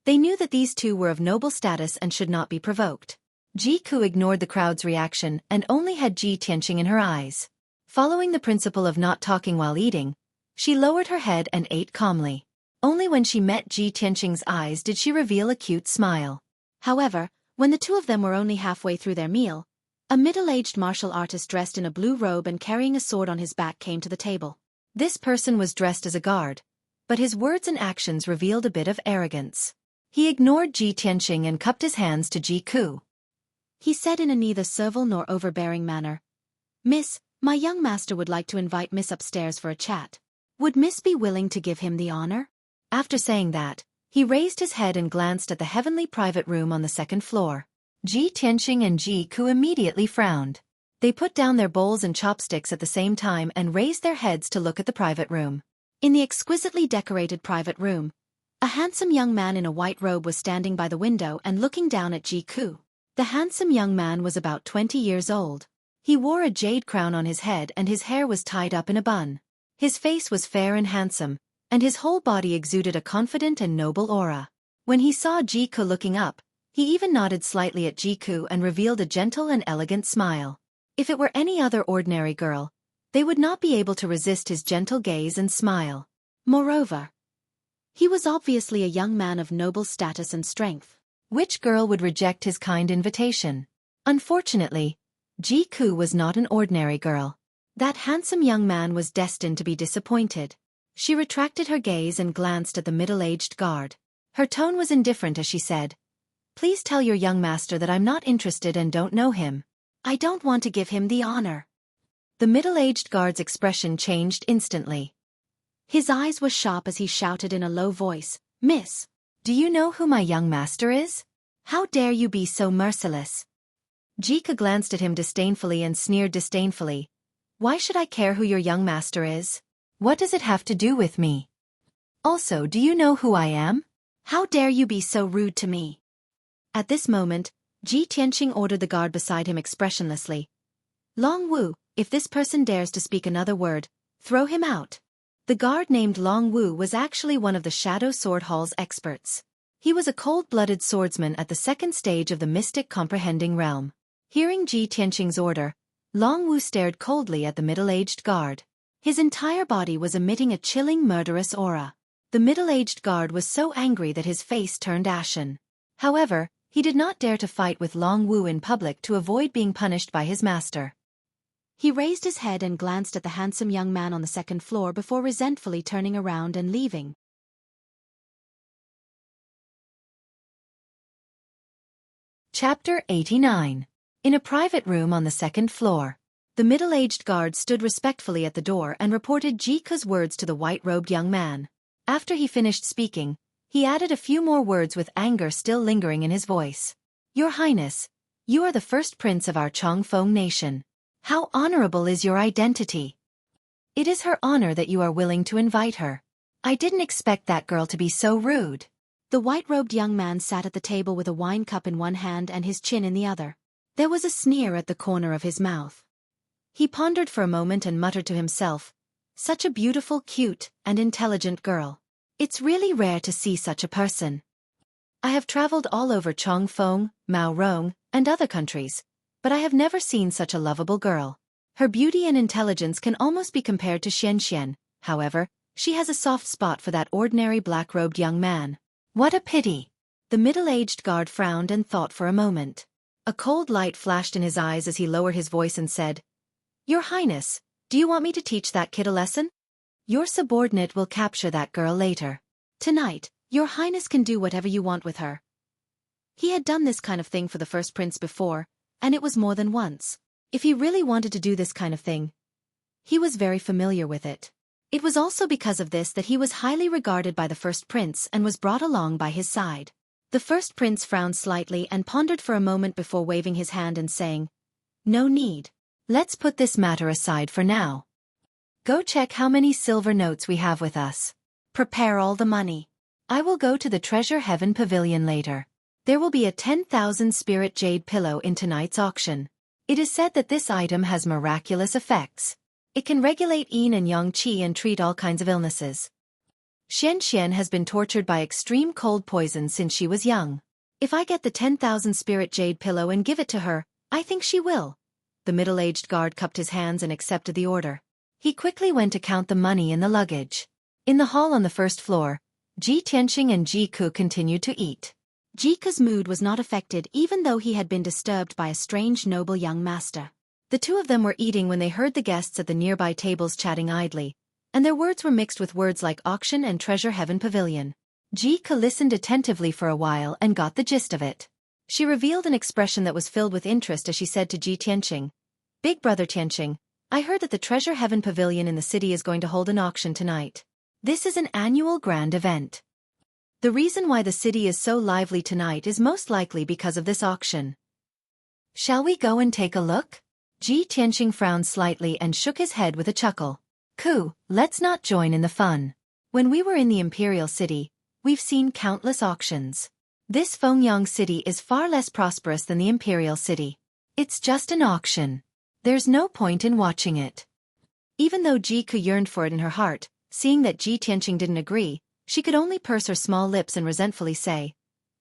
they knew that these 2 were of noble status and should not be provoked. Ji Ku ignored the crowd's reaction and only had Ji Tianqing in her eyes. Following the principle of not talking while eating, she lowered her head and ate calmly. Only when she met Ji Tianqing's eyes did she reveal a cute smile. However, when the 2 of them were only halfway through their meal, a middle-aged martial artist dressed in a blue robe and carrying a sword on his back came to the table. This person was dressed as a guard, but his words and actions revealed a bit of arrogance. He ignored Ji Tianqing and cupped his hands to Ji Ku. He said in a neither servile nor overbearing manner, "Miss, my young master would like to invite Miss upstairs for a chat. Would Miss be willing to give him the honor?" After saying that, he raised his head and glanced at the heavenly private room on the second floor. Ji Tianqing and Ji Ku immediately frowned. They put down their bowls and chopsticks at the same time and raised their heads to look at the private room. In the exquisitely decorated private room, a handsome young man in a white robe was standing by the window and looking down at Ji Ku. The handsome young man was about 20 years old. He wore a jade crown on his head and his hair was tied up in a bun. His face was fair and handsome, and his whole body exuded a confident and noble aura. When he saw Ji Ku looking up, he even nodded slightly at Ji Ku and revealed a gentle and elegant smile. If it were any other ordinary girl, they would not be able to resist his gentle gaze and smile. Moreover, he was obviously a young man of noble status and strength. Which girl would reject his kind invitation? Unfortunately, Ji Ku was not an ordinary girl. That handsome young man was destined to be disappointed. She retracted her gaze and glanced at the middle-aged guard. Her tone was indifferent as she said, "Please tell your young master that I'm not interested and don't know him. I don't want to give him the honor." The middle-aged guard's expression changed instantly. His eyes were sharp as he shouted in a low voice, "Miss, do you know who my young master is? How dare you be so merciless?" Ji Ku glanced at him disdainfully and sneered disdainfully. "Why should I care who your young master is? What does it have to do with me? Also, do you know who I am? How dare you be so rude to me?" At this moment, Ji Tianqing ordered the guard beside him expressionlessly, "Long Wu, if this person dares to speak another word, throw him out." The guard named Long Wu was actually one of the Shadow Sword Hall's experts. He was a cold-blooded swordsman at the second stage of the mystic comprehending realm. Hearing Ji Tianqing's order, Long Wu stared coldly at the middle-aged guard. His entire body was emitting a chilling murderous aura. The middle-aged guard was so angry that his face turned ashen. However, he did not dare to fight with Long Wu in public to avoid being punished by his master. He raised his head and glanced at the handsome young man on the second floor before resentfully turning around and leaving. Chapter 89. In a private room on the second floor, the middle-aged guard stood respectfully at the door and reported Ji Ku's words to the white-robed young man. After he finished speaking, he added a few more words with anger still lingering in his voice. "Your Highness, you are the first prince of our Chongfeng nation. How honorable is your identity? It is her honor that you are willing to invite her. I didn't expect that girl to be so rude." The white-robed young man sat at the table with a wine cup in one hand and his chin in the other. There was a sneer at the corner of his mouth. He pondered for a moment and muttered to himself, "Such a beautiful, cute, and intelligent girl. It's really rare to see such a person. I have traveled all over Chongfeng, Maorong, and other countries, but I have never seen such a lovable girl. Her beauty and intelligence can almost be compared to Xian. However, she has a soft spot for that ordinary black-robed young man. What a pity." The middle-aged guard frowned and thought for a moment. A cold light flashed in his eyes as he lowered his voice and said, "Your Highness, do you want me to teach that kid a lesson? Your subordinate will capture that girl later. Tonight, Your Highness can do whatever you want with her." He had done this kind of thing for the first prince before, and it was more than once. If he really wanted to do this kind of thing, he was very familiar with it. It was also because of this that he was highly regarded by the first prince and was brought along by his side. The first prince frowned slightly and pondered for a moment before waving his hand and saying, "No need. Let's put this matter aside for now. Go check how many silver notes we have with us. Prepare all the money. I will go to the Treasure Heaven Pavilion later. There will be a 10,000 spirit jade pillow in tonight's auction. It is said that this item has miraculous effects. It can regulate yin and yang qi and treat all kinds of illnesses. Xian has been tortured by extreme cold poison since she was young. If I get the 10,000 spirit jade pillow and give it to her, I think she will." The middle-aged guard cupped his hands and accepted the order. He quickly went to count the money in the luggage. In the hall on the first floor, Ji Tianqing and Ji Ku continued to eat. Ji Ku's mood was not affected even though he had been disturbed by a strange noble young master. The two of them were eating when they heard the guests at the nearby tables chatting idly. and their words were mixed with words like auction and treasure heaven pavilion. Xueqi listened attentively for a while and got the gist of it. She revealed an expression that was filled with interest as she said to Ji Tianqing, "Big brother Tianqing, I heard that the treasure heaven pavilion in the city is going to hold an auction tonight. This is an annual grand event. The reason why the city is so lively tonight is most likely because of this auction. Shall we go and take a look?" Ji Tianqing frowned slightly and shook his head with a chuckle. Let's not join in the fun. When we were in the imperial city, we've seen countless auctions. This Fengyang city is far less prosperous than the imperial city. It's just an auction. There's no point in watching it. Even though Xueqi yearned for it in her heart, seeing that Ji Tianqing didn't agree, she could only purse her small lips and resentfully say,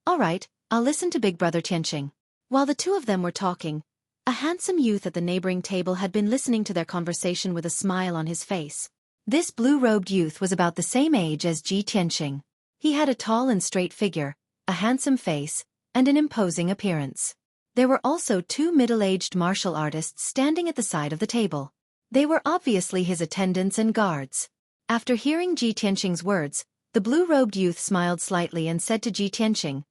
"All right, I'll listen to Big Brother Tianqing." While the two of them were talking, a handsome youth at the neighboring table had been listening to their conversation with a smile on his face. This blue-robed youth was about the same age as Ji Tianqing. He had a tall and straight figure, a handsome face, and an imposing appearance. There were also two middle-aged martial artists standing at the side of the table. They were obviously his attendants and guards. After hearing Ji Tianqing's words, the blue-robed youth smiled slightly and said to Ji Tianqing,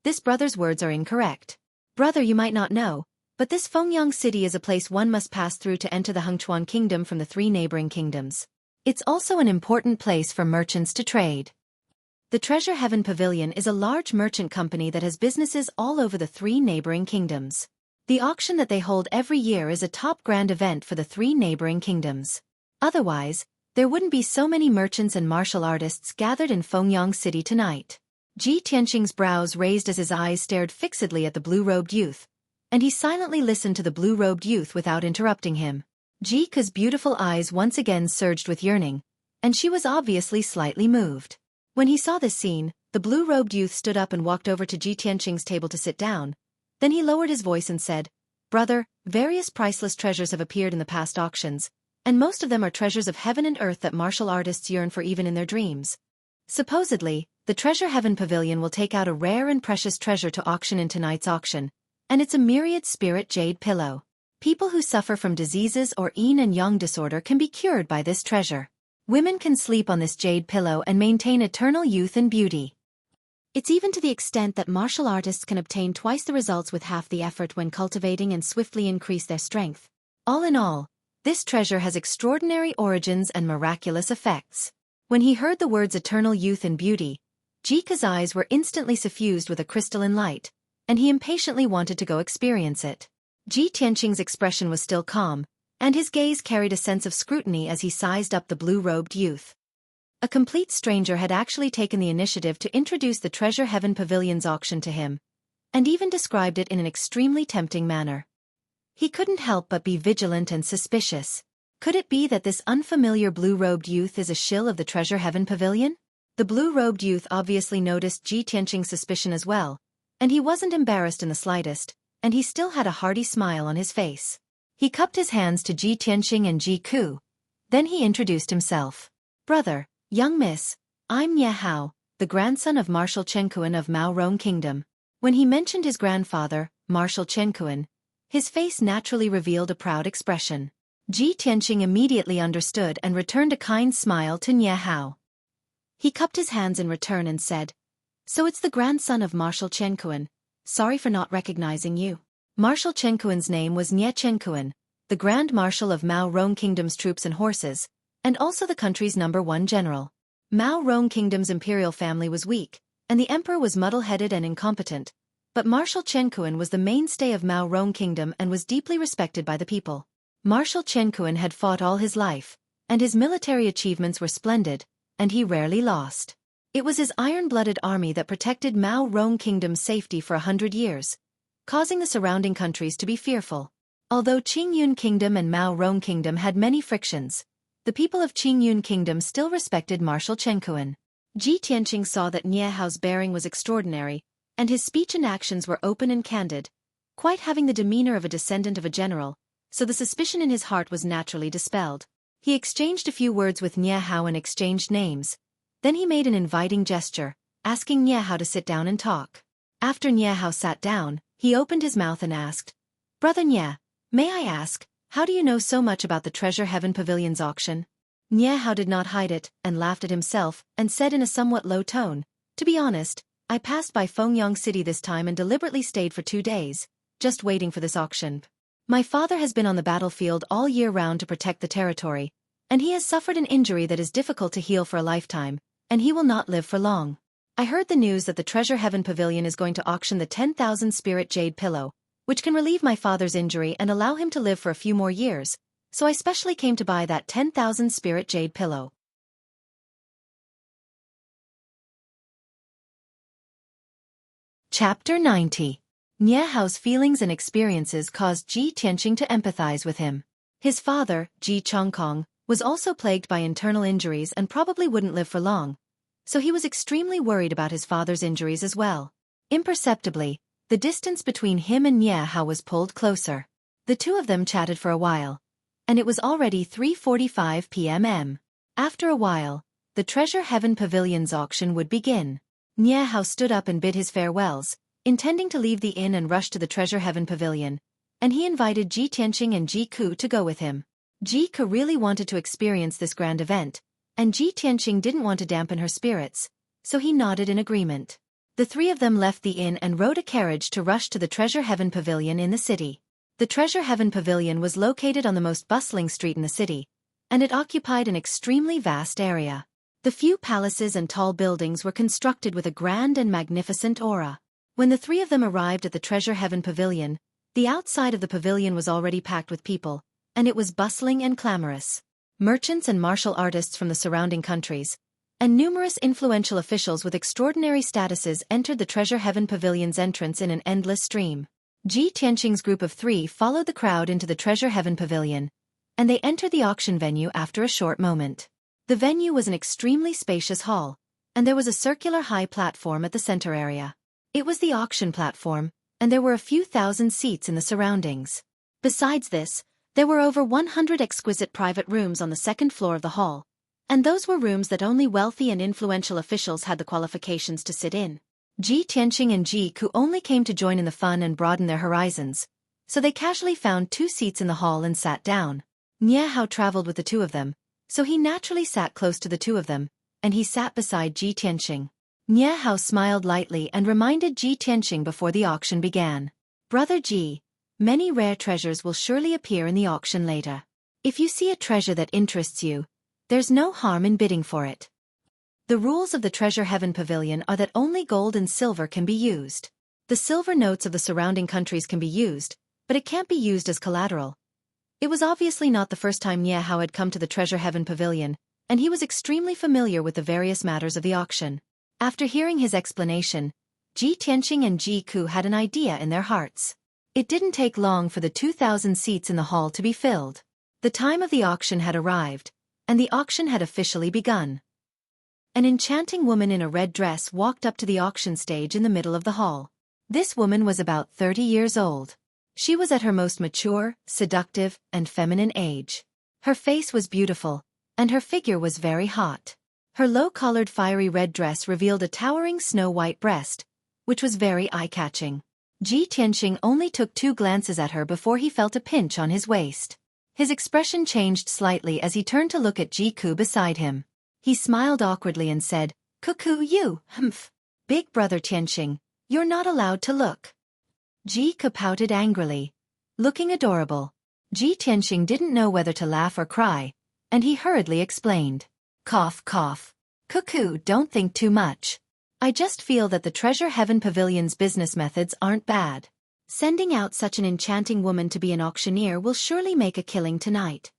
"This brother's words are incorrect. Brother, you might not know, but this Fengyang city is a place one must pass through to enter the Hengchuan kingdom from the three neighboring kingdoms. It's also an important place for merchants to trade. The Treasure Heaven Pavilion is a large merchant company that has businesses all over the three neighboring kingdoms. The auction that they hold every year is a top grand event for the three neighboring kingdoms. Otherwise, there wouldn't be so many merchants and martial artists gathered in Fengyang City tonight." Ji Tianqing's brows raised as his eyes stared fixedly at the blue-robed youth, and he silently listened to the blue-robed youth without interrupting him. Xueqi's beautiful eyes once again surged with yearning, and she was obviously slightly moved. When he saw this scene, the blue-robed youth stood up and walked over to Ji Tianqing's table to sit down. Then he lowered his voice and said, "Brother, various priceless treasures have appeared in the past auctions, and most of them are treasures of heaven and earth that martial artists yearn for even in their dreams. Supposedly, the Treasure Heaven Pavilion will take out a rare and precious treasure to auction in tonight's auction, and it's a myriad spirit jade pillow. People who suffer from diseases or yin and yang disorder can be cured by this treasure. Women can sleep on this jade pillow and maintain eternal youth and beauty. It's even to the extent that martial artists can obtain twice the results with half the effort when cultivating and swiftly increase their strength. All in all, this treasure has extraordinary origins and miraculous effects." When he heard the words eternal youth and beauty, Xueqi's eyes were instantly suffused with a crystalline light, and he impatiently wanted to go experience it. Ji Tianqing's expression was still calm, and his gaze carried a sense of scrutiny as he sized up the blue-robed youth. A complete stranger had actually taken the initiative to introduce the Treasure Heaven Pavilion's auction to him, and even described it in an extremely tempting manner. He couldn't help but be vigilant and suspicious. Could it be that this unfamiliar blue-robed youth is a shill of the Treasure Heaven Pavilion? The blue-robed youth obviously noticed Ji Tianqing's suspicion as well, and he wasn't embarrassed in the slightest, and he still had a hearty smile on his face. He cupped his hands to Ji Tianqing and Xueqi. Then he introduced himself. "Brother, young miss, I'm Nie Hao, the grandson of Marshal Xueqi of Mao Rong Kingdom." When he mentioned his grandfather, Marshal Xueqi, his face naturally revealed a proud expression. Ji Tianqing immediately understood and returned a kind smile to Nie Hao. He cupped his hands in return and said, "So it's the grandson of Marshal Xueqi. Sorry for not recognizing you." Marshal Xueqi's name was Nie Xueqi, the Grand Marshal of Mao Rong Kingdom's troops and horses, and also the country's #1 general. Mao Rong Kingdom's imperial family was weak, and the emperor was muddle-headed and incompetent, but Marshal Xueqi was the mainstay of Mao Rong Kingdom and was deeply respected by the people. Marshal Xueqi had fought all his life, and his military achievements were splendid, and he rarely lost. It was his iron-blooded army that protected Mao Rong Kingdom's safety for 100 years, causing the surrounding countries to be fearful. Although Qingyun Kingdom and Mao Rong Kingdom had many frictions, the people of Qingyun Kingdom still respected Marshal Xueqi. Ji Tianqing saw that Nie Hao's bearing was extraordinary, and his speech and actions were open and candid, quite having the demeanor of a descendant of a general, so the suspicion in his heart was naturally dispelled. He exchanged a few words with Nie Hao and exchanged names. Then he made an inviting gesture, asking Nie Hao to sit down and talk. After Nie Hao sat down, he opened his mouth and asked, "Brother Nie, may I ask, how do you know so much about the Treasure Heaven Pavilion's auction?" Nie Hao did not hide it, and laughed at himself, and said in a somewhat low tone, "To be honest, I passed by Fengyang City this time and deliberately stayed for 2 days, just waiting for this auction. My father has been on the battlefield all year round to protect the territory, and he has suffered an injury that is difficult to heal for a lifetime, and he will not live for long. I heard the news that the Treasure Heaven Pavilion is going to auction the 10,000 spirit jade pillow, which can relieve my father's injury and allow him to live for a few more years, so I specially came to buy that 10,000 spirit jade pillow." Chapter 90. Nie Hao's feelings and experiences caused Ji Tianqing to empathize with him. His father, Ji Chongkong, was also plagued by internal injuries and probably wouldn't live for long, so he was extremely worried about his father's injuries as well. Imperceptibly, the distance between him and Nie Hao was pulled closer. The two of them chatted for a while, and it was already 3:45 p.m. After a while, the Treasure Heaven Pavilion's auction would begin. Nie Hao stood up and bid his farewells, intending to leave the inn and rush to the Treasure Heaven Pavilion, and he invited Ji Tianqing and Ji Ku to go with him. Ji Ku really wanted to experience this grand event, and Ji Tianqing didn't want to dampen her spirits, so he nodded in agreement. The three of them left the inn and rode a carriage to rush to the Treasure Heaven Pavilion in the city. The Treasure Heaven Pavilion was located on the most bustling street in the city, and it occupied an extremely vast area. The few palaces and tall buildings were constructed with a grand and magnificent aura. When the three of them arrived at the Treasure Heaven Pavilion, the outside of the pavilion was already packed with people, and it was bustling and clamorous. Merchants and martial artists from the surrounding countries, and numerous influential officials with extraordinary statuses entered the Treasure Heaven Pavilion's entrance in an endless stream. Ji Tianqing's group of 3 followed the crowd into the Treasure Heaven Pavilion, and they entered the auction venue after a short moment. The venue was an extremely spacious hall, and there was a circular high platform at the center area. It was the auction platform, and there were a few thousand seats in the surroundings. Besides this, there were over 100 exquisite private rooms on the second floor of the hall, and those were rooms that only wealthy and influential officials had the qualifications to sit in. Ji Tianqing and Ji Ku only came to join in the fun and broaden their horizons, so they casually found 2 seats in the hall and sat down. Nie Hao traveled with the two of them, so he naturally sat close to the two of them, and he sat beside Ji Tianqing. Nie Hao smiled lightly and reminded Ji Tianqing before the auction began. "Brother Ji, many rare treasures will surely appear in the auction later. If you see a treasure that interests you, there's no harm in bidding for it. The rules of the Treasure Heaven Pavilion are that only gold and silver can be used. The silver notes of the surrounding countries can be used, but it can't be used as collateral." It was obviously not the first time Nie Hao had come to the Treasure Heaven Pavilion, and he was extremely familiar with the various matters of the auction. After hearing his explanation, Ji Tianqing and Ji Ku had an idea in their hearts. It didn't take long for the 2,000 seats in the hall to be filled. The time of the auction had arrived, and the auction had officially begun. An enchanting woman in a red dress walked up to the auction stage in the middle of the hall. This woman was about 30 years old. She was at her most mature, seductive, and feminine age. Her face was beautiful, and her figure was very hot. Her low-collared fiery red dress revealed a towering snow-white breast, which was very eye-catching. Ji Tianqing only took 2 glances at her before he felt a pinch on his waist. His expression changed slightly as he turned to look at Ji Ku beside him. He smiled awkwardly and said, "Cuckoo you, humph. Big brother Tianqing, you're not allowed to look." Ji Ku pouted angrily, looking adorable. Ji Tianqing didn't know whether to laugh or cry, and he hurriedly explained. "Cough, cough. Cuckoo, don't think too much. I just feel that the Treasure Heaven Pavilion's business methods aren't bad. Sending out such an enchanting woman to be an auctioneer will surely make a killing tonight."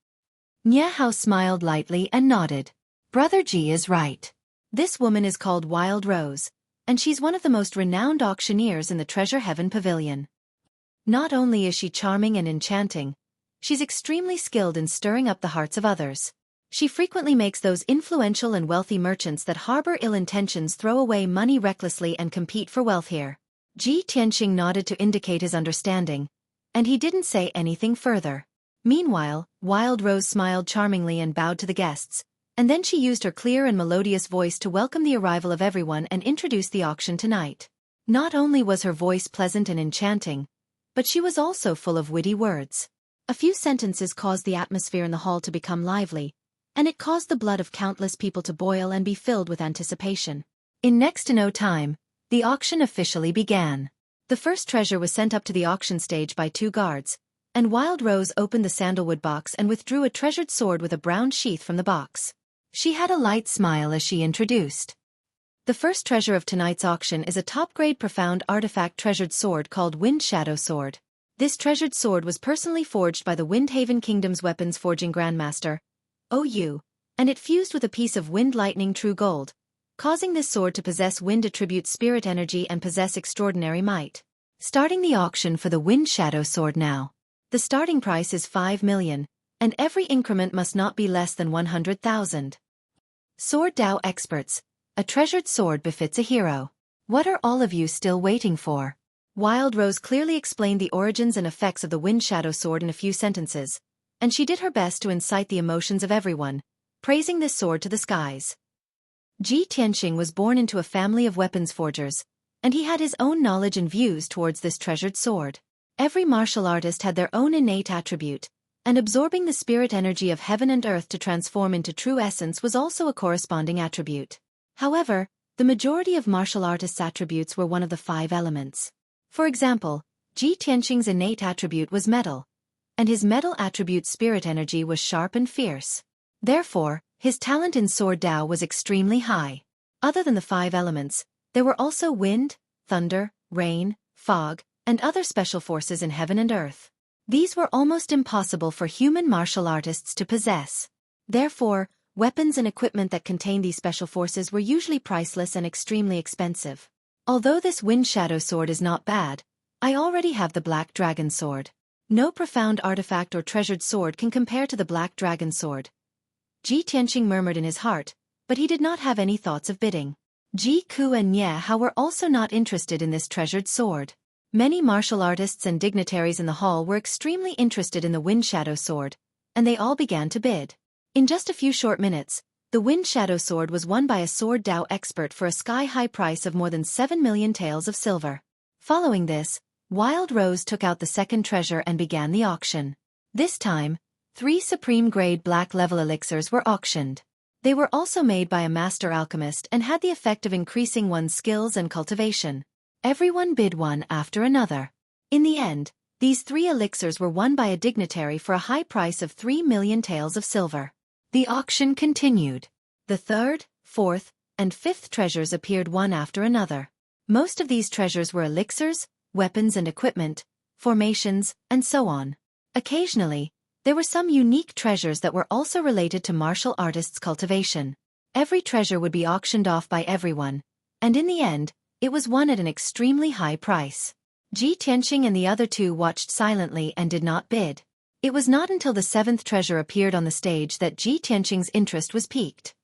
Nie Hao smiled lightly and nodded. "Brother Ji is right. This woman is called Wild Rose, and she's one of the most renowned auctioneers in the Treasure Heaven Pavilion. Not only is she charming and enchanting, she's extremely skilled in stirring up the hearts of others. She frequently makes those influential and wealthy merchants that harbor ill intentions throw away money recklessly and compete for wealth here." Ji Tianqing nodded to indicate his understanding, and he didn't say anything further. Meanwhile, Wild Rose smiled charmingly and bowed to the guests, and then she used her clear and melodious voice to welcome the arrival of everyone and introduce the auction tonight. Not only was her voice pleasant and enchanting, but she was also full of witty words. A few sentences caused the atmosphere in the hall to become lively, and it caused the blood of countless people to boil and be filled with anticipation. In next to no time, the auction officially began. The first treasure was sent up to the auction stage by 2 guards, and Wild Rose opened the sandalwood box and withdrew a treasured sword with a brown sheath from the box. She had a light smile as she introduced. The first treasure of tonight's auction is a top-grade profound artifact treasured sword called Wind Shadow Sword. This treasured sword was personally forged by the Windhaven Kingdom's weapons forging grandmaster, OU, and it fused with a piece of wind lightning true gold, causing this sword to possess wind attribute spirit energy and possess extraordinary might. Starting the auction for the Wind Shadow Sword now. The starting price is 5 million, and every increment must not be less than 100,000. Sword Dao experts, a treasured sword befits a hero. What are all of you still waiting for? Wild Rose clearly explained the origins and effects of the Wind Shadow Sword in a few sentences, and she did her best to incite the emotions of everyone, praising this sword to the skies. Ji Tianqing was born into a family of weapons forgers, and he had his own knowledge and views towards this treasured sword. Every martial artist had their own innate attribute, and absorbing the spirit energy of heaven and earth to transform into true essence was also a corresponding attribute. However, the majority of martial artists' attributes were one of the 5 elements. For example, Ji Tianqing's innate attribute was metal, and his metal attribute spirit energy was sharp and fierce. Therefore, his talent in sword Dao was extremely high. Other than the 5 elements, there were also wind, thunder, rain, fog, and other special forces in heaven and earth. These were almost impossible for human martial artists to possess. Therefore, weapons and equipment that contained these special forces were usually priceless and extremely expensive. Although this Wind Shadow Sword is not bad, I already have the Black Dragon Sword. No profound artifact or treasured sword can compare to the Black Dragon Sword. Ji Tianqing murmured in his heart, but he did not have any thoughts of bidding. Ji Ku and Nye Hao were also not interested in this treasured sword. Many martial artists and dignitaries in the hall were extremely interested in the Wind Shadow Sword, and they all began to bid. In just a few short minutes, the Wind Shadow Sword was won by a sword Dao expert for a sky-high price of more than 7 million taels of silver. Following this, Wild Rose took out the second treasure and began the auction. This time, 3 supreme-grade black-level elixirs were auctioned. They were also made by a master alchemist and had the effect of increasing one's skills and cultivation. Everyone bid one after another. In the end, these 3 elixirs were won by a dignitary for a high price of 3 million taels of silver. The auction continued. The 3rd, 4th, and 5th treasures appeared one after another. Most of these treasures were elixirs, weapons and equipment, formations, and so on. Occasionally, there were some unique treasures that were also related to martial artists' cultivation. Every treasure would be auctioned off by everyone, and in the end, it was won at an extremely high price. Ji Tianqing and the other 2 watched silently and did not bid. It was not until the 7th treasure appeared on the stage that Ji Tianqing's interest was piqued.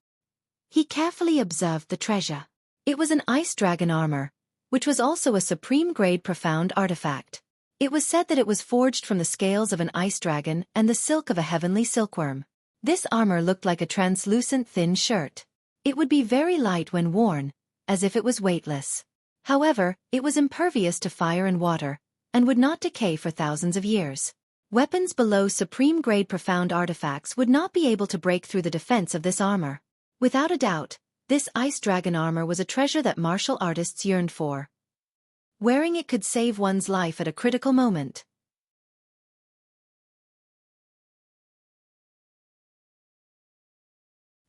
He carefully observed the treasure. It was an ice dragon armor, which was also a supreme-grade profound artifact. It was said that it was forged from the scales of an ice dragon and the silk of a heavenly silkworm. This armor looked like a translucent thin shirt. It would be very light when worn, as if it was weightless. However, it was impervious to fire and water, and would not decay for thousands of years. Weapons below supreme-grade profound artifacts would not be able to break through the defense of this armor. Without a doubt, this ice dragon armor was a treasure that martial artists yearned for. Wearing it could save one's life at a critical moment.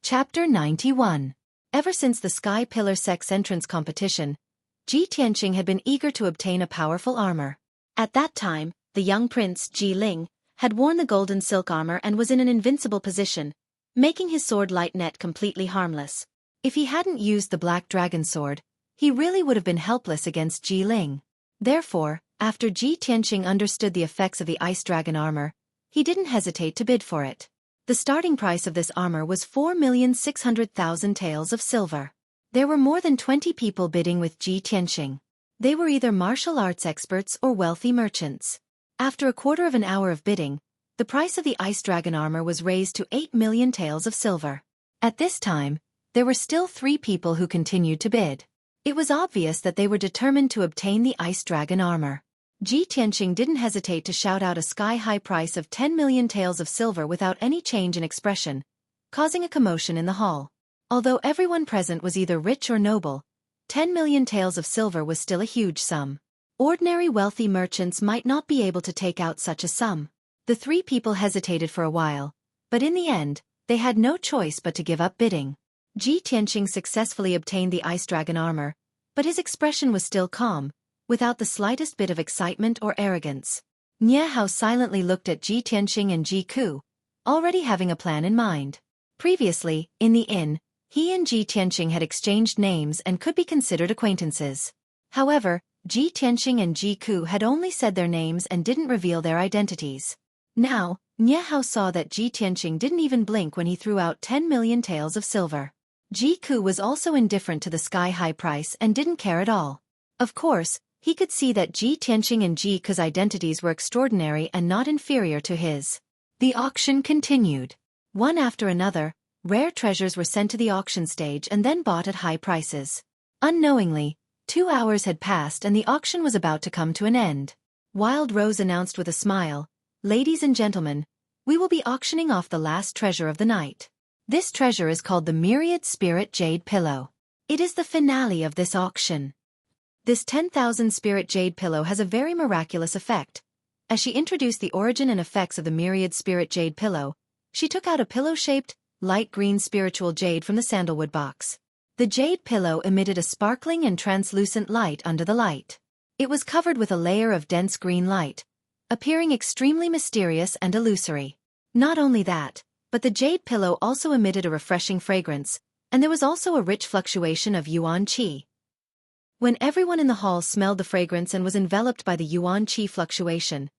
Chapter 91. Ever since the Sky Pillar Sex Entrance competition, Ji Tianqing had been eager to obtain a powerful armor. At that time, the young prince, Ji Ling, had worn the golden silk armor and was in an invincible position, making his sword light net completely harmless. If he hadn't used the Black Dragon Sword, he really would have been helpless against Ji Ling. Therefore, after Ji Tianqing understood the effects of the ice dragon armor, he didn't hesitate to bid for it. The starting price of this armor was 4,600,000 taels of silver. There were more than 20 people bidding with Ji Tianqing. They were either martial arts experts or wealthy merchants. After a quarter of an hour of bidding, the price of the ice dragon armor was raised to 8 million taels of silver. At this time, there were still 3 people who continued to bid. It was obvious that they were determined to obtain the ice dragon armor. Ji Tianqing didn't hesitate to shout out a sky-high price of 10 million taels of silver without any change in expression, causing a commotion in the hall. Although everyone present was either rich or noble, 10 million taels of silver was still a huge sum. Ordinary wealthy merchants might not be able to take out such a sum. The three people hesitated for a while, but in the end, they had no choice but to give up bidding. Ji Tianqing successfully obtained the ice dragon armor, but his expression was still calm, without the slightest bit of excitement or arrogance. Nie Hao silently looked at Ji Tianqing and Ji Ku, already having a plan in mind. Previously, in the inn, he and Ji Tianqing had exchanged names and could be considered acquaintances. However, Ji Tianqing and Ji Ku had only said their names and didn't reveal their identities. Now, Nie Hao saw that Ji Tianqing didn't even blink when he threw out 10 million taels of silver. Ji Ku was also indifferent to the sky-high price and didn't care at all. Of course, he could see that Ji Tianqing and Ji Ku's identities were extraordinary and not inferior to his. The auction continued. One after another, rare treasures were sent to the auction stage and then bought at high prices. Unknowingly, 2 hours had passed and the auction was about to come to an end. Wild Rose announced with a smile, "Ladies and gentlemen, we will be auctioning off the last treasure of the night. This treasure is called the Myriad Spirit Jade Pillow. It is the finale of this auction. This 10,000 Spirit Jade Pillow has a very miraculous effect." As she introduced the origin and effects of the Myriad Spirit Jade Pillow, she took out a pillow-shaped, light green spiritual jade from the sandalwood box. The jade pillow emitted a sparkling and translucent light under the light. It was covered with a layer of dense green light, appearing extremely mysterious and illusory. Not only that, but the jade pillow also emitted a refreshing fragrance, and there was also a rich fluctuation of yuan qi. When everyone in the hall smelled the fragrance and was enveloped by the yuan qi fluctuation,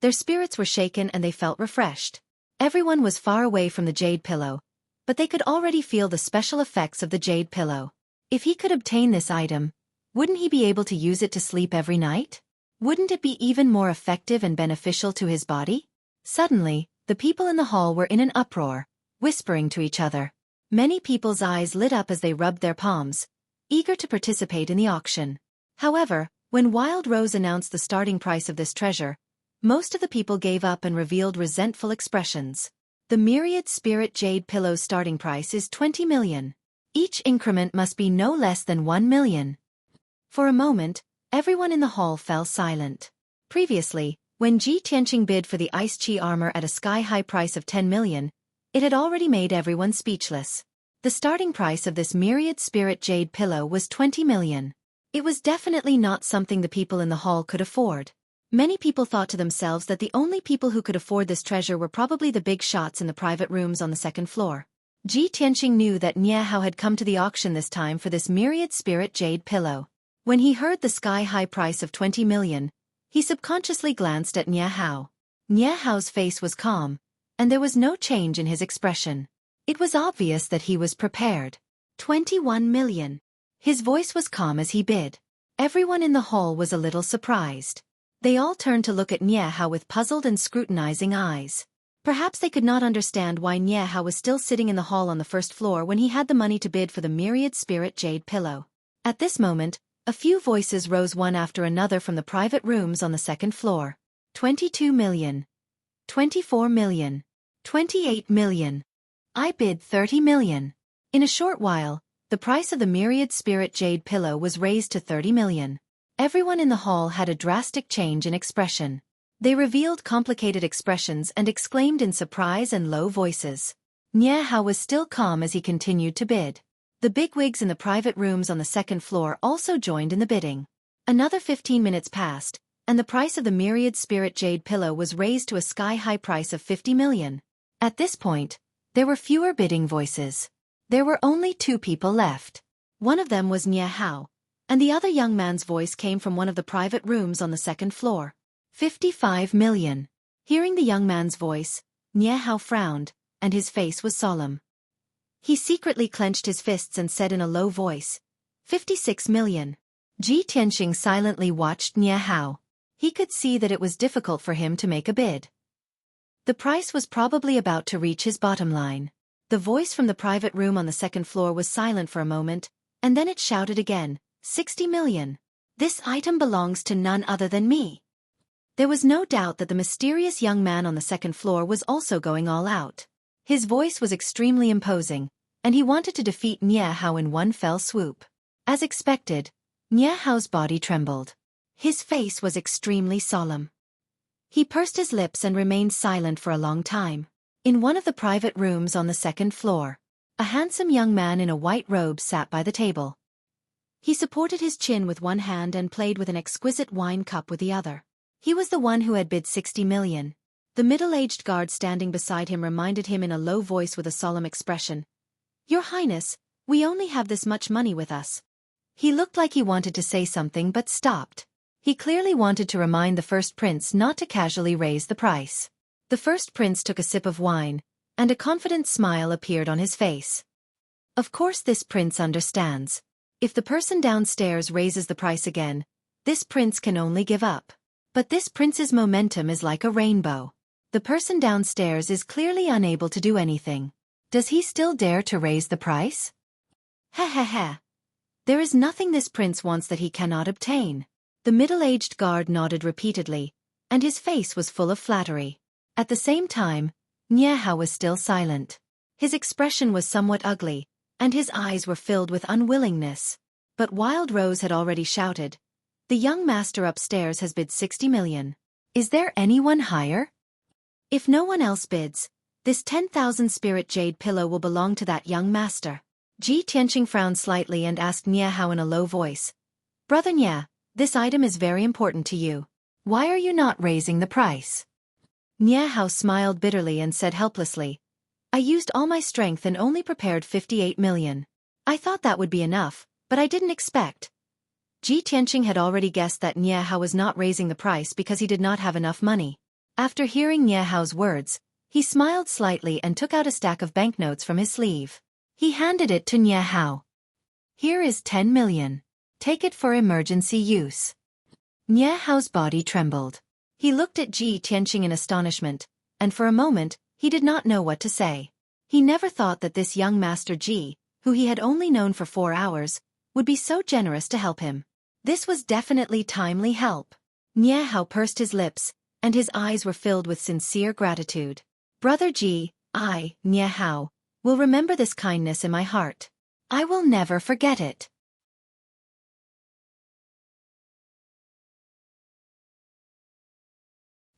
their spirits were shaken and they felt refreshed. Everyone was far away from the jade pillow, but they could already feel the special effects of the jade pillow. If he could obtain this item, wouldn't he be able to use it to sleep every night? Wouldn't it be even more effective and beneficial to his body? Suddenly, the people in the hall were in an uproar, whispering to each other. Many people's eyes lit up as they rubbed their palms, eager to participate in the auction. However, when Wild Rose announced the starting price of this treasure, most of the people gave up and revealed resentful expressions. The Myriad Spirit Jade Pillow's starting price is 20 million. Each increment must be no less than 1 million. For a moment, everyone in the hall fell silent. Previously, when Ji Tianqing bid for the Ice Chi armor at a sky-high price of 10 million, it had already made everyone speechless. The starting price of this Myriad Spirit Jade Pillow was 20 million. It was definitely not something the people in the hall could afford. Many people thought to themselves that the only people who could afford this treasure were probably the big shots in the private rooms on the second floor. Ji Tianqing knew that Nie Hao had come to the auction this time for this Myriad Spirit Jade Pillow. When he heard the sky-high price of 20 million, he subconsciously glanced at Nie Hao. Nie Hao's face was calm, and there was no change in his expression. It was obvious that he was prepared. 21 million. His voice was calm as he bid. Everyone in the hall was a little surprised. They all turned to look at Nie Hao with puzzled and scrutinizing eyes. Perhaps they could not understand why Nie Hao was still sitting in the hall on the first floor when he had the money to bid for the Myriad Spirit Jade Pillow. At this moment, a few voices rose one after another from the private rooms on the second floor. 22 million. 24 million. 28 million. I bid 30 million. In a short while, the price of the Myriad Spirit Jade Pillow was raised to 30 million. Everyone in the hall had a drastic change in expression. They revealed complicated expressions and exclaimed in surprise and low voices. Nie Hao was still calm as he continued to bid. The bigwigs in the private rooms on the second floor also joined in the bidding. Another 15 minutes passed, and the price of the Myriad Spirit Jade Pillow was raised to a sky-high price of 50 million. At this point, there were fewer bidding voices. There were only 2 people left. One of them was Nie Hao, and the other young man's voice came from one of the private rooms on the second floor. 55 million. Hearing the young man's voice, Nie Hao frowned, and his face was solemn. He secretly clenched his fists and said in a low voice, 56 million. Ji Tianqing silently watched Nie Hao. He could see that it was difficult for him to make a bid. The price was probably about to reach his bottom line. The voice from the private room on the second floor was silent for a moment, and then it shouted again, 60 million. This item belongs to none other than me. There was no doubt that the mysterious young man on the second floor was also going all out. His voice was extremely imposing, and he wanted to defeat Nie Hao in one fell swoop. As expected, Nie Hao's body trembled. His face was extremely solemn. He pursed his lips and remained silent for a long time. In one of the private rooms on the second floor, a handsome young man in a white robe sat by the table. He supported his chin with one hand and played with an exquisite wine cup with the other. He was the one who had bid 60 million. The middle-aged guard standing beside him reminded him in a low voice with a solemn expression, "Your Highness, we only have this much money with us." He looked like he wanted to say something but stopped. He clearly wanted to remind the first prince not to casually raise the price. The first prince took a sip of wine, and a confident smile appeared on his face. Of course this prince understands. If the person downstairs raises the price again, this prince can only give up. But this prince's momentum is like a rainbow. The person downstairs is clearly unable to do anything. Does he still dare to raise the price? Ha. There is nothing this prince wants that he cannot obtain. The middle-aged guard nodded repeatedly, and his face was full of flattery. At the same time, Nie Hao was still silent. His expression was somewhat ugly, and his eyes were filled with unwillingness. But Wild Rose had already shouted, "The young master upstairs has bid 60 million. Is there anyone higher? If no one else bids, this 10,000 spirit jade pillow will belong to that young master." Ji Tianqing frowned slightly and asked Nie Hao in a low voice, "Brother Nie, this item is very important to you. Why are you not raising the price?" Nie Hao smiled bitterly and said helplessly, "I used all my strength and only prepared 58 million. I thought that would be enough, but I didn't expect." Ji Tianqing had already guessed that Nie Hao was not raising the price because he did not have enough money. After hearing Nie Hao's words, he smiled slightly and took out a stack of banknotes from his sleeve. He handed it to Nie Hao. "Here is 10 million. Take it for emergency use." Nie Hao's body trembled. He looked at Ji Tianqing in astonishment, and for a moment, he did not know what to say. He never thought that this young Master Ji, who he had only known for 4 hours, would be so generous to help him. This was definitely timely help. Nie Hao pursed his lips, and his eyes were filled with sincere gratitude. "Brother Ji, I, Nie Hao, will remember this kindness in my heart. I will never forget it."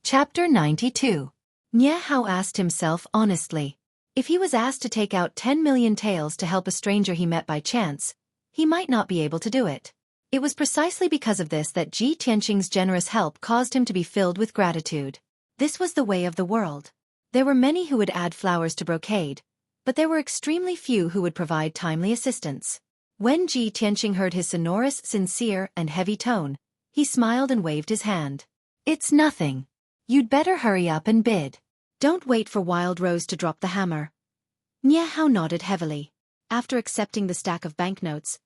Chapter 92. Nie Hao asked himself honestly. If he was asked to take out 10 million taels to help a stranger he met by chance, he might not be able to do it. It was precisely because of this that Ji Tianqing's generous help caused him to be filled with gratitude. This was the way of the world. There were many who would add flowers to brocade, but there were extremely few who would provide timely assistance. When Ji Tianqing heard his sonorous, sincere, and heavy tone, he smiled and waved his hand. "It's nothing. You'd better hurry up and bid. Don't wait for Wild Rose to drop the hammer." Nie Hao nodded heavily. After accepting the stack of banknotes,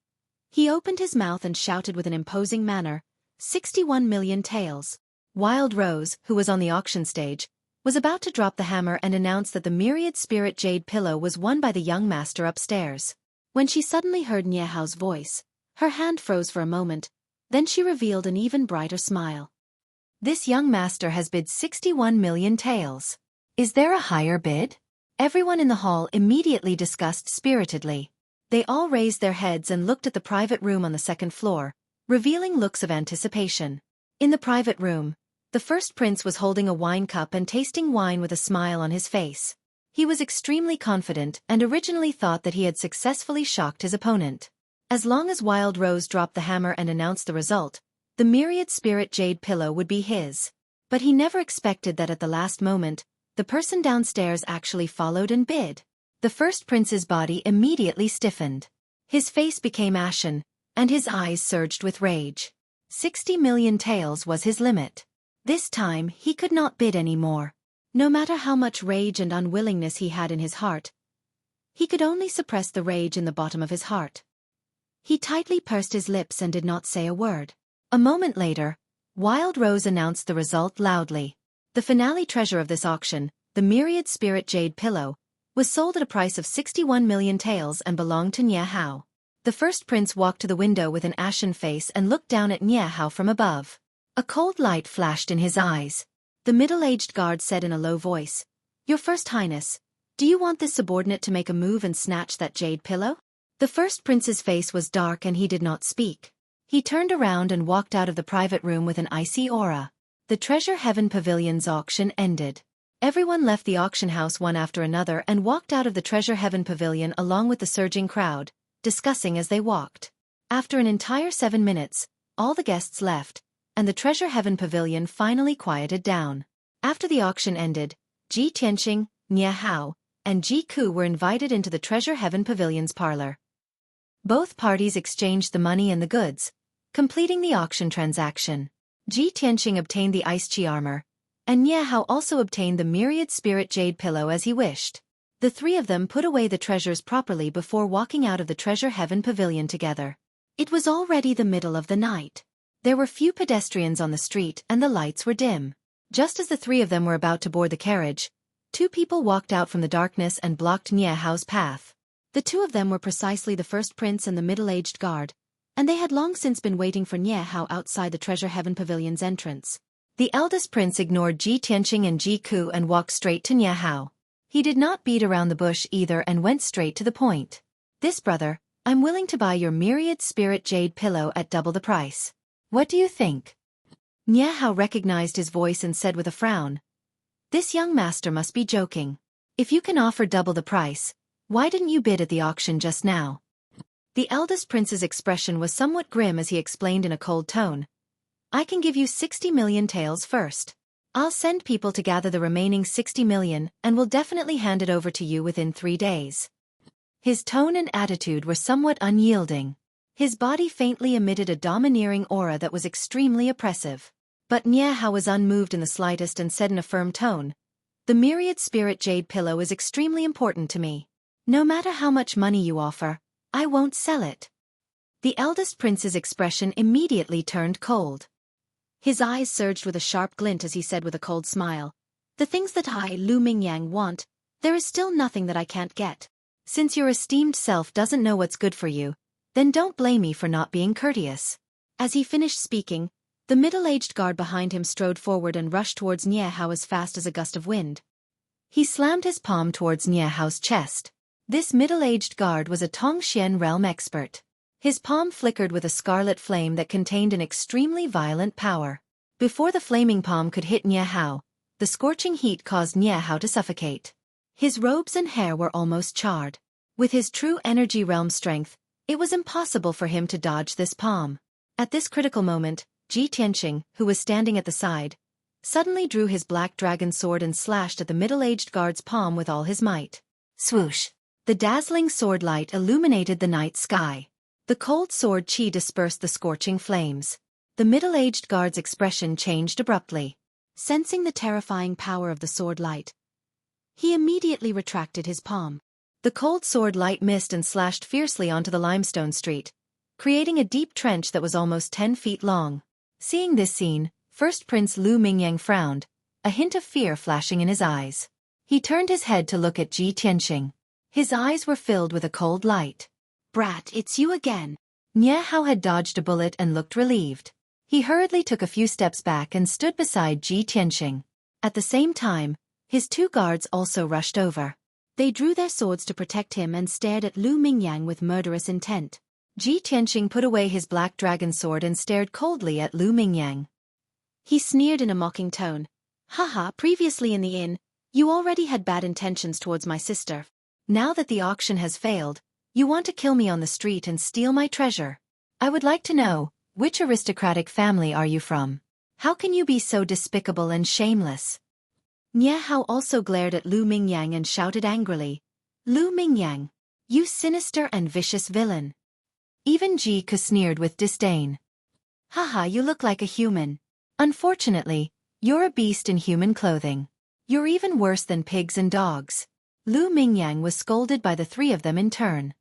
he opened his mouth and shouted with an imposing manner, 61 million taels. Wild Rose, who was on the auction stage, was about to drop the hammer and announce that the myriad spirit jade pillow was won by the young master upstairs. When she suddenly heard Nie Hao's voice, her hand froze for a moment, then she revealed an even brighter smile. "This young master has bid 61 million taels. Is there a higher bid?" Everyone in the hall immediately discussed spiritedly. They all raised their heads and looked at the private room on the second floor, revealing looks of anticipation. In the private room, the first prince was holding a wine cup and tasting wine with a smile on his face. He was extremely confident and originally thought that he had successfully shocked his opponent. As long as Wild Rose dropped the hammer and announced the result, the myriad spirit jade pillow would be his. But he never expected that at the last moment, the person downstairs actually followed and bid. The first prince's body immediately stiffened. His face became ashen, and his eyes surged with rage. 60 million taels was his limit. This time he could not bid any more. No matter how much rage and unwillingness he had in his heart, he could only suppress the rage in the bottom of his heart. He tightly pursed his lips and did not say a word. A moment later, Wild Rose announced the result loudly. The finale treasure of this auction, the myriad spirit jade pillow, was sold at a price of 61 million taels and belonged to Nie Hao. The first prince walked to the window with an ashen face and looked down at Nie Hao from above. A cold light flashed in his eyes. The middle-aged guard said in a low voice, "Your First Highness, Do you want this subordinate to make a move and snatch that jade pillow? The first prince's face was dark and he did not speak. He turned around and walked out of the private room with an icy aura. The Treasure Heaven Pavilion's auction ended. Everyone left the auction house one after another and walked out of the Treasure Heaven Pavilion along with the surging crowd, discussing as they walked. After an entire 7 minutes, all the guests left, and the Treasure Heaven Pavilion finally quieted down. After the auction ended, Ji Tianqing, Nie Hao, and Xueqi were invited into the Treasure Heaven Pavilion's parlor. Both parties exchanged the money and the goods, completing the auction transaction. Ji Tianqing obtained the ice chi armor, and Nie Hao also obtained the myriad spirit jade pillow as he wished. The three of them put away the treasures properly before walking out of the Treasure Heaven Pavilion together. It was already the middle of the night. There were few pedestrians on the street and the lights were dim. Just as the three of them were about to board the carriage, two people walked out from the darkness and blocked Nie Hao's path. The two of them were precisely the first prince and the middle-aged guard, and they had long since been waiting for Nie Hao outside the Treasure Heaven Pavilion's entrance. The eldest prince ignored Ji Tianqing and Xueqi and walked straight to Nie Hao. He did not beat around the bush either and went straight to the point. "This brother, I'm willing to buy your myriad spirit jade pillow at double the price. What do you think?" Nie Hao recognized his voice and said with a frown, "This young master must be joking. If you can offer double the price, why didn't you bid at the auction just now?" The eldest prince's expression was somewhat grim as he explained in a cold tone, "I can give you 60 million taels first. I'll send people to gather the remaining 60 million and will definitely hand it over to you within 3 days. His tone and attitude were somewhat unyielding. His body faintly emitted a domineering aura that was extremely oppressive. But Nie Hao was unmoved in the slightest and said in a firm tone, "The myriad spirit jade pillow is extremely important to me. No matter how much money you offer, I won't sell it." The eldest prince's expression immediately turned cold. His eyes surged with a sharp glint as he said with a cold smile, "The things that I, Lu Mingyang, want, there is still nothing that I can't get. Since your esteemed self doesn't know what's good for you, then don't blame me for not being courteous." As he finished speaking, the middle-aged guard behind him strode forward and rushed towards Nie Hao as fast as a gust of wind. He slammed his palm towards Nie Hao's chest. This middle-aged guard was a Tongxian realm expert. His palm flickered with a scarlet flame that contained an extremely violent power. Before the flaming palm could hit Nie Hao, the scorching heat caused Nie Hao to suffocate. His robes and hair were almost charred. With his true energy realm strength, it was impossible for him to dodge this palm. At this critical moment, Ji Tianqing, who was standing at the side, suddenly drew his black dragon sword and slashed at the middle-aged guard's palm with all his might. Swoosh! The dazzling sword light illuminated the night sky. The cold sword chi dispersed the scorching flames. The middle-aged guard's expression changed abruptly. Sensing the terrifying power of the sword light, he immediately retracted his palm. The cold sword light missed and slashed fiercely onto the limestone street, creating a deep trench that was almost 10 feet long. Seeing this scene, First Prince Lu Mingyang frowned, a hint of fear flashing in his eyes. He turned his head to look at Ji Tianqing. His eyes were filled with a cold light. "Brat, it's you again." Nie Hao had dodged a bullet and looked relieved. He hurriedly took a few steps back and stood beside Ji Tianqing. At the same time, his two guards also rushed over. They drew their swords to protect him and stared at Lu Mingyang with murderous intent. Ji Tianqing put away his black dragon sword and stared coldly at Lu Mingyang. He sneered in a mocking tone. "Haha, previously in the inn, you already had bad intentions towards my sister. Now that the auction has failed, you want to kill me on the street and steal my treasure. I would like to know, which aristocratic family are you from? How can you be so despicable and shameless?" Nie Hao also glared at Lu Mingyang and shouted angrily, "Lu Mingyang, you sinister and vicious villain." Even Xueqi sneered with disdain. "Haha, you look like a human. Unfortunately, you're a beast in human clothing. You're even worse than pigs and dogs." Lu Mingyang was scolded by the three of them in turn.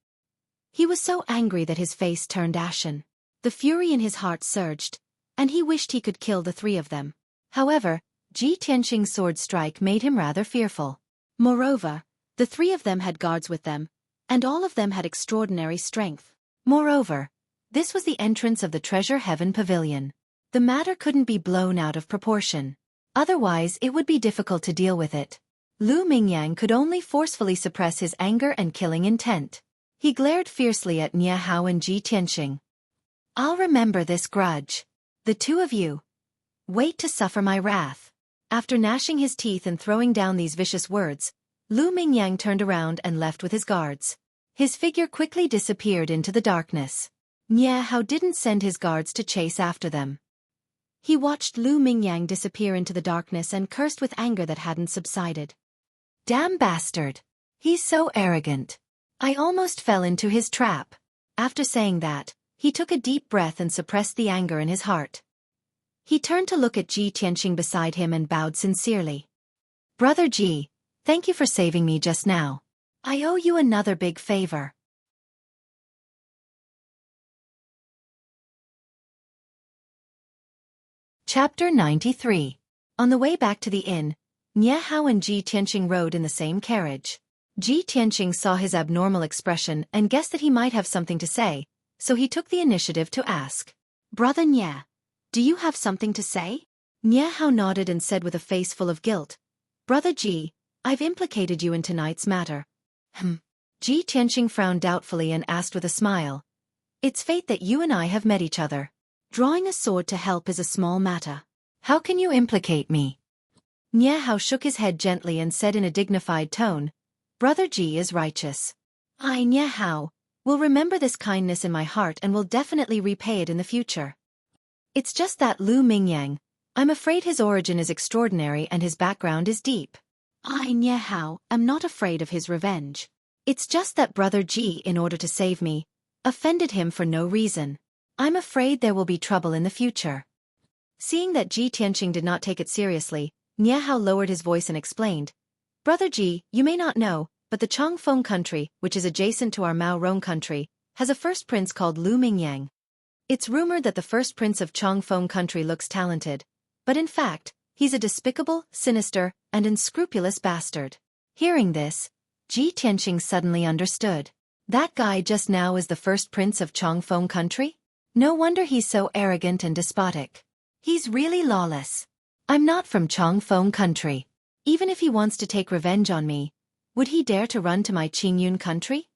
He was so angry that his face turned ashen. The fury in his heart surged, and he wished he could kill the three of them. However, Ji Tianqing's sword strike made him rather fearful. Moreover, the three of them had guards with them, and all of them had extraordinary strength. Moreover, this was the entrance of the Treasure Heaven Pavilion. The matter couldn't be blown out of proportion. Otherwise it would be difficult to deal with it. Lu Mingyang could only forcefully suppress his anger and killing intent. He glared fiercely at Nie Hao and Ji Tianqing. I'll remember this grudge. The two of you. Wait to suffer my wrath. After gnashing his teeth and throwing down these vicious words, Lu Mingyang turned around and left with his guards. His figure quickly disappeared into the darkness. Nie Hao didn't send his guards to chase after them. He watched Lu Mingyang disappear into the darkness and cursed with anger that hadn't subsided. Damn bastard. He's so arrogant. I almost fell into his trap. After saying that, he took a deep breath and suppressed the anger in his heart. He turned to look at Ji Tianqing beside him and bowed sincerely. Brother Ji, thank you for saving me just now. I owe you another big favor. Chapter 93. On the way back to the inn, Nie Hao and Ji Tianqing rode in the same carriage. Ji Tianqing saw his abnormal expression and guessed that he might have something to say, so he took the initiative to ask. Brother Nie, do you have something to say? Nie Hao nodded and said with a face full of guilt. Brother Ji, I've implicated you in tonight's matter. Ji Tianqing frowned doubtfully and asked with a smile. It's fate that you and I have met each other. Drawing a sword to help is a small matter. How can you implicate me? Nie Hao shook his head gently and said in a dignified tone, Brother Ji is righteous. I, Nie Hao, will remember this kindness in my heart and will definitely repay it in the future. It's just that Lu Mingyang, I'm afraid his origin is extraordinary and his background is deep. I, Nie Hao, am not afraid of his revenge. It's just that Brother Ji, in order to save me, offended him for no reason. I'm afraid there will be trouble in the future. Seeing that Ji Tianqing did not take it seriously, Nie Hao lowered his voice and explained, Brother Ji, you may not know, but the Chongfeng country, which is adjacent to our Mao Rong country, has a first prince called Lu Mingyang. It's rumored that the first prince of Chongfeng country looks talented, but in fact, he's a despicable, sinister, and unscrupulous bastard. Hearing this, Ji Tianqing suddenly understood. That guy just now is the first prince of Chongfeng country? No wonder he's so arrogant and despotic. He's really lawless. I'm not from Chongfeng country. Even if he wants to take revenge on me, would he dare to run to my Qingyun country?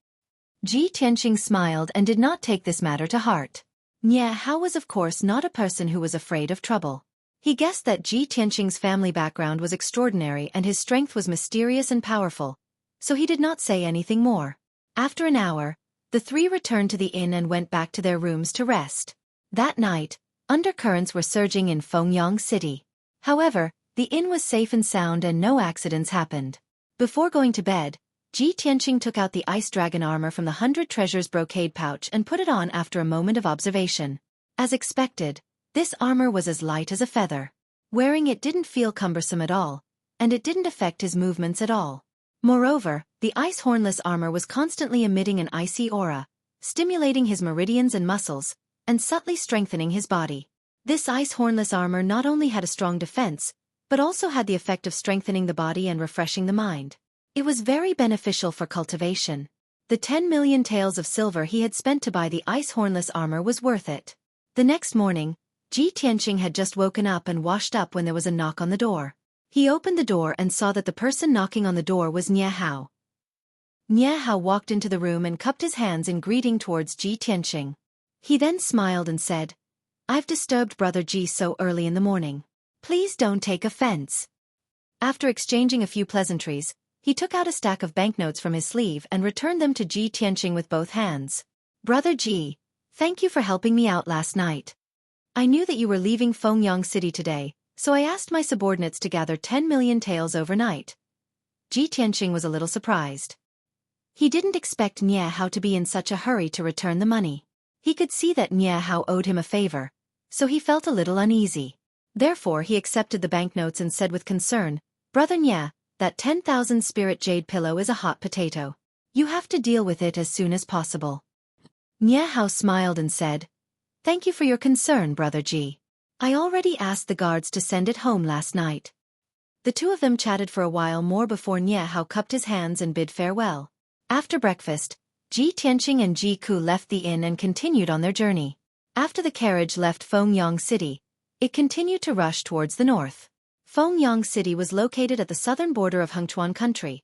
Ji Tianqing smiled and did not take this matter to heart. Nie Hao was of course not a person who was afraid of trouble. He guessed that Ji Tianqing's family background was extraordinary and his strength was mysterious and powerful, so he did not say anything more. After an hour, the three returned to the inn and went back to their rooms to rest. That night, undercurrents were surging in Fengyang City. However, the inn was safe and sound and no accidents happened. Before going to bed, Ji Tianqing took out the ice dragon armor from the 100 treasures brocade pouch and put it on after a moment of observation. As expected, this armor was as light as a feather. Wearing it didn't feel cumbersome at all, and it didn't affect his movements at all. Moreover, the ice hornless armor was constantly emitting an icy aura, stimulating his meridians and muscles, and subtly strengthening his body. This ice hornless armor not only had a strong defense, but also had the effect of strengthening the body and refreshing the mind. It was very beneficial for cultivation. The 10 million taels of silver he had spent to buy the ice hornless armor was worth it. The next morning, Ji Tianqing had just woken up and washed up when there was a knock on the door. He opened the door and saw that the person knocking on the door was Nie Hao. Nie Hao walked into the room and cupped his hands in greeting towards Ji Tianqing. He then smiled and said, I've disturbed Brother Ji so early in the morning. Please don't take offense. After exchanging a few pleasantries, he took out a stack of banknotes from his sleeve and returned them to Ji Tianqing with both hands. Brother Ji, thank you for helping me out last night. I knew that you were leaving Fengyang City today, so I asked my subordinates to gather 10 million taels overnight. Ji Tianqing was a little surprised. He didn't expect Nie Hao to be in such a hurry to return the money. He could see that Nie Hao owed him a favor, so he felt a little uneasy. Therefore he accepted the banknotes and said with concern, Brother Nie, that 10,000 spirit jade pillow is a hot potato. You have to deal with it as soon as possible. Nie Hao smiled and said, Thank you for your concern, Brother Ji. I already asked the guards to send it home last night. The two of them chatted for a while more before Nie Hao cupped his hands and bid farewell. After breakfast, Ji Tianqing and Ji Ku left the inn and continued on their journey. After the carriage left Fengyang City, it continued to rush towards the north. Fengyang City was located at the southern border of Hengchuan country,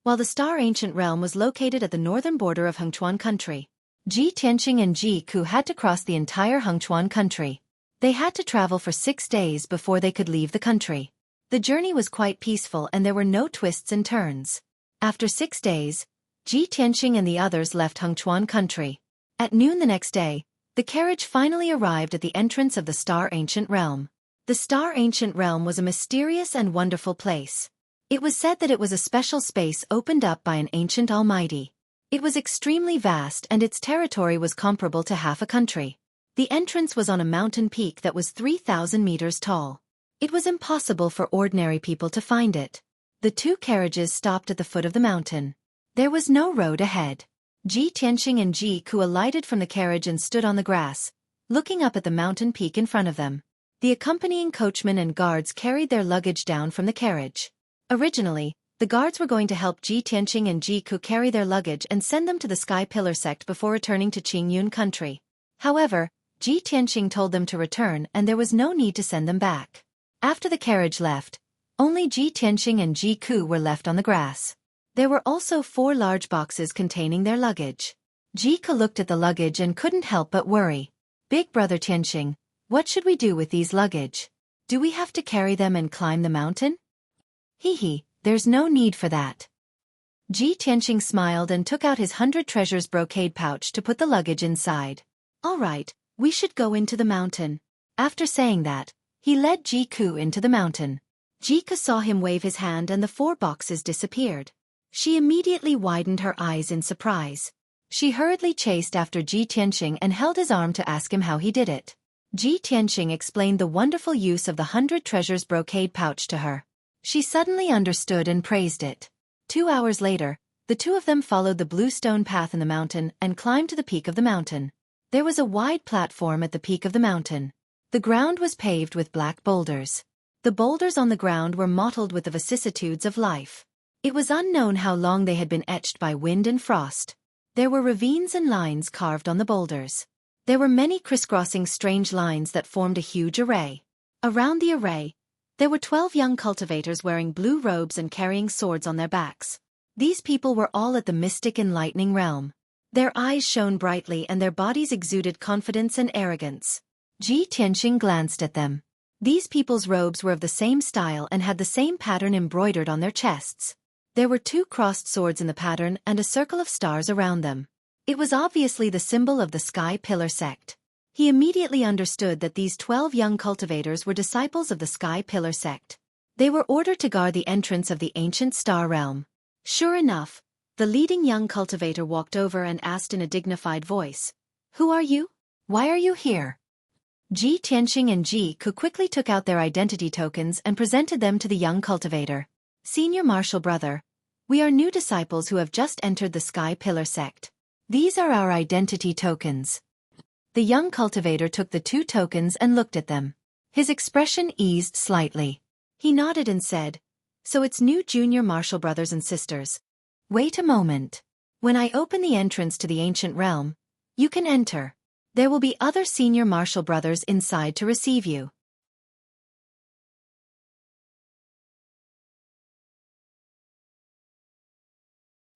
while the Star Ancient Realm was located at the northern border of Hengchuan country. Ji Tianqing and Ji Ku had to cross the entire Hengchuan country. They had to travel for 6 days before they could leave the country. The journey was quite peaceful and there were no twists and turns. After 6 days, Ji Tianqing and the others left Hengchuan country. At noon the next day, the carriage finally arrived at the entrance of the Star Ancient Realm. The Star Ancient Realm was a mysterious and wonderful place. It was said that it was a special space opened up by an ancient almighty. It was extremely vast and its territory was comparable to half a country. The entrance was on a mountain peak that was 3,000 meters tall. It was impossible for ordinary people to find it. The 2 carriages stopped at the foot of the mountain. There was no road ahead. Ji Tianqing and Ji Ku alighted from the carriage and stood on the grass, looking up at the mountain peak in front of them. The accompanying coachman and guards carried their luggage down from the carriage. Originally, the guards were going to help Ji Tianqing and Ji Ku carry their luggage and send them to the Sky Pillar sect before returning to Qingyun country. However, Ji Tianqing told them to return and there was no need to send them back. After the carriage left, only Ji Tianqing and Ji Ku were left on the grass. There were also 4 large boxes containing their luggage. Ji Ku looked at the luggage and couldn't help but worry. Big brother Tianqing, what should we do with these luggage? Do we have to carry them and climb the mountain? Hee, there's no need for that. Ji Tianqing smiled and took out his 100 treasures brocade pouch to put the luggage inside. All right, we should go into the mountain. After saying that, he led Ji Ku into the mountain. Ji Ku saw him wave his hand and the 4 boxes disappeared. She immediately widened her eyes in surprise. She hurriedly chased after Ji Tianqing and held his arm to ask him how he did it. Ji Tianqing explained the wonderful use of the 100 treasures brocade pouch to her. She suddenly understood and praised it. 2 hours later, the 2 of them followed the blue stone path in the mountain and climbed to the peak of the mountain. There was a wide platform at the peak of the mountain. The ground was paved with black boulders. The boulders on the ground were mottled with the vicissitudes of life. It was unknown how long they had been etched by wind and frost. There were ravines and lines carved on the boulders. There were many crisscrossing strange lines that formed a huge array. Around the array, there were 12 young cultivators wearing blue robes and carrying swords on their backs. These people were all at the mystic enlightening realm. Their eyes shone brightly and their bodies exuded confidence and arrogance. Ji Tianqing glanced at them. These people's robes were of the same style and had the same pattern embroidered on their chests. There were 2 crossed swords in the pattern and a circle of stars around them. It was obviously the symbol of the Sky Pillar sect. He immediately understood that these 12 young cultivators were disciples of the Sky Pillar sect. They were ordered to guard the entrance of the ancient star realm. Sure enough, the leading young cultivator walked over and asked in a dignified voice, "Who are you? Why are you here?" Ji Tianqing and Ji Ku quickly took out their identity tokens and presented them to the young cultivator. "Senior Martial Brother, we are new disciples who have just entered the Sky Pillar sect. These are our identity tokens." The young cultivator took the 2 tokens and looked at them. His expression eased slightly. He nodded and said, "So it's new junior martial brothers and sisters. Wait a moment. When I open the entrance to the ancient realm, you can enter. There will be other senior martial brothers inside to receive you."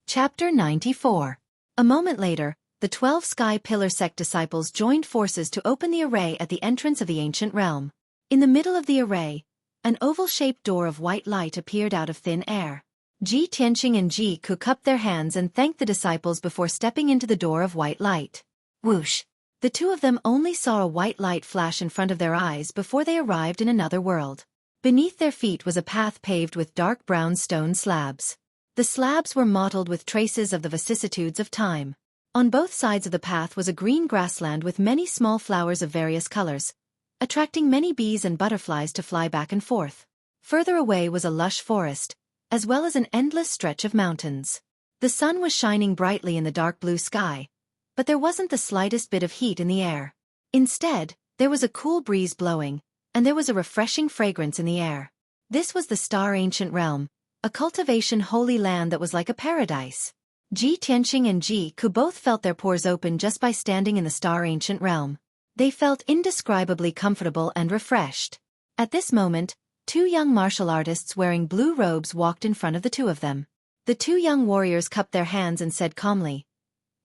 Chapter 94. A moment later, the 12 Sky Pillar sect disciples joined forces to open the array at the entrance of the ancient realm. In the middle of the array, an oval-shaped door of white light appeared out of thin air. Ji Tianqing and Ji Ku cupped their hands and thanked the disciples before stepping into the door of white light. Whoosh! The 2 of them only saw a white light flash in front of their eyes before they arrived in another world. Beneath their feet was a path paved with dark brown stone slabs. The slabs were mottled with traces of the vicissitudes of time. On both sides of the path was a green grassland with many small flowers of various colors, attracting many bees and butterflies to fly back and forth. Further away was a lush forest, as well as an endless stretch of mountains. The sun was shining brightly in the dark blue sky, but there wasn't the slightest bit of heat in the air. Instead, there was a cool breeze blowing, and there was a refreshing fragrance in the air. This was the Star Ancient Realm, a cultivation holy land that was like a paradise. Ji Tianqing and Ji Ku both felt their pores open just by standing in the Star Ancient Realm. They felt indescribably comfortable and refreshed. At this moment, 2 young martial artists wearing blue robes walked in front of the two of them. The 2 young warriors cupped their hands and said calmly,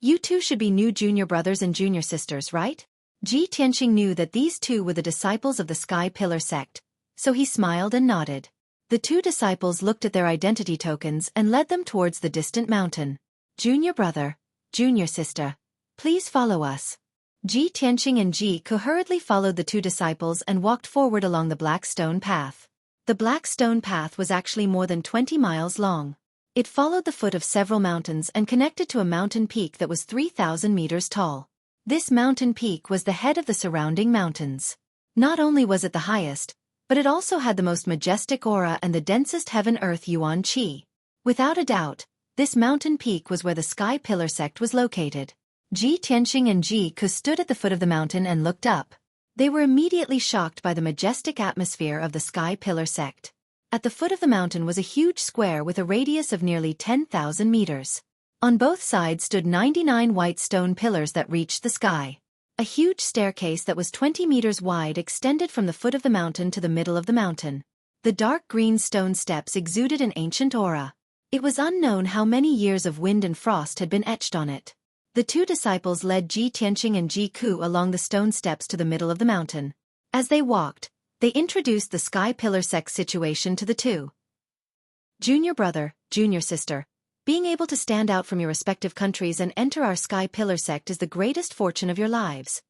"You two should be new junior brothers and junior sisters, right?" Ji Tianqing knew that these two were the disciples of the Sky Pillar sect, so he smiled and nodded. The 2 disciples looked at their identity tokens and led them towards the distant mountain. "Junior brother, junior sister, please follow us." Ji Tianqing and Ji Ke hurriedly followed the 2 disciples and walked forward along the black stone path. The black stone path was actually more than 20 miles long. It followed the foot of several mountains and connected to a mountain peak that was 3,000 meters tall. This mountain peak was the head of the surrounding mountains. Not only was it the highest, but it also had the most majestic aura and the densest heaven-earth yuan qi. Without a doubt, this mountain peak was where the Sky Pillar sect was located. Ji Tianqing and Ji Ke stood at the foot of the mountain and looked up. They were immediately shocked by the majestic atmosphere of the Sky Pillar sect. At the foot of the mountain was a huge square with a radius of nearly 10,000 meters. On both sides stood 99 white stone pillars that reached the sky. A huge staircase that was 20 meters wide extended from the foot of the mountain to the middle of the mountain. The dark green stone steps exuded an ancient aura. It was unknown how many years of wind and frost had been etched on it. The 2 disciples led Ji Tianqing and Ji Ke along the stone steps to the middle of the mountain. As they walked, they introduced the Sky Pillar sect situation to the 2. "Junior brother, junior sister, being able to stand out from your respective countries and enter our Sky Pillar sect is the greatest fortune of your lives.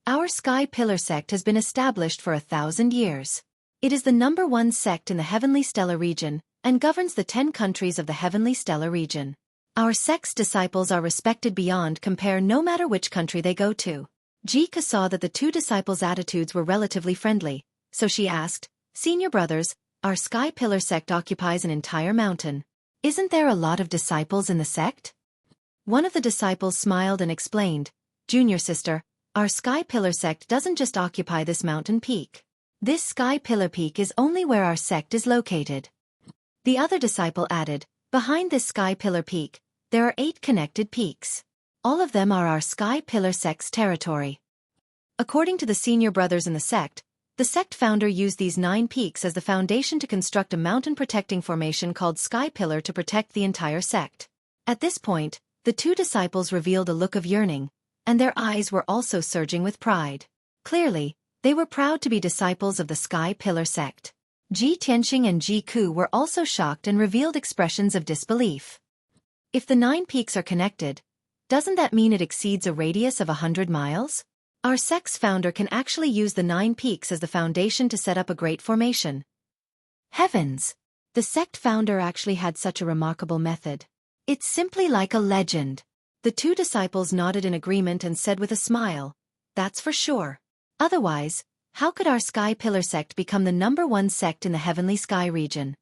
Our Sky Pillar sect has been established for 1,000 years. It is the #1 sect in the Heavenly Stellar region, and governs the 10 countries of the Heavenly Stellar region. Our sect's disciples are respected beyond compare no matter which country they go to." Ji Ke saw that the 2 disciples' attitudes were relatively friendly, so she asked, "Senior brothers, our Sky Pillar sect occupies an entire mountain. Isn't there a lot of disciples in the sect?" One of the disciples smiled and explained, "Junior sister, our Sky Pillar sect doesn't just occupy this mountain peak. This Sky Pillar peak is only where our sect is located." The other disciple added, "Behind this Sky Pillar peak, there are 8 connected peaks. All of them are our Sky Pillar sect's territory." According to the senior brothers in the sect founder used these 9 peaks as the foundation to construct a mountain-protecting formation called Sky Pillar to protect the entire sect. At this point, the 2 disciples revealed a look of yearning, and their eyes were also surging with pride. Clearly, they were proud to be disciples of the Sky Pillar sect. Ji Tianqing and Ji Ke were also shocked and revealed expressions of disbelief. If the 9 peaks are connected, doesn't that mean it exceeds a radius of 100 miles? Our sect's founder can actually use the 9 peaks as the foundation to set up a great formation. Heavens! The sect founder actually had such a remarkable method. It's simply like a legend. The 2 disciples nodded in agreement and said with a smile, "That's for sure. Otherwise, how could our Sky Pillar sect become the #1 sect in the Heavenly Sky region?"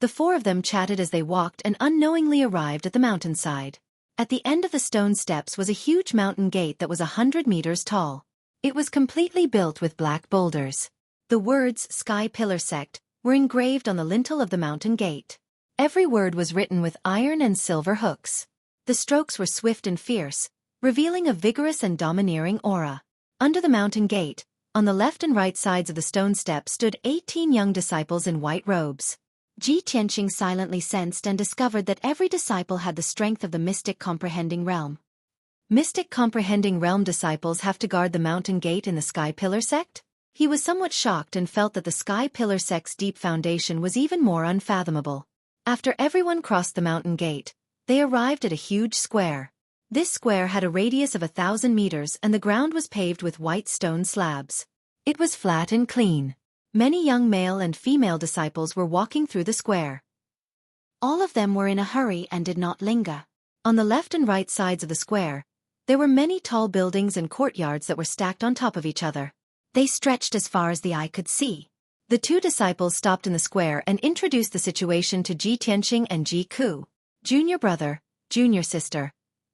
The 4 of them chatted as they walked and unknowingly arrived at the mountainside. At the end of the stone steps was a huge mountain gate that was 100 meters tall. It was completely built with black boulders. The words Sky Pillar sect were engraved on the lintel of the mountain gate. Every word was written with iron and silver hooks. The strokes were swift and fierce, revealing a vigorous and domineering aura. Under the mountain gate, on the left and right sides of the stone steps stood 18 young disciples in white robes. Ji Tianqing silently sensed and discovered that every disciple had the strength of the Mystic Comprehending Realm. Mystic Comprehending Realm disciples have to guard the mountain gate in the Sky Pillar sect? He was somewhat shocked and felt that the Sky Pillar sect's deep foundation was even more unfathomable. After everyone crossed the mountain gate, they arrived at a huge square. This square had a radius of 1,000 meters and the ground was paved with white stone slabs. It was flat and clean. Many young male and female disciples were walking through the square. All of them were in a hurry and did not linger. On the left and right sides of the square, there were many tall buildings and courtyards that were stacked on top of each other. They stretched as far as the eye could see. The 2 disciples stopped in the square and introduced the situation to Ji Tianqing and Ji Ke. "Junior brother, junior sister,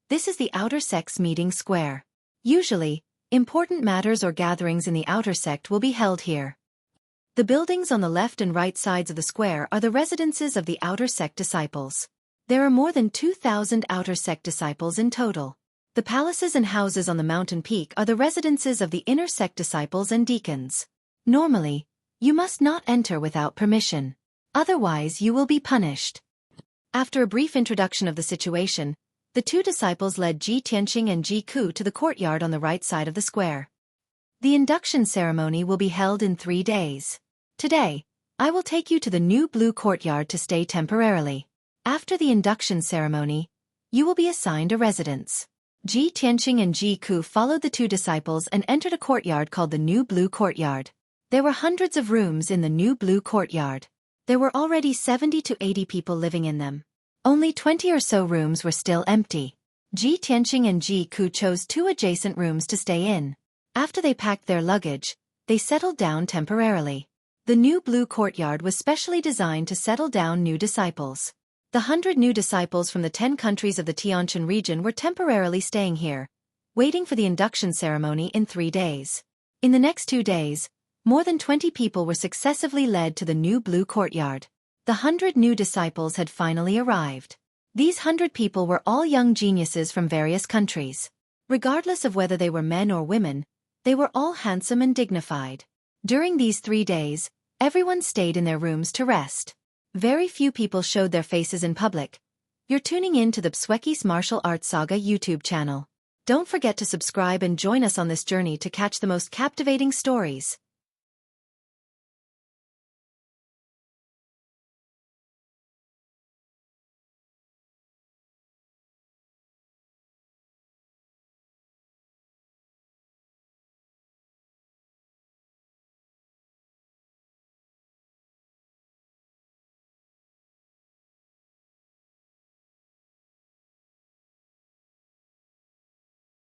this is the outer sect's meeting square. Usually, important matters or gatherings in the outer sect will be held here." The buildings on the left and right sides of the square are the residences of the outer sect disciples. There are more than 2,000 outer sect disciples in total. The palaces and houses on the mountain peak are the residences of the inner sect disciples and deacons. Normally, You must not enter without permission. Otherwise you will be punished. After a brief introduction of the situation, the two disciples led Ji Tianqing and Ji Ku to the courtyard on the right side of the square. The induction ceremony will be held in 3 days. Today, I will take you to the new blue courtyard to stay temporarily. After the induction ceremony, you will be assigned a residence. Ji Tianqing and Ji Ku followed the two disciples and entered a courtyard called the new blue courtyard. There were hundreds of rooms in the new blue courtyard. There were already 70 to 80 people living in them. Only 20 or so rooms were still empty. Ji Tianqing and Ji Ku chose 2 adjacent rooms to stay in. After they packed their luggage, they settled down temporarily. The new blue courtyard was specially designed to settle down new disciples. The 100 new disciples from the 10 countries of the Tianshan region were temporarily staying here, waiting for the induction ceremony in 3 days. In the next 2 days, more than 20 people were successively led to the new blue courtyard. The 100 new disciples had finally arrived. These 100 people were all young geniuses from various countries. Regardless of whether they were men or women, they were all handsome and dignified. During these 3 days, everyone stayed in their rooms to rest. Very few people showed their faces in public. You're tuning in to the Xueqi's Martial Arts Saga YouTube channel. Don't forget to subscribe and join us on this journey to catch the most captivating stories.